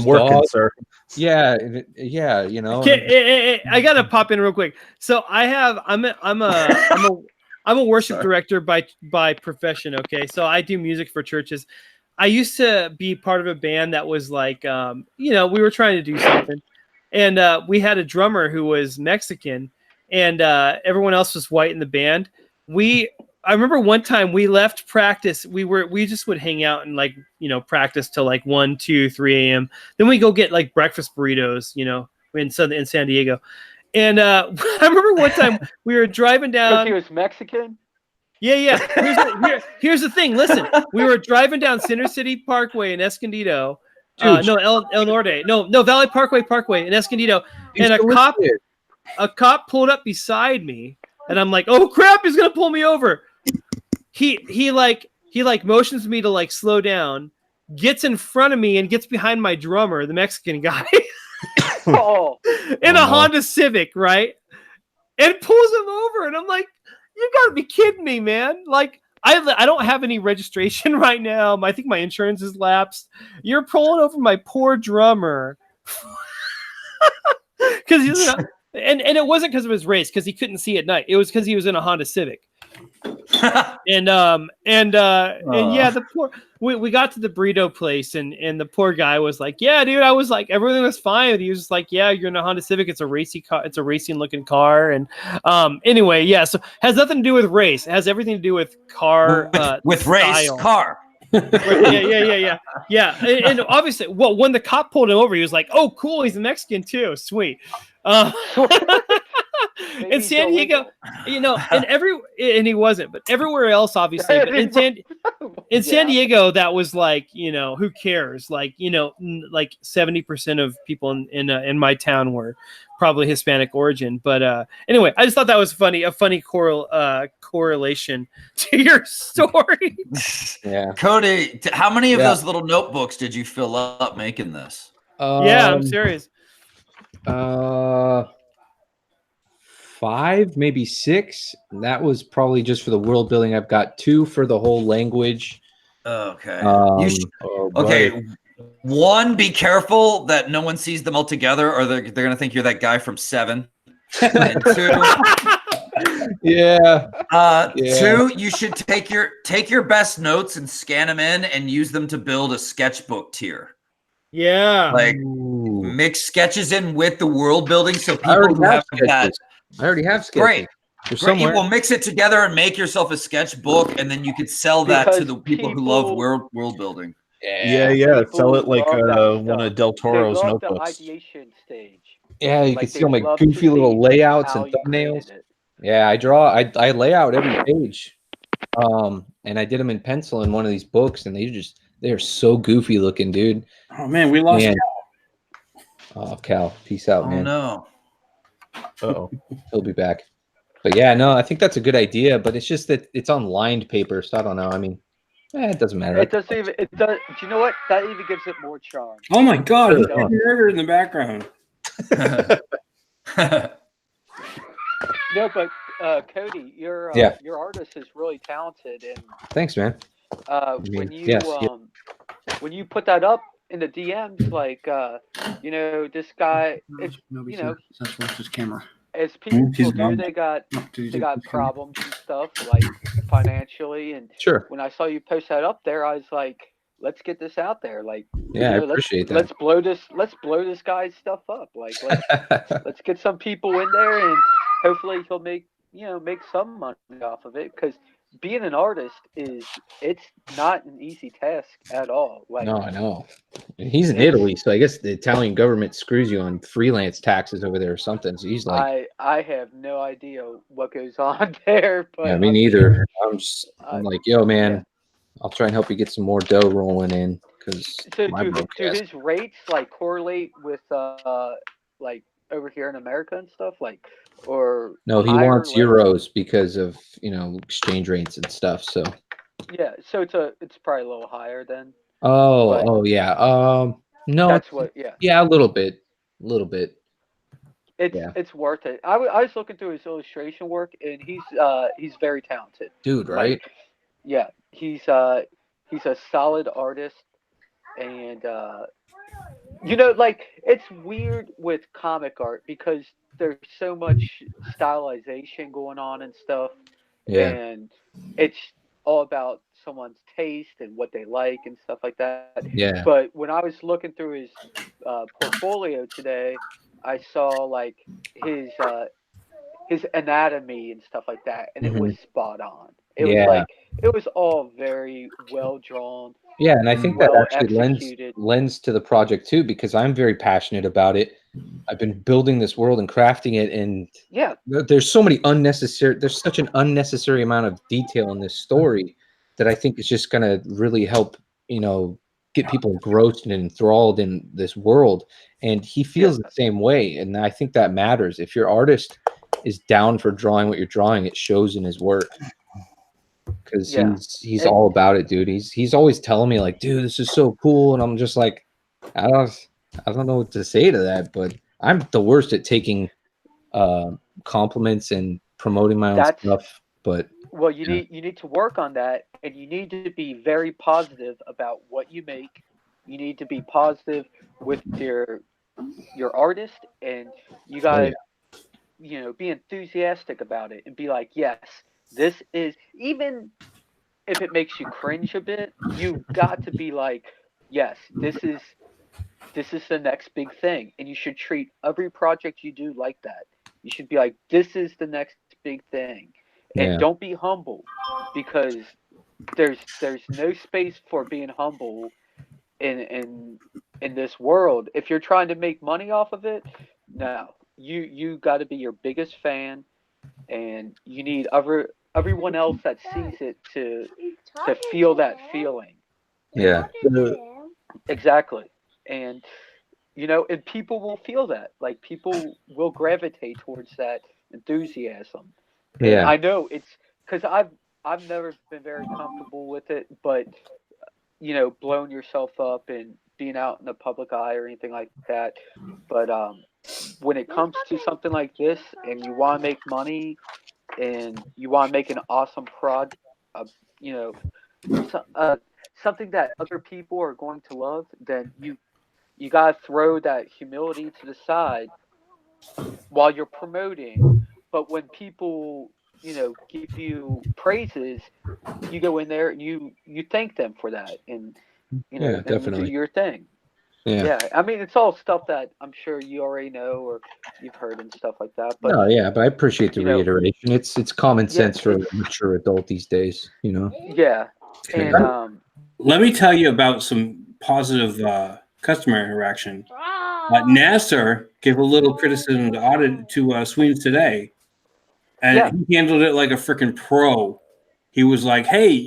working, dogs. sir. Yeah, you know. I gotta pop in real quick. So I'm a worship director by profession. Okay, so I do music for churches. I used to be part of a band that was like, we were trying to do something, and we had a drummer who was Mexican, and everyone else was white in the band. I remember one time we left practice. We just would hang out and practice till like 1, 2, 3 a.m. Then we go get like breakfast burritos, in San Diego. And I remember one time we were driving down. He was Mexican. Yeah. Here's the thing. Listen, we were driving down Center City Parkway in Escondido. El Norte. No, Valley Parkway in Escondido. And a cop pulled up beside me, and I'm like, "Oh crap, he's gonna pull me over." He motions me to like slow down, gets in front of me and gets behind my drummer, the Mexican guy, in a Honda Civic, right? And pulls him over, and I'm like, "You gotta be kidding me, man!" Like, I don't have any registration right now. I think my insurance is lapsed. You're pulling over my poor drummer because he's and it wasn't because of his race, because he couldn't see at night. It was because he was in a Honda Civic. And the poor we got to the burrito place, and the poor guy was like, "Yeah, dude," I was like, everything was fine. He was just like, "Yeah, you're in a Honda Civic. It's a racy car. It's a racing looking car." And anyway, yeah. So has nothing to do with race. It has everything to do with car with style. race car. Yeah. And obviously, well, when the cop pulled him over, he was like, "Oh, cool, he's a Mexican too. Sweet." In San Diego, and he wasn't, but everywhere else, obviously. But in San Diego, that was like, who cares? Like, like 70% of people in my town were probably Hispanic origin. But anyway, I just thought that was funny, a funny correlation to your story. Yeah, Cody, how many of those little notebooks did you fill up making this? Yeah, I'm serious. 5, maybe 6. That was probably just for the world building. I've got 2 for the whole language. Okay. Okay. 1, be careful that no one sees them all together, or they're gonna think you're that guy from 7. And 2, yeah. 2, you should take your best notes and scan them in and use them to build a sketchbook tier. Yeah. Like mix sketches in with the world building, so people who have that. I already have sketches. Great. You will mix it together and make yourself a sketchbook, and then you could sell that to the people who love world building. Yeah. Sell it like one of Del Toro's notebooks. The ideation stage. Yeah, you can see all my goofy little layouts and thumbnails. Yeah, I lay out every page. And I did them in pencil in one of these books, and they're so goofy looking, dude. Oh man, we lost Cal. Oh, Cal, peace out, man. Oh no. Uh-oh. He'll be back. But yeah, no, I think that's a good idea, but it's just that it's on lined paper, so I don't know. I mean, it doesn't matter. It does. Do you know what? That even gives it more charm. Oh my God, there's a murder in the background. No, but Cody, your artist is really talented, and thanks, man. When you put that up in the DMs, like this guy, That's his camera. As people do, they got problems and stuff, like financially, and sure. When I saw you post that up there, I was like, let's get this out there. Like, I appreciate that. Let's blow this guy's stuff up. Like, let's get some people in there, and hopefully he'll make some money off of it, because being an artist it's not an easy task at all. Like, no, I know. And he's in Italy, so I guess the Italian government screws you on freelance taxes over there or something. So he's like, I have no idea what goes on there. But yeah, me neither. I'm like, yo, man, I'll try and help you get some more dough rolling in, because So do his rates like correlate with like over here in America and stuff, like, or no, he higher, wants lower? euros because of exchange rates and stuff. So Yeah, so it's probably a little higher then. But oh yeah, no, that's what. Yeah, yeah, a little bit, yeah, it's worth it. I was looking through his illustration work, and he's very talented. dude, Like, right? yeah, he's a solid artist, and like, it's weird with comic art because there's so much stylization going on and stuff, Yeah. and it's all about someone's taste and what they like and stuff like that. Yeah. But when I was looking through his portfolio today, I saw like his uh, his anatomy and stuff like that, and it was Mhm. spot on. It was Yeah. like it was all very well drawn, Yeah, and I think that well actually lends executed. lends to the project too, because I'm very passionate about it. I've been building this world and crafting it, and Yeah, there's so many unnecessary. There's such an unnecessary amount of detail in this story that I think is just going to really help, get people engrossed and enthralled in this world. And he yeah, feels the same way, and I think that matters. If your artist is down for drawing what you're drawing, it shows in his work. Because yeah. he's And all about it, dude. He's always telling me like, dude, this is so cool, and I'm just like, I don't I don't know what to say to that, but I'm the worst at taking uh, compliments and promoting my own that's stuff. But well, yeah, you need to work on that, and you need to be very positive about what you make. You need to be positive with your artist, and you oh yeah, gotta be enthusiastic about it and be like, yes, this is, even if it makes you cringe a bit, you got to be like, yes, this is the next big thing, and you should treat every project you do like that. You should be like, this is the next big thing, and yeah, don't be humble, because there's no space for being humble in this world. If you're trying to make money off of it, no, you got to be your biggest fan, and you need everyone else that sees it to feel that feeling. yeah, And exactly. And and people will feel that. Like, people will gravitate towards that enthusiasm. And yeah, I know it's because I've never been very comfortable with it, but blowing yourself up and being out in the public eye or anything like that. But when it comes to something like this, and you want to make money, and you want to make an awesome prod, uh, you know, so, something that other people are going to love, then you gotta throw that humility to the side while you're promoting. But when people, give you praises, you go in there and you thank them for that, and yeah, then you do definitely, your thing. yeah. Yeah, I mean, it's all stuff that I'm sure you already know or you've heard and stuff like that. But No, yeah, but I appreciate the you know, reiteration. It's common yeah, sense for a mature adult these days, yeah, Yeah. and Let me tell you about some positive customer interaction. Nasser gave a little criticism to audit to Sweens today, yeah, and he handled it like a freaking pro. He was like, "Hey,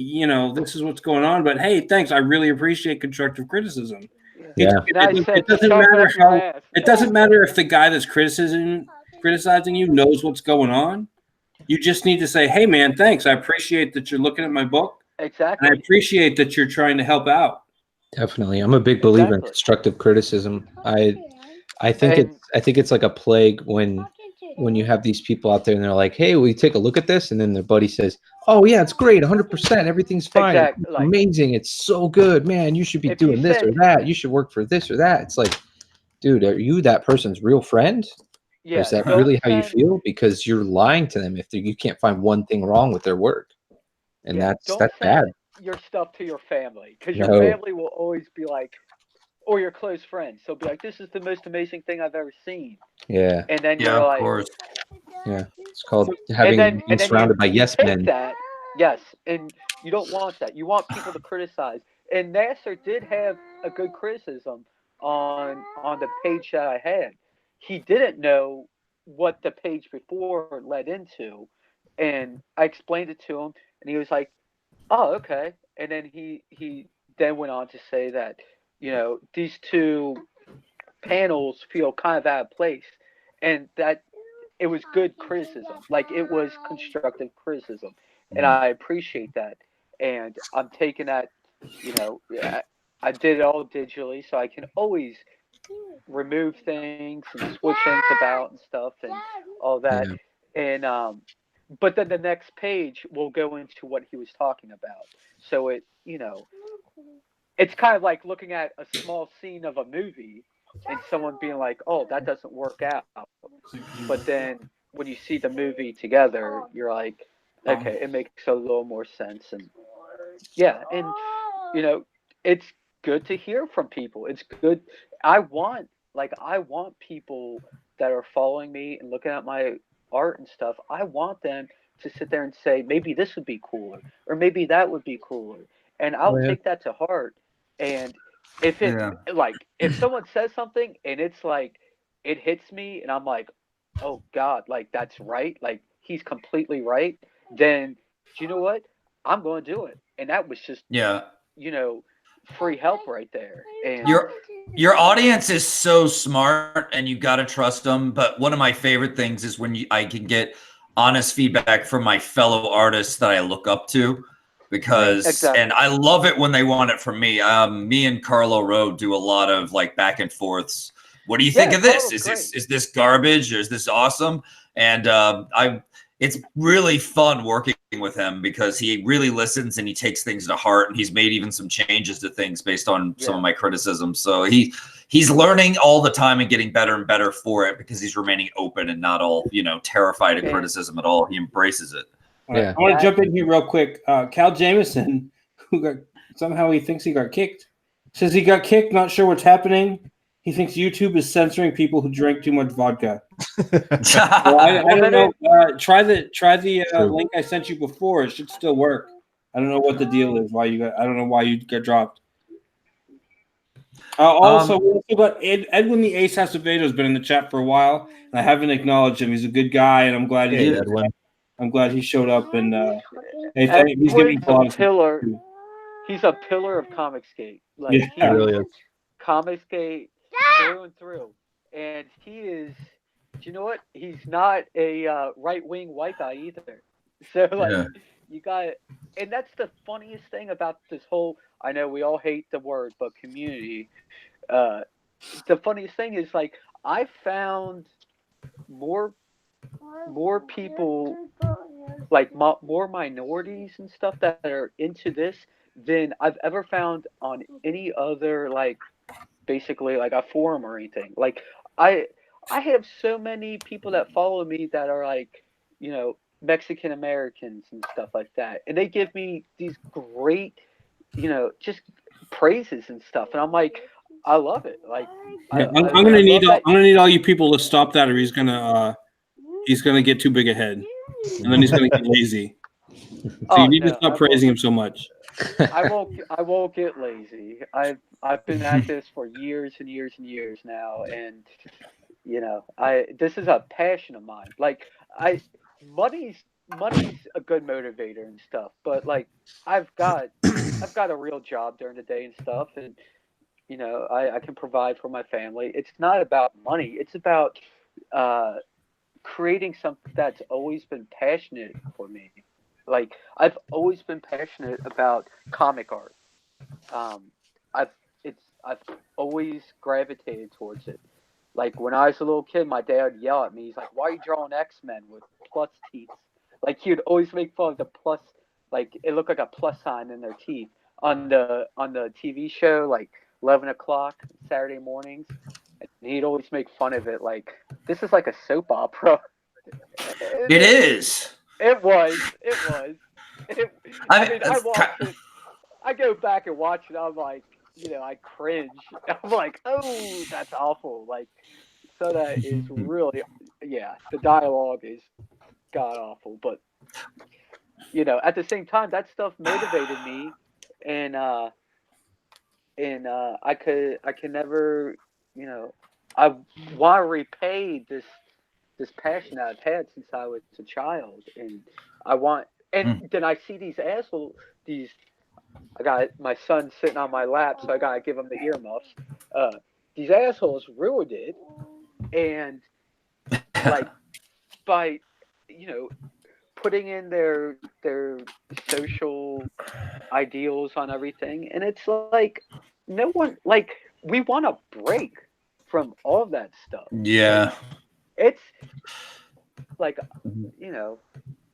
this is what's going on, but hey, thanks. I really appreciate constructive criticism. yeah. Yeah, Now he It said, doesn't shove it matter up your ass. it doesn't matter if the guy that's criticizing you knows what's going on. You just need to say, "Hey, man, thanks. I appreciate that you're looking at my book, and I Exactly, appreciate that you're trying to help out." definitely. I'm a big believer in exactly, constructive criticism. I think and it's like a plague when you have these people out there and they're like, "Hey, will you take a look at this?" And then their buddy says, "Oh yeah, it's great, 100%, everything's fine, it's like, amazing, it's so good, man. You should be if you doing this or said, that. You should work for this or that." It's like, dude, are you that person's real friend, or is yeah, that don't really how you send, feel? Because you're lying to them if you can't find one thing wrong with their work, and yeah, that's don't bad. send your stuff to your family, because your No, family will always be like, or your close friends. They'll be like, "This is the most amazing thing I've ever seen," yeah, and then Yeah, you're of like, course. yeah. It's called and having then being and then you surrounded by you yes take men. that, yes, and you don't want that. You want people to criticize. And Nasser did have a good criticism on the page that I had. He didn't know what the page before led into, and I explained it to him, and he was like, "Oh, okay." And then he then went on to say that, these two panels feel kind of out of place, and that it was good criticism. Like, it was constructive criticism, and I appreciate that. And I'm taking that, I did it all digitally, so I can always remove things and switch things about and stuff and all that. And but then the next page will go into what he was talking about. So it's kind of like looking at a small scene of a movie and someone being like, "Oh, that doesn't work out." But then when you see the movie together, you're like, "Okay, it makes a little more sense." And yeah, and it's good to hear from people. It's good. I want people that are following me and looking at my art and stuff. I want them to sit there and say, maybe this would be cooler, or maybe that would be cooler, and I'll take that to heart. And if it if someone says something and it's like it hits me, and I'm like, oh God, like that's right, like he's completely right, then you know what? I'm going to do it. And that was just free help right there. And your audience is so smart, and you got to trust them. But one of my favorite things is when I can get honest feedback from my fellow artists that I look up to, because and I love it when they want it from me. Me and Carlo Rowe do a lot of like back and forths. What do you think of this? Is this garbage, or is this awesome? And it's really fun working with him, because he really listens and he takes things to heart, and he's made even some changes to things based on some of my criticisms. So he's learning all the time and getting better and better for it, because he's remaining open and not all, terrified of criticism at all. He embraces it. I want to jump in here real quick. Cal Jameson, somehow he thinks he got kicked. Says he got kicked, not sure what's happening. He thinks YouTube is censoring people who drink too much vodka. Well, I don't know. Try the link I sent you before. It should still work. I don't know what the deal is. I don't know why you get dropped. Also, we got Edwin the Ace Acevedo has been in the chat for a while, and I haven't acknowledged him. He's a good guy, and I'm glad I'm glad he showed up. And he's giving a pillar. He's a pillar of Comicsgate. Like he really is. Comicsgate through and through, and he is. You know what? He's not a right-wing white guy either. So you got, and that's the funniest thing about this whole. I know we all hate the word, but community. The funniest thing is like I found more people, like more minorities and stuff that are into this than I've ever found on any other basically like a forum or anything. Like I have so many people that follow me that are Mexican Americans and stuff like that, and they give me these great just praises and stuff, and I'm like, I love it. Like I'm gonna need all you people to stop that, or he's gonna get too big a head, and then he's gonna get lazy. So you need to stop praising him so much. I won't get lazy. I've been at this for years and years and years now, and this is a passion of mine. Like money's a good motivator and stuff, but like I've got a real job during the day and stuff, and I can provide for my family. It's not about money. It's about creating something that's always been passionate for me. Like I've always been passionate about comic art. I've always gravitated towards it. Like when I was a little kid, my dad would yell at me. He's like, "Why are you drawing X-Men with plus teeth?" Like he would always make fun of the plus. Like it looked like a plus sign in their teeth on the TV show, like 11 o'clock Saturday mornings. And he'd always make fun of it. Like this is like a soap opera. It is. It was. I watched it. I go back and watch it. I'm like, I cringe. I'm like, oh, that's awful. Like, so that is really, the dialogue is god awful. But, at the same time, that stuff motivated me, and I can never, I want to repay this passion that I've had since I was a child, and I want, and then I see these assholes, these I got my son sitting on my lap, so I gotta give him the earmuffs. These assholes ruined it, and like by putting in their social ideals on everything, and it's like no one like we want a break from all that stuff. Yeah. It's like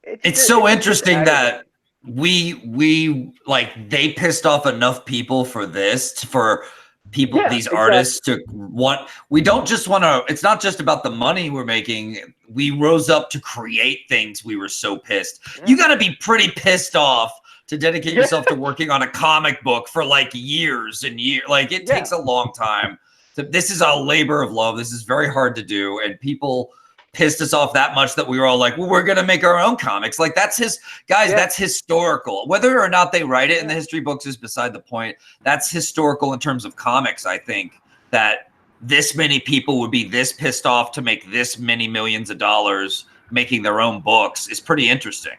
it's It's just, so just interesting that aggravating. we like they pissed off enough people for this for people Yeah, these exactly. artists to want we don't just want to it's not just about the money we're making. We rose up to create things. We were so pissed. Yeah. You got to be pretty pissed off to dedicate yourself to working on a comic book for like years and years. Like it takes a long time. This is a labor of love. This is very hard to do, and people pissed us off that much that we were all like, well, we're going to make our own comics. Like that's that's historical. Whether or not they write it in the history books is beside the point. That's historical in terms of comics. I think that this many people would be this pissed off to make this many millions of dollars making their own books is pretty interesting.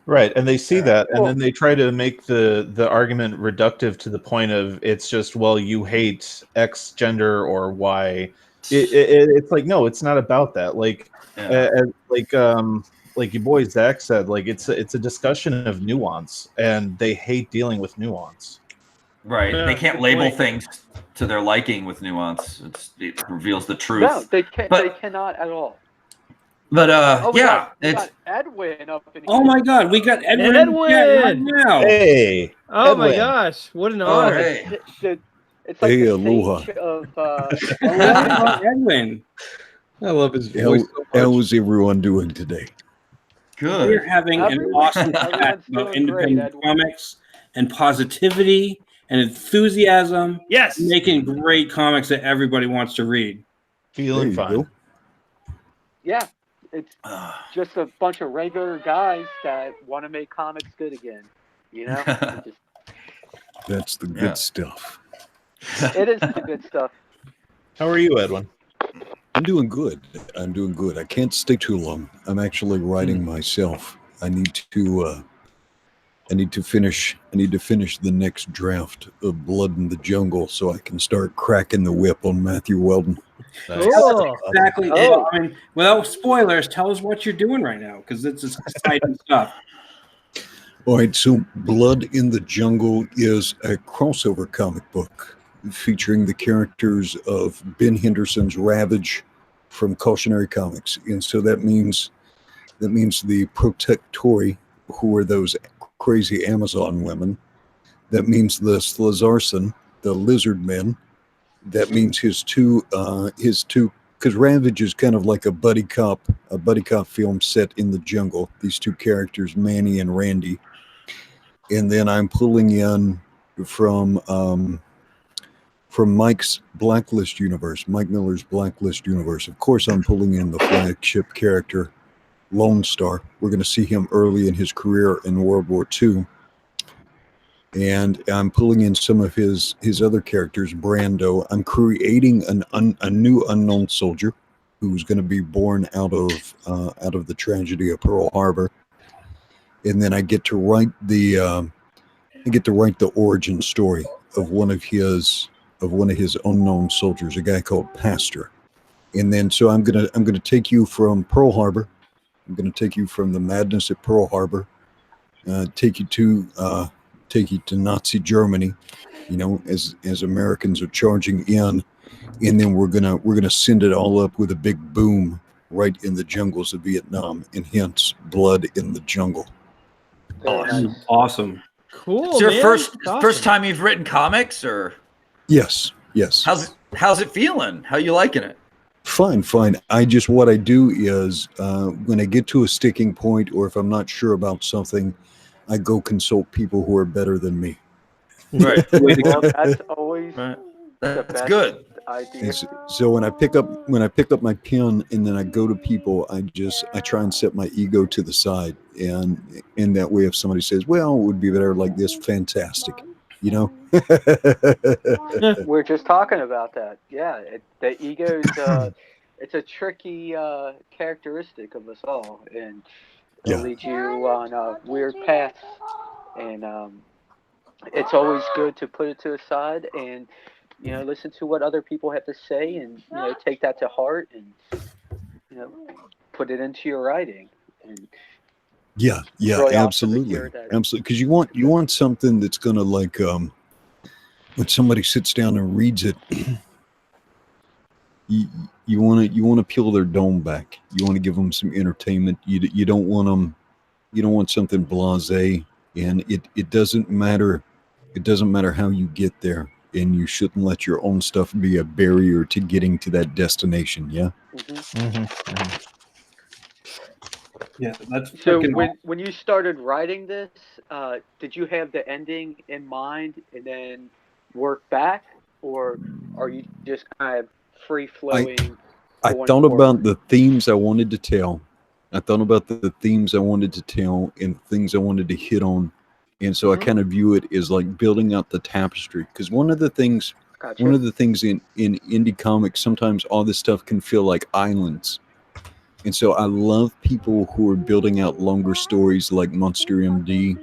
Right, and they see that, and then they try to make the argument reductive to the point of it's just, well, you hate X gender or Y. It's like, no, it's not about that. Like your boy Zach said, like it's a discussion of nuance, and they hate dealing with nuance. Right, they can't label things to their liking with nuance. It reveals the truth. No, they can't. They cannot at all. But we got Edwin up in here. Oh my God, we got Edwin right now. Hey, oh Edwin. my gosh, what an honor! It's like the aloha. sage of Edwin. I love his voice. How is everyone doing today? Good. We're having an awesome chat about independent comics and positivity and enthusiasm. Yes, making great comics that everybody wants to read. Feeling fine. Yeah, it's just a bunch of regular guys that want to make comics good again. You know, That's the good stuff. It is the good stuff. How are you, Edwin? I'm doing good. I can't stay too long. I'm actually writing myself. I need to finish the next draft of Blood in the Jungle so I can start cracking the whip on Matthew Weldon. Cool. Exactly. I mean, without spoilers, tell us what you're doing right now, because it's exciting stuff. All right, so Blood in the Jungle is a crossover comic book featuring the characters of Ben Henderson's Ravage from Cautionary Comics. And so that means the Protectori, who are those crazy Amazon women. That means the Slazarson, the lizard men. That means his two, because Ravage is kind of like a buddy cop film set in the jungle. These two characters, Manny and Randy. And then I'm pulling in from Mike's Blacklist universe, Mike Miller's Blacklist universe. Of course, I'm pulling in the flagship character, Lone Star. We're going to see him early in his career in World War II. And I'm pulling in some of his other characters, Brando. I'm creating a new unknown soldier who's going to be born out of the tragedy of Pearl Harbor. And then I get to write the origin story of one of his unknown soldiers, a guy called Pastor. And then so I'm gonna take you from Pearl Harbor. I'm gonna take you from the madness at Pearl Harbor, take you to Nazi Germany, as Americans are charging in, and then we're gonna send it all up with a big boom right in the jungles of Vietnam, and hence Blood in the Jungle. Awesome. Cool. It's your man. first time you've written comics, or Yes. how's it feeling? How you liking it? Fine. What I do is when I get to a sticking point, or if I'm not sure about something, I go consult people who are better than me. Right. Well, that's always the That's best good. idea. So when I pick up my pen and then I go to people, I try and set my ego to the side, and in that way, if somebody says, "Well, it would be better like this," fantastic, We're just talking about that. Yeah, the ego's it's a tricky characteristic of us all, and it'll lead you on weird paths. And it's always good to put it to the side and listen to what other people have to say, and take that to heart, and put it into your writing. And Yeah, it's really awesome to hear that. absolutely. Because you want something that's gonna like when somebody sits down and reads it, you want to peel their dome back. You want to give them some entertainment. You don't want them. You don't want something blasé, and it doesn't matter. It doesn't matter how you get there, and you shouldn't let your own stuff be a barrier to getting to that destination. Yeah. Yeah, that's So freaking when you started writing this, did you have the ending in mind and then work back, or are you just kind of free flowing? I thought about the themes I wanted to tell. I thought about the themes I wanted to tell and things I wanted to hit on. And so I kind of view it as like building out the tapestry. Because one of the things in indie comics, sometimes all this stuff can feel like islands. And so I love people who are building out longer stories like Monster MD.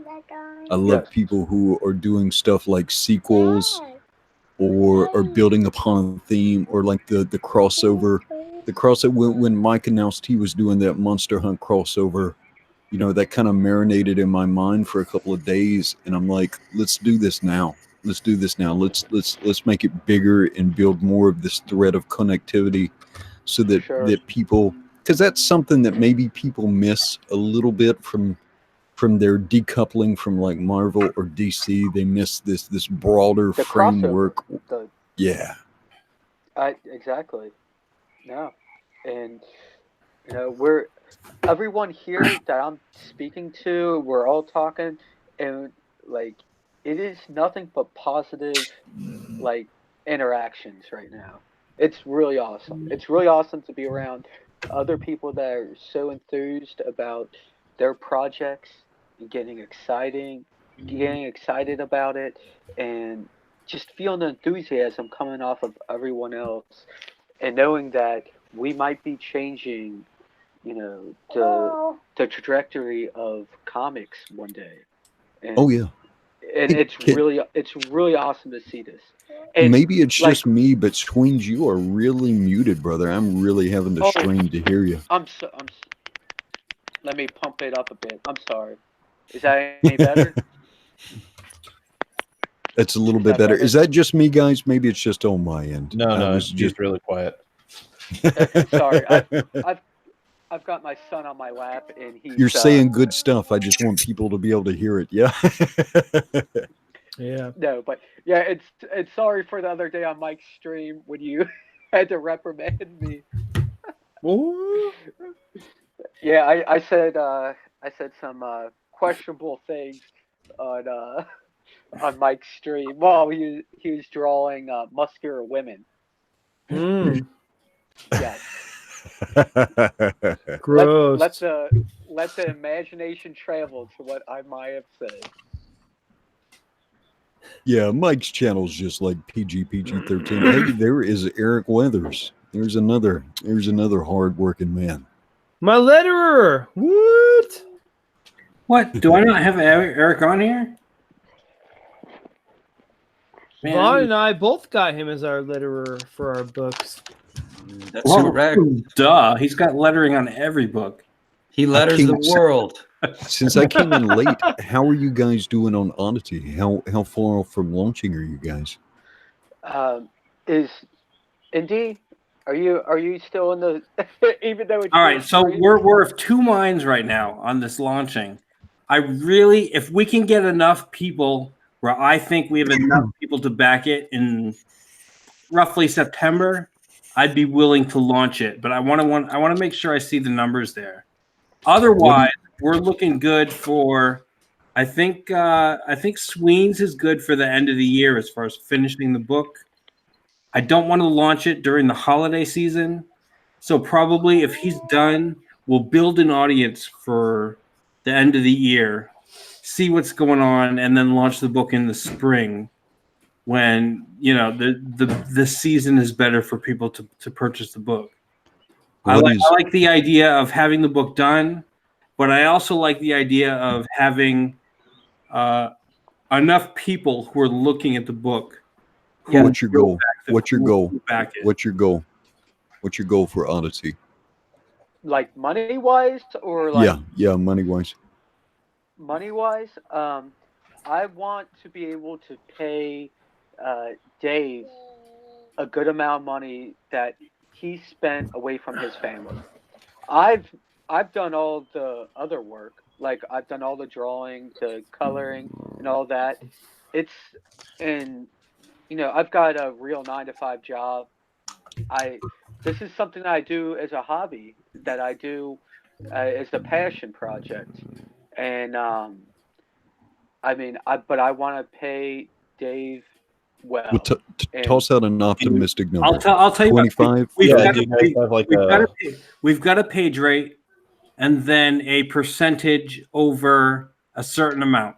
I love people who are doing stuff like sequels or building upon a theme, or like the crossover. The crossover when Mike announced he was doing that Monster Hunt crossover, that kind of marinated in my mind for a couple of days, and I'm like, let's do this now. Let's do this now. Let's make it bigger and build more of this thread of connectivity, so that people, because that's something that maybe people miss a little bit from their decoupling from like Marvel or DC. They miss this broader framework. Yeah. Exactly. No. And everyone here that I'm speaking to, we're all talking, and like it is nothing but positive like interactions right now. It's really awesome. It's really awesome to be around other people that are so enthused about their projects and getting excited about it, and just feeling the enthusiasm coming off of everyone else, and knowing that we might be changing, the trajectory of comics one day. And, oh yeah. And it's really awesome to see this. And maybe it's just me, but Swings, you are really muted, brother. I'm really having to strain to hear you. Let me pump it up a bit. I'm sorry. Is that any better? That's a little bit better. Is that just me, guys? Maybe it's just on my end. No, it's just really quiet. Sorry, I've got my son on my lap, and You're saying good stuff. I just want people to be able to hear it. Yeah. Yeah. No, but yeah, it's sorry for the other day on Mike's stream when you had to reprimand me. Yeah, I said some questionable things on Mike's stream while he was drawing muscular women. Yes. Gross. Let the imagination travel to what I might have said. Yeah, Mike's channel is just like PG-13. Hey, there is Eric Weathers. There's another hard-working man. My letterer. What? Do I not have Eric on here? Man, Vaughn and I both got him as our letterer for our books. That's correct. Duh. He's got lettering on every book. He letters the world. Since I came in late, how are you guys doing on Oddity? How far from launching are you guys? Is Indy? Are you still in the? Even though it's all right, so we're of two minds right now on this launching. If we can get enough people where I think we have enough people to back it in roughly September, I'd be willing to launch it. But I want to make sure I see the numbers there. Otherwise, we're looking good for. I think Sweens is good for the end of the year as far as finishing the book. I don't want to launch it during the holiday season. So probably if he's done, we'll build an audience for the end of the year, see what's going on, and then launch the book in the spring when, the season is better for people to purchase the book. I like the idea of having the book done, but I also like the idea of having enough people who are looking at the book. Yeah. What's your goal? the What's your goal? back it. What's your goal? What's your goal for Odyssey? Like money wise, or like Yeah, money wise. money wise, I want to be able to pay Dave a good amount of money that he spent away from his family. I've I've done all the other work. Like I've done all the drawing, the coloring, and all that. It's and I've got a real 9 to 5 job. I This is something that I do as a hobby, that I do as a passion project, and I mean, but I want to pay Dave well, Well, and toss out an optimistic number. I'll tell you what, 25. we've Yeah, got do you to guys have like a we've got a page rate and then a percentage over a certain amount.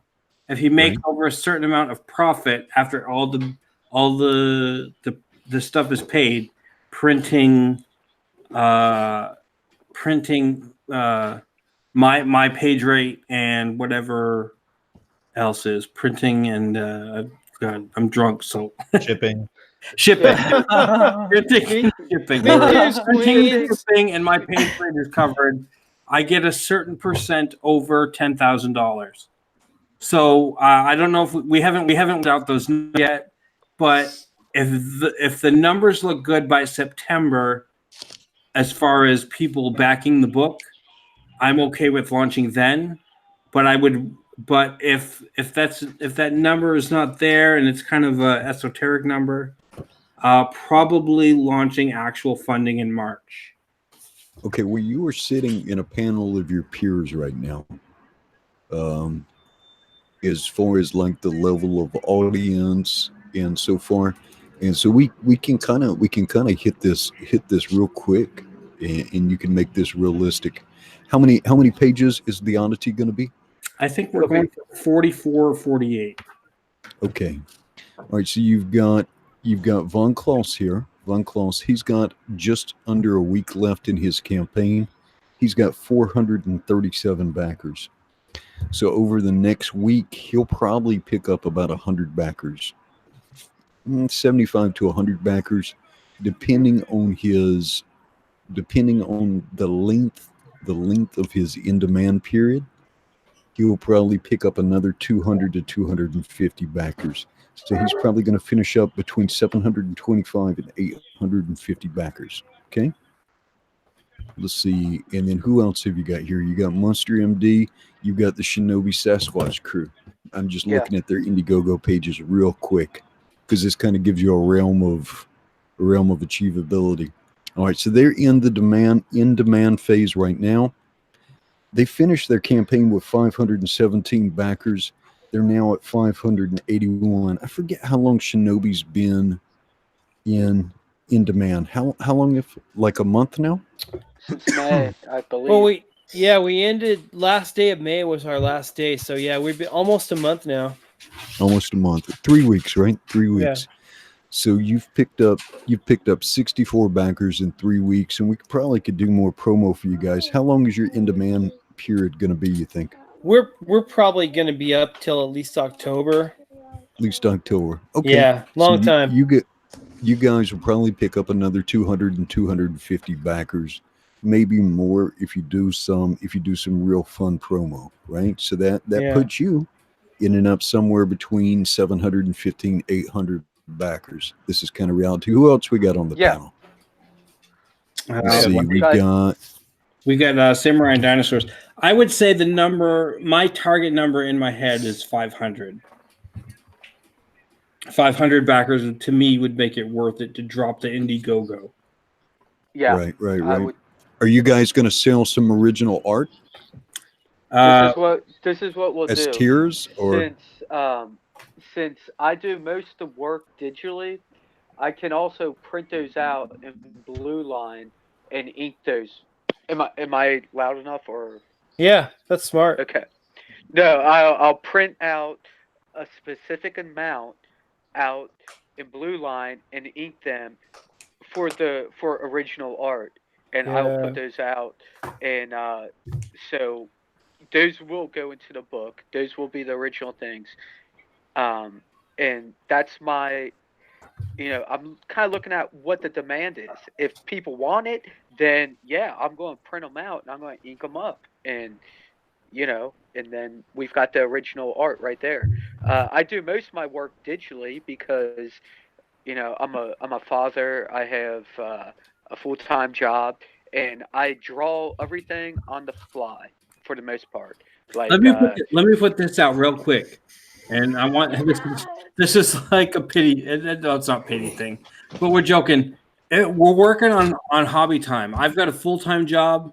If you make Right. over a certain amount of profit after all the stuff is paid, printing my page rate and whatever else is printing and God, I'm drunk, so shipping? shipping. Me Shipping. too, Printing, Squeeze. shipping, and my page rate is covered. I get a certain percent over $10,000. So I don't know if we haven't worked out those yet, but if the numbers look good by September, as far as people backing the book, I'm okay with launching then. But if that number is not there and it's kind of a esoteric number, probably launching actual funding in March. Okay, well, you are sitting in a panel of your peers right now. As far as like the level of audience and so far, and so we can kind of hit this real quick, and you can make this realistic. How many pages is the Oddity going to be? I think we're going for 44 or 48. Okay, all right. So you've got Von Klaus here. Von Klaus, he's got just under a week left in his campaign. He's got 437 backers. So over the next week, he'll probably pick up about 100 backers, 75 to 100 backers, depending on the length of his in-demand period. He will probably pick up another 200 to 250 backers. So he's probably going to finish up between 725 and 850 backers. Okay. Let's see. And then who else have you got here? You got Monster MD. You got the Shinobi Sasquatch crew. I'm just looking at their Indiegogo pages real quick because this kind of gives you a realm of achievability. All right. So they're in the demand phase right now. They finished their campaign with 517 backers. They're now at 581. I forget how long Shinobi's been in demand. How long? If like a month now? since May, I believe. Well, we ended last day of May was our last day, so yeah, we've been almost a month now. Almost a month. 3 weeks, right? 3 weeks. Yeah. So you've picked up 64 backers in 3 weeks, and we probably could do more promo for you guys. How long is your in demand period going to be, you think? We're probably going to be up till at least October. At least October. Okay. Yeah, long time. You guys will probably pick up another 200 and 250 backers, maybe more if you do some real fun promo, right? So that puts you in and up somewhere between 750 and 800 backers. This is kind of reality. Who else we got on the panel? Let's see. We got Samurai and Dinosaurs. I would say my target number in my head is 500. 500 backers to me would make it worth it to drop the Indiegogo. Yeah. Right. Are you guys going to sell some original art? This is what we'll do. As tiers, or since I do most of the work digitally, I can also print those out in blue line and ink those. Am I loud enough, or? Yeah, that's smart. Okay. No, I'll print out a specific amount out in blue line and ink them for original art, and I'll put those out, and so those will go into the book. Those will be the original things. And that's my, I'm kind of looking at what the demand is. If people want it, then yeah, I'm going to print them out and I'm going to ink them up, and and then we've got the original art right there. I do most of my work digitally because I'm a father. I have a full-time job, and I draw everything on the fly for the most part. Like let me put this out real quick, and I want this is like a pity. No, it's not a pity thing, but we're joking. We're working on hobby time. I've got a full-time job.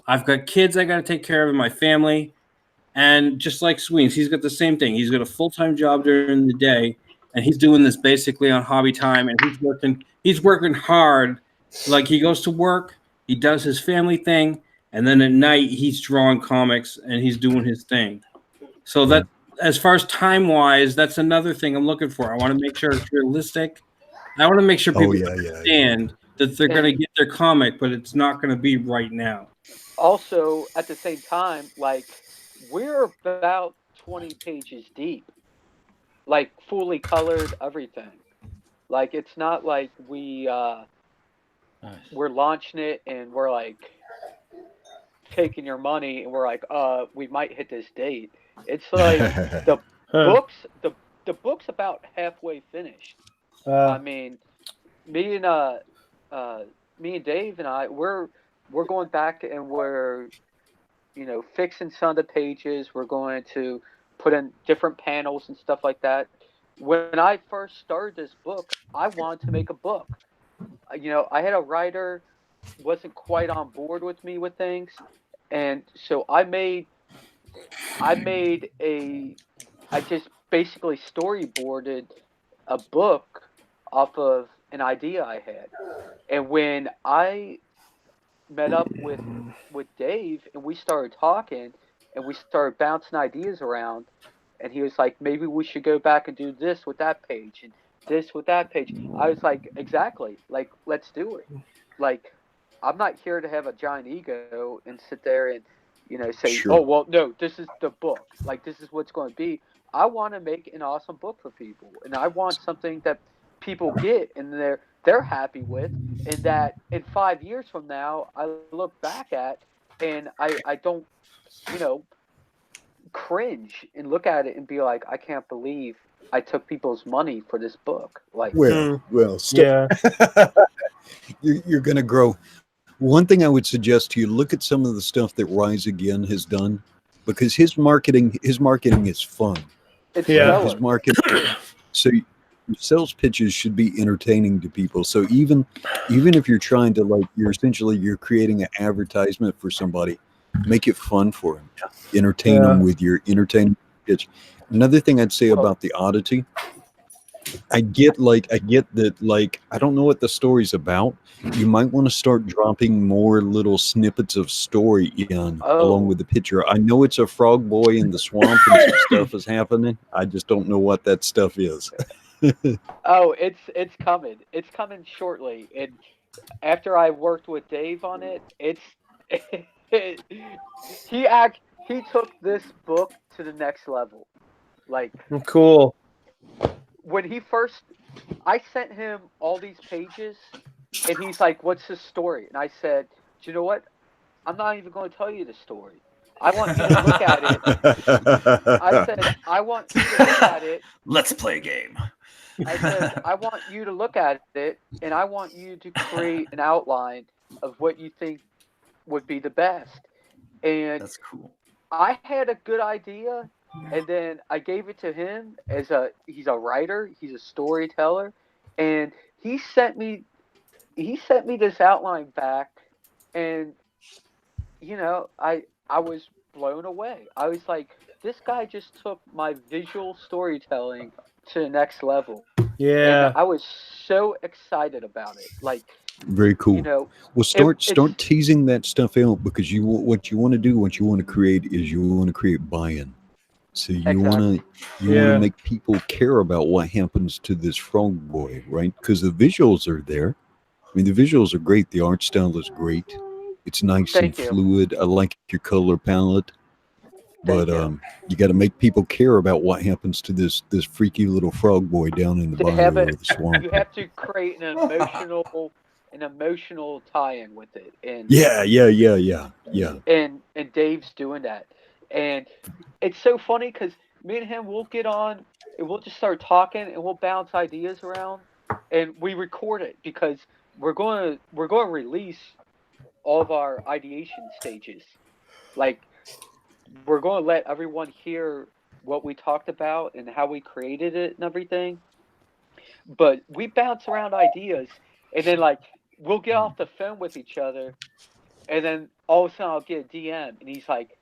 I've got kids I got to take care of in my family, and just like Sweens, he's got the same thing. He's got a full-time job during the day, and he's doing this basically on hobby time, and he's working hard. Like, he goes to work, he does his family thing, and then at night he's drawing comics and he's doing his thing. So that, as far as time-wise, that's another thing I'm looking for. I want to make sure it's realistic. I want to make sure people understand that they're going to get their comic, but it's not going to be right now. Also, at the same time, like, we're about 20 pages deep, like fully colored everything. Like, it's not like we're launching it and we're like taking your money and we're like, we might hit this date. It's like the book's about halfway finished. I mean, me and Dave and I, we're going back and we're fixing some of the pages. We're going to put in different panels and stuff like that. When I first started this book, I wanted to make a book. I had a writer wasn't quite on board with me with things, and so I just basically storyboarded a book off of an idea I had. And when I met up with Dave and we started talking and we started bouncing ideas around, and he was like, maybe we should go back and do this with that page and this with that page. I was like, exactly, like, let's do it. Like, I'm not here to have a giant ego and sit there and say, oh well, no, this is the book, like, this is what's going to be. I want to make an awesome book for people, and I want something that people get and they're happy with, and that in 5 years from now I look back at and I don't cringe and look at it and be like, I can't believe I took people's money for this book. Like, still, you're going to grow. One thing I would suggest to you, look at some of the stuff that Rise Again has done, because his marketing is fun. It's his marketing. So sales pitches should be entertaining to people. So even if you're trying to, you're creating an advertisement for somebody, make it fun for them. Entertain them with your entertaining pitch. Another thing I'd say about the oddity, I get that, I don't know what the story's about. You might want to start dropping more little snippets of story in along with the picture. I know it's a frog boy in the swamp and some stuff is happening. I just don't know what that stuff is. Oh, it's coming. It's coming shortly. And after I worked with Dave on it, he took this book to the next level. Like, cool. When I sent him all these pages, and he's like, "What's the story?" And I said, "Do you know what? I'm not even going to tell you the story. I want you to look at it." I said, "I want you to look at it. Let's play a game." I said, "I want you to look at it, and I want you to create an outline of what you think would be the best." And that's cool. I had a good idea, and then I gave it to him he's a writer, he's a storyteller, and he sent me this outline back, and I was blown away. I was like, this guy just took my visual storytelling to the next level. Yeah. And I was so excited about it. Like, very cool. Well, start teasing that stuff out, because what you want to create is you want to create buy-in. So you want to make people care about what happens to this frog boy, right? Because the visuals are there. I mean, the visuals are great. The art style is great. It's nice and fluid. I like your color palette. But you got to make people care about what happens to this freaky little frog boy down in the To have bayou it- of the swamp. You have to create an emotional tie-in with it, and Yeah. and Dave's doing that, and it's so funny because me and him will get on and we'll just start talking and we'll bounce ideas around, and we record it because we're going to release all of our ideation stages. Like, we're going to let everyone hear what we talked about and how we created it and everything. But we bounce around ideas, and then like we'll get off the phone with each other, and then all of a sudden I'll get a DM, and he's like,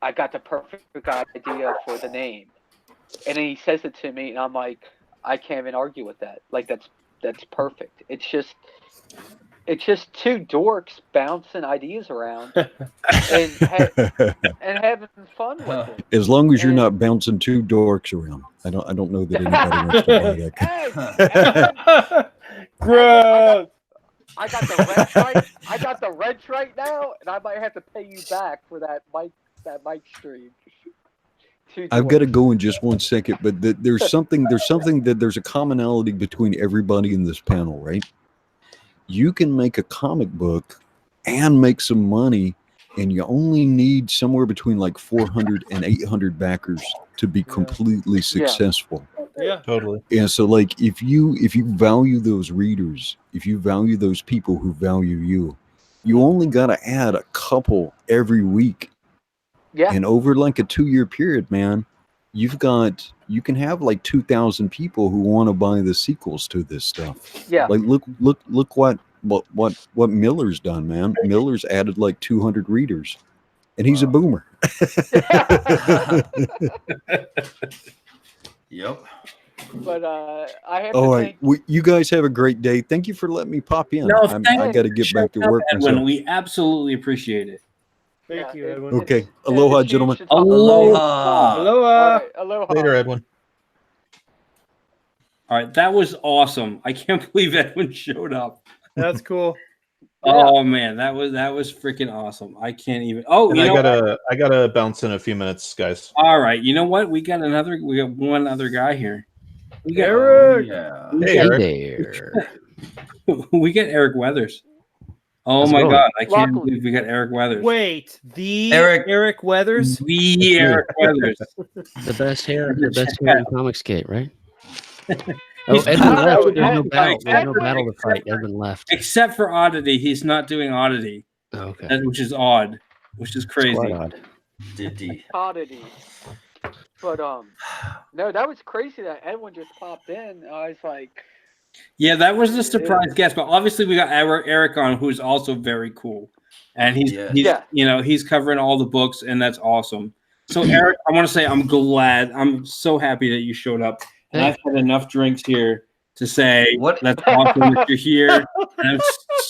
"I got the perfect idea for the name," and then he says it to me, and I'm like, "I can't even argue with that. Like that's perfect. It's just two dorks bouncing ideas around and having fun with it." As long as you're And- not bouncing two dorks around, I don't know that anybody wants to buy that. Hey, Gross. I got the wrench right. I got the wrench right now, and I might have to pay you back for that mic stream. I've got to go in just one second, but there's a commonality between everybody in this panel, right? You can make a comic book and make some money, and you only need somewhere between like 400 and 800 backers to be completely successful. Yeah. Totally. And so, like, if you value those readers, if you value those people who value you, you only got to add a couple every week. Yeah. And over like a 2-year period, man, you can have like 2,000 people who want to buy the sequels to this stuff. Yeah. Like look what Miller's done, man. Miller's added like 200 readers, and he's a boomer. Yep. But I have All to right, think. you guys have a great day. Thank you for letting me pop in. No, I got to get back to work. Edwin, myself. we absolutely appreciate it. Thank you, it- Edwin. Okay, it's aloha, huge gentlemen. to talk about. Aloha. Aloha. All right, aloha. Later, Edwin. All right, that was awesome. I can't believe Edwin showed up. That's cool. Oh man, that was freaking awesome. I can't even. Oh, And you know what? I gotta bounce in a few minutes, guys. All right, you know what? We got one other guy here. We got Eric. Yeah. Hey, Eric. there. we got Eric Weathers. Oh How's it my going? God, I can't Luckily- believe we got Eric Weathers. Wait, the Eric- Eric Weathers? The Eric Weathers. The best hair in Comicsgate, right? Oh, He's Edwin not- left. There's no Edwin- battle. There's no Edwin- battle to fight. Edwin left. Except for Oddity, he's not doing Oddity, Oh, okay. which is odd, which is It's crazy. quite odd. Diddy. Oddity. But no, that was crazy that Edwin just popped in. I was like, Yeah, that was the surprise guest, but obviously we got Eric on, who's also very cool, and he's Yeah. he's covering all the books, and that's awesome. So Eric, I want to say I'm so happy that you showed up, and I've had enough drinks here to say What? that's awesome that you're here, and I'm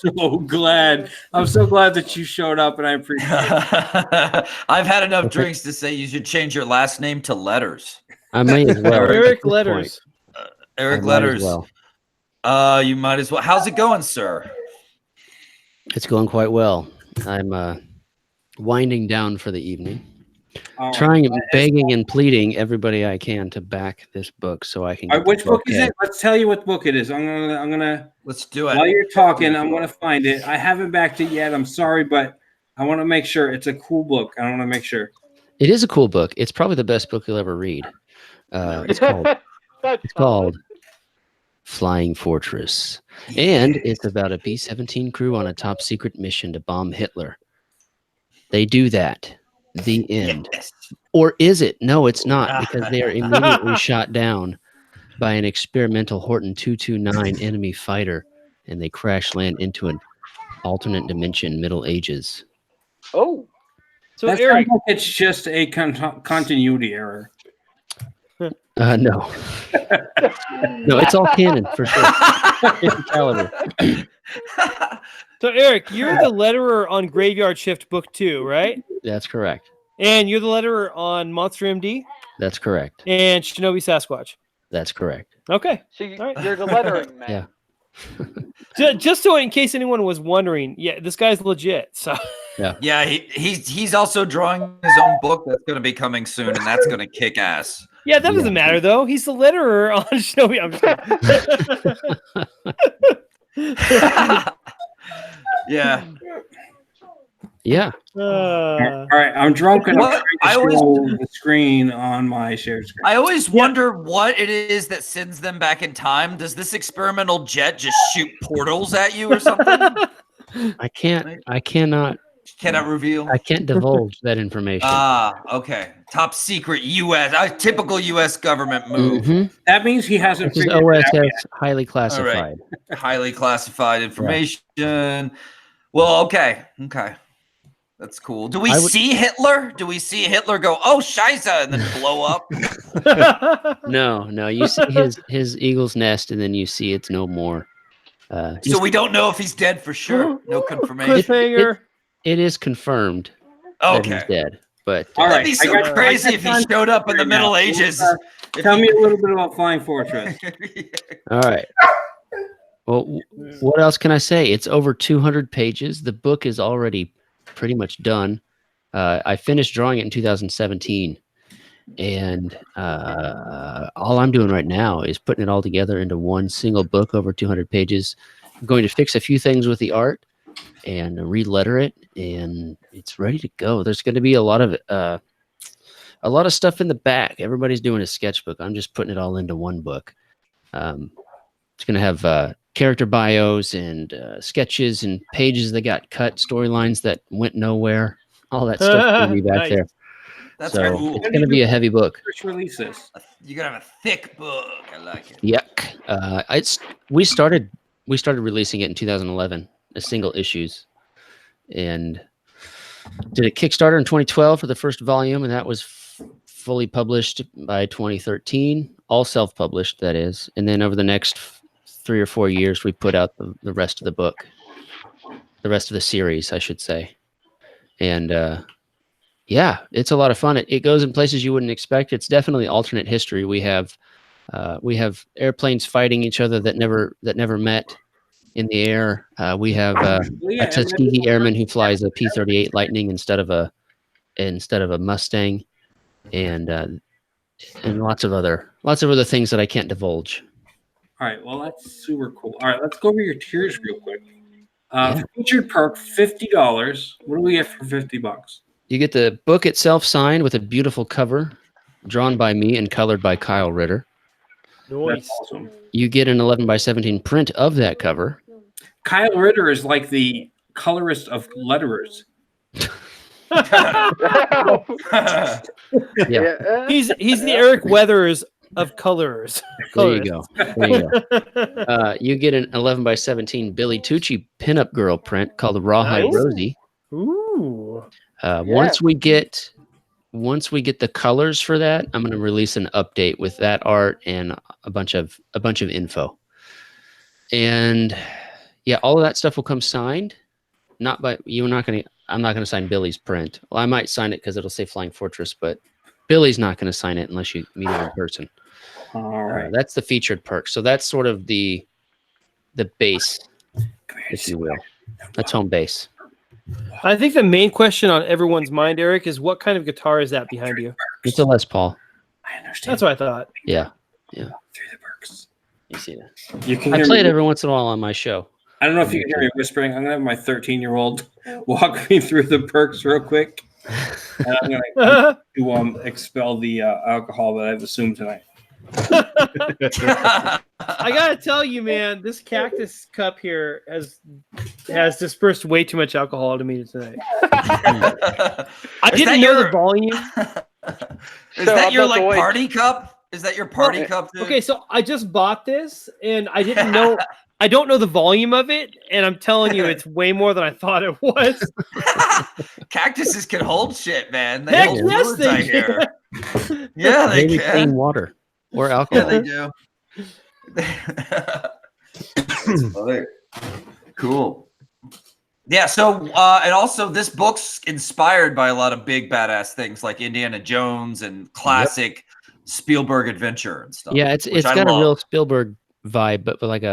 so glad. I'm so glad that you showed up, and I appreciate it. I've had enough drinks to say you should change your last name to Letters. I may as well. at Eric this Letters. point. Eric I might as Letters. well. You might as well. How's it going, sir? It's going quite well. I'm winding down for the evening. All right. Trying, begging, and pleading everybody I can to back this book so I can. All Get right, which the book is okay. it? Let's tell you what book it is. I'm gonna. Let's do While it. you're talking, I'm gonna find it. I haven't backed it yet. I'm sorry, but I want to make sure it's a cool book. I want to make sure. It is a cool book. It's probably the best book you'll ever read. It's called Flying Fortress, and it's about a B-17 crew on a top secret mission to bomb Hitler. They do that. The end. Yes. Or is it? No, it's not, because they are immediately shot down by an experimental Horton 229 enemy fighter, and they crash land into an alternate dimension, Middle Ages. oh, So That Eric, sounds like it's just a continuity error. No. No, it's all canon for sure. 50 caliber. so Eric, you're the letterer on Graveyard Shift Book 2, right? That's correct. And you're the letterer on Monster MD That's correct. and Shinobi Sasquatch. That's correct. Okay. so you, All right. you're the lettering man. Yeah. Just so in case anyone was wondering, yeah, this guy's legit. So Yeah, he's also drawing his own book that's going to be coming soon, and that's going to kick ass. Yeah, that doesn't matter though. He's the letterer on Shinobi. I'm Yeah. Yeah. All right, I'm drunk and I'm What? trying to scroll the screen on my shared screen. I always wonder what it is that sends them back in time. Does this experimental jet just shoot portals at you or something? I cannot reveal. I can't divulge that information. Okay. Top secret U.S. Typical U.S. government move. Mhm. That means he hasn't This is figured it out OSS yet. highly classified. Highly classified information. Well, okay. That's cool. Do we see Hitler? Do we see Hitler go, oh, Scheisse, and then blow up? No. You see his eagle's nest, and then you see it's no more. So we don't know if he's dead for sure. No confirmation. Cliffhanger. It is confirmed that he's Okay. dead. But That'd be so crazy if he showed up in the Middle Ages. Tell me a little bit about Flying Fortress. all right. Well, what else can I say? It's over 200 pages. The book is already pretty much done. I finished drawing it in 2017. And all I'm doing right now is putting it all together into one single book over 200 pages. I'm going to fix a few things with the art and re-letter it, and it's ready to go. There's going to be a lot of stuff in the back. Everybody's doing a sketchbook. I'm just putting it all into one book. It's going to have character bios and sketches and pages that got cut, storylines that went nowhere. All that stuff will be back Nice. there. That's So cool. it's going to be a heavy book. First release this. You're gonna have a thick book. I like it. Yuck. We started releasing it in 2011 as single issues, and did a Kickstarter in 2012 for the first volume, and that was fully published by 2013, all self-published, that is. And then over the next 3 or 4 years, we put out the rest of the book, the rest of the series, I should say. And yeah, it's a lot of fun. It goes in places you wouldn't expect. It's definitely alternate history. We have airplanes fighting each other that never met in the air. We have a Tuskegee airman who flies a P-38 Lightning instead of a Mustang, and lots of other things that I can't divulge. All right, well, that's super cool. All right, let's go over your tiers real quick. Featured perk, $50. What do we get for $50? You get the book itself signed with a beautiful cover, drawn by me and colored by Kyle Ritter. Nice. That's awesome. You get an 11x17 print of that cover. Kyle Ritter is like the colorist of letterers. Yeah. He's the Eric Weathers of colors. There you go. You get an 11x17 Billy Tucci pinup girl print called the Rawhide Nice. Rosie. Ooh. Once we get the colors for that, I'm going to release an update with that art and a bunch of info. And yeah, all of that stuff will come signed. I'm not going to sign Billy's print. Well, I might sign it because it'll say Flying Fortress, but Billy's not going to sign it unless you meet him in person. All right. That's the featured perk. So that's sort of the base, if you will. That's home base. I think the main question on everyone's mind, Eric, is what kind of guitar is that behind you? It's a Les Paul. I understand. That's what I thought. Yeah. Through the perks. You see that? You can I hear play it me- every once in a while on my show. I don't know if you can hear me whispering. I'm gonna have my 13-year-old walk me through the perks real quick, and I'm gonna to expel the alcohol that I've assumed tonight. I gotta tell you, man, this cactus cup here has dispersed way too much alcohol to me tonight. I didn't know the volume. Is that your like party cup? Is that your party cup? Dude? Okay, so I just bought this and I didn't know. I don't know the volume of it, and I'm telling you, it's way more than I thought it was. Cactuses can hold shit, man. They Heck hold yes, fluids, they I hear. Yeah, they Maybe can. clean water or Yeah, alcohol. they do. That's funny. Cool. Yeah. So, and also, this book's inspired by a lot of big badass things like Indiana Jones and classic Spielberg adventure and stuff. Yeah, it's got a real Spielberg vibe, but like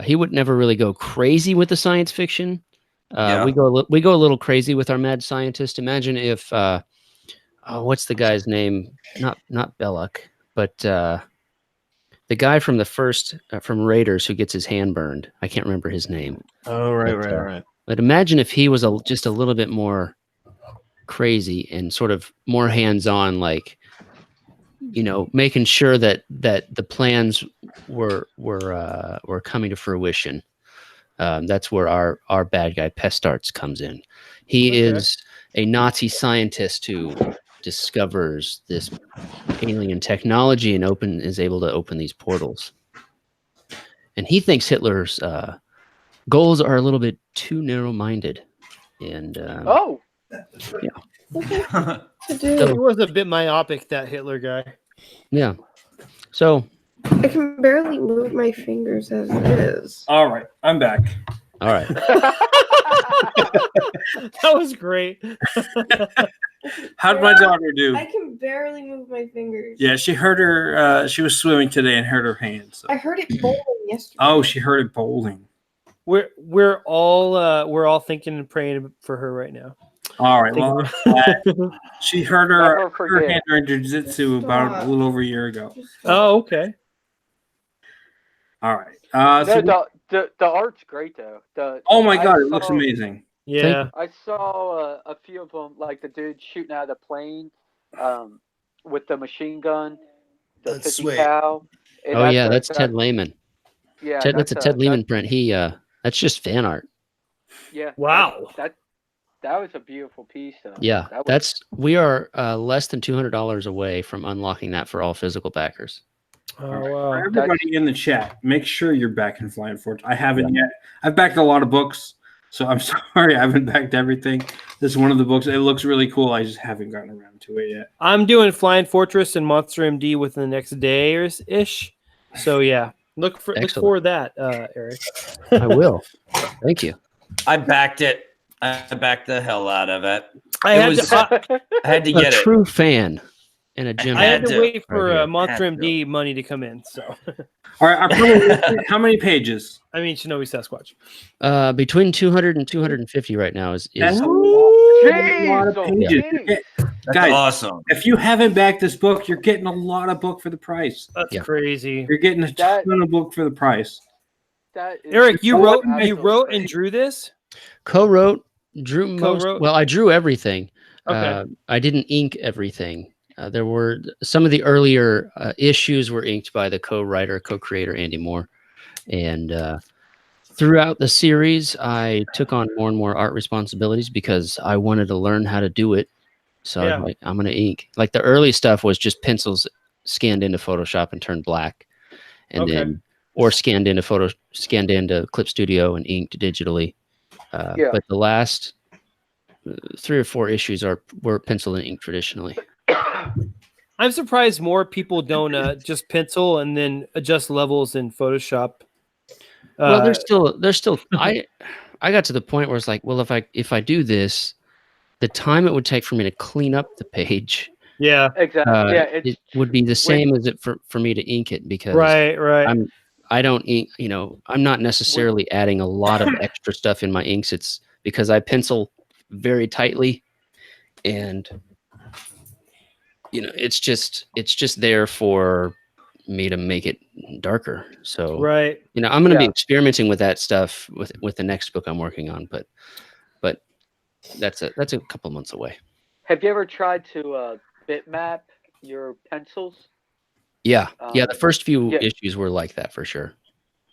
he would never really go crazy with the science fiction. Yeah. We go a little crazy with our mad scientist. Imagine if what's the guy's name? Not Belloc, but the guy from the first from Raiders who gets his hand burned. I can't remember his name. Oh, right, But, right. But imagine if he was just a little bit more crazy and sort of more hands-on, like, you know, making sure that the plans were coming to fruition. That's where our bad guy Pestarts comes in. He is a Nazi scientist who discovers this alien technology and is able to open these portals. And he thinks Hitler's goals are a little bit too narrow-minded. And He was a bit myopic, that Hitler guy. yeah. So I can barely move my fingers as it is. All right, I'm back. all right. That was great. How'd my daughter do? I can barely move my fingers. Yeah, she hurt her. She was swimming today and hurt her hand. So. I heard it bowling yesterday. Oh, she hurt it bowling. We're all thinking and praying for her right now. All right. Well, she hurt her hand during jiu-jitsu about a little over a year ago. Oh, okay. All right. The art's great though. Oh my god, it looks amazing. Yeah. I saw a few of them, like the dude shooting out of the plane, with the machine gun, the 50 cal. Oh yeah, that's Ted Lehman. Yeah, that's a Ted Lehman print. He that's just fan art. Yeah. Wow. That was a beautiful piece. Though. Yeah, we are less than $200 away from unlocking that for all physical backers. Oh wow. For everybody in the chat, make sure you're backing Flying Fortress. I haven't yet. I've backed a lot of books, so I'm sorry I haven't backed everything. This is one of the books. It looks really cool. I just haven't gotten around to it yet. I'm doing Flying Fortress and Monster MD within the next day or ish. So yeah, look for that, Eric. I will. Thank you. I backed it. I backed the hell out of it. I had to get it. True fan and a gym. I had to wait for Monster MD money to come in. So, all right. How many pages? I mean, Shinobi Sasquatch. Between 200 and 250 right now is That's a lot of pages. Yeah. Guys, awesome. If you haven't backed this book, you're getting a lot of book for the price. That's crazy. You're getting a ton of book for the price. Eric, you wrote and drew this? Co-wrote, drew most. Well, I drew everything. Okay. I didn't ink everything. There were some of the earlier issues were inked by the co-creator Andy Moore, and throughout the series, I took on more and more art responsibilities because I wanted to learn how to do it. So I was like, I'm going to ink. Like the early stuff was just pencils scanned into Photoshop and turned black, and then scanned into Clip Studio and inked digitally. But the last 3 or 4 issues were pencil and ink traditionally. I'm surprised more people don't just pencil and then adjust levels in Photoshop. Well, there's still. I got to the point where it's like, well, if I do this, the time it would take for me to clean up the page, exactly, it would be the same as it for me to ink it because I don't ink. You know, I'm not necessarily adding a lot of extra stuff in my inks. It's because I pencil very tightly, and you know, it's just there for me to make it darker. So you know, I'm going to be experimenting with that stuff with the next book I'm working on, but that's a couple months away. Have you ever tried to bitmap your pencils? Yeah, the first few issues were like that for sure.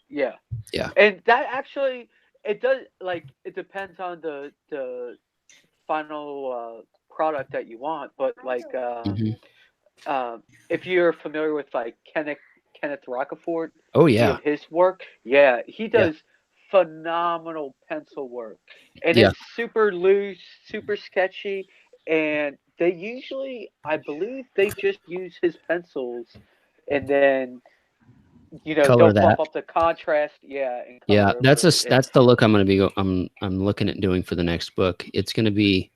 Yeah, yeah, and that actually it does, like, it depends on the final product that you want, but like if you're familiar with like Kenneth Rockefort, his work, he does phenomenal pencil work, and it's super loose, super sketchy, and they usually, I believe, they just use his pencils and then color don't that. bump up the contrast. That's the look I'm going to be I'm looking at doing for the next book. It's going to be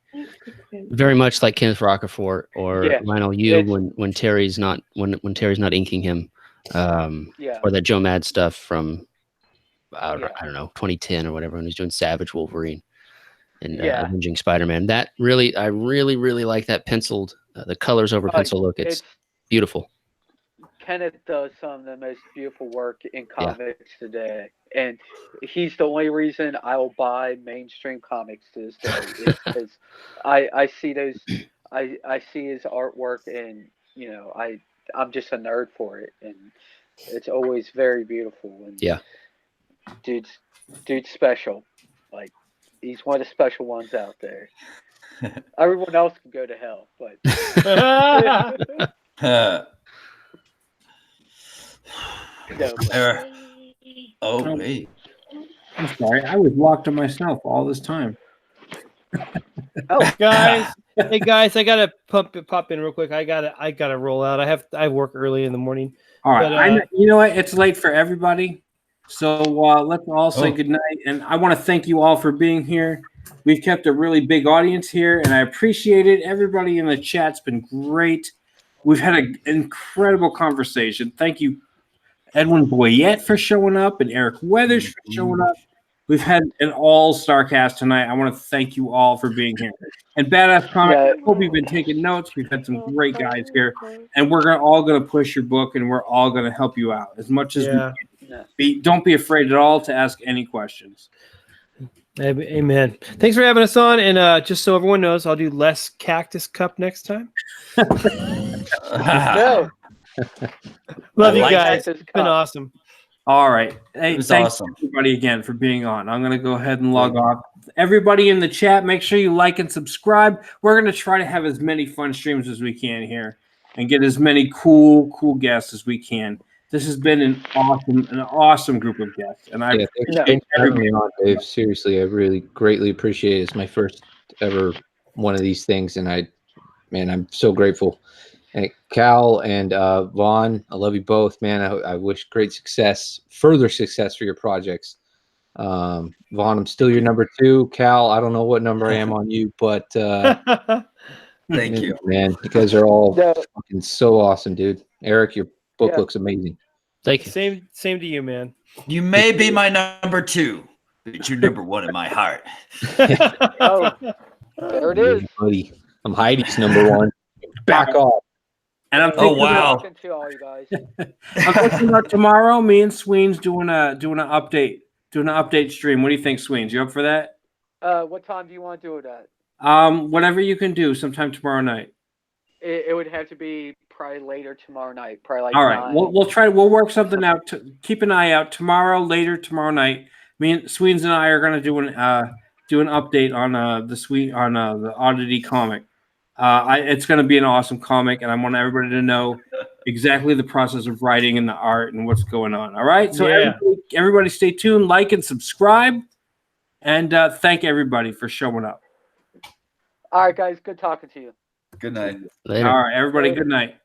very much like Kenneth Rockefort or Lionel Yu when Terry's not inking him, or that Joe Mad stuff from I don't know, 2010 or whatever, when he's doing Savage Wolverine. and Yeah. Avenging Spider-Man. That really, I really, really like that penciled, the colors over pencil look. It's beautiful. Kenneth does some of the most beautiful work in Yeah. comics today, and he's the only reason I will buy mainstream comics to this day. Is because I see those, I see his artwork, and you know I'm just a nerd for it, and it's always very beautiful. And Yeah. dude's special. Like he's one of the special ones out there. Everyone else can go to hell, but no, but Oh, wait. I'm sorry. I was locked to myself all this time. Guys, hey guys, I gotta pop in real quick. I gotta roll out. I work early in the morning. All right. But, you know what? It's late for everybody. So let's all say goodnight. And I want to thank you all for being here. We've kept a really big audience here, and I appreciate it. Everybody in the chat's been great. We've had an incredible conversation. Thank you, Edwin Boyette, for showing up, and Eric Weathers for showing up. We've had an all-star cast tonight. I want to thank you all for being here. And Badass Comics, I hope you've been taking notes. We've had some great guys here, and we're all going to push your book, and we're all going to help you out as much as we can. Don't be afraid at all to ask any questions. Amen. Thanks for having us on, and just so everyone knows, I'll do less Cactus Cup next time. no. Love you guys. It's been awesome. All right. Hey, thanks awesome. everybody again for being on. I'm going to go ahead and log off. Everybody in the chat, make sure you like and subscribe. We're going to try to have as many fun streams as we can here and get as many cool guests as we can. This has been an awesome group of guests, and I appreciate everybody on, Dave. Seriously, I really greatly appreciate it. It's my first ever one of these things, and I'm so grateful. And Cal and Vaughn, I love you both, man. I wish great success, further success for your projects. Vaughn, I'm still your number 2. Cal, I don't know what number I am on you, but thank you, man. You guys are all fucking so awesome, dude. Eric, your book looks amazing. Thank you. Same to you, man. You may be my number 2, but you're number 1 in my heart. Oh, there it is. Buddy. I'm Heidi's number 1. Back off. And I'm thinking to all you guys. I'm thinking about tomorrow. Me and Sween's doing an update stream. What do you think, Sweens? You up for that? What time do you want to do it at? Whatever you can do. Sometime tomorrow night. It would have to be probably later tomorrow night. Probably like all right. 9. We'll try. We'll work something out. Keep an eye out later tomorrow night. Me and Sweens and I are going to do an update on the Oddity comic. It's going to be an awesome comic, and I want everybody to know exactly the process of writing and the art and what's going on. All right, so everybody stay tuned, like and subscribe, and thank everybody for showing up. All right, guys, good talking to you. Good night. Later. All right, everybody, good night.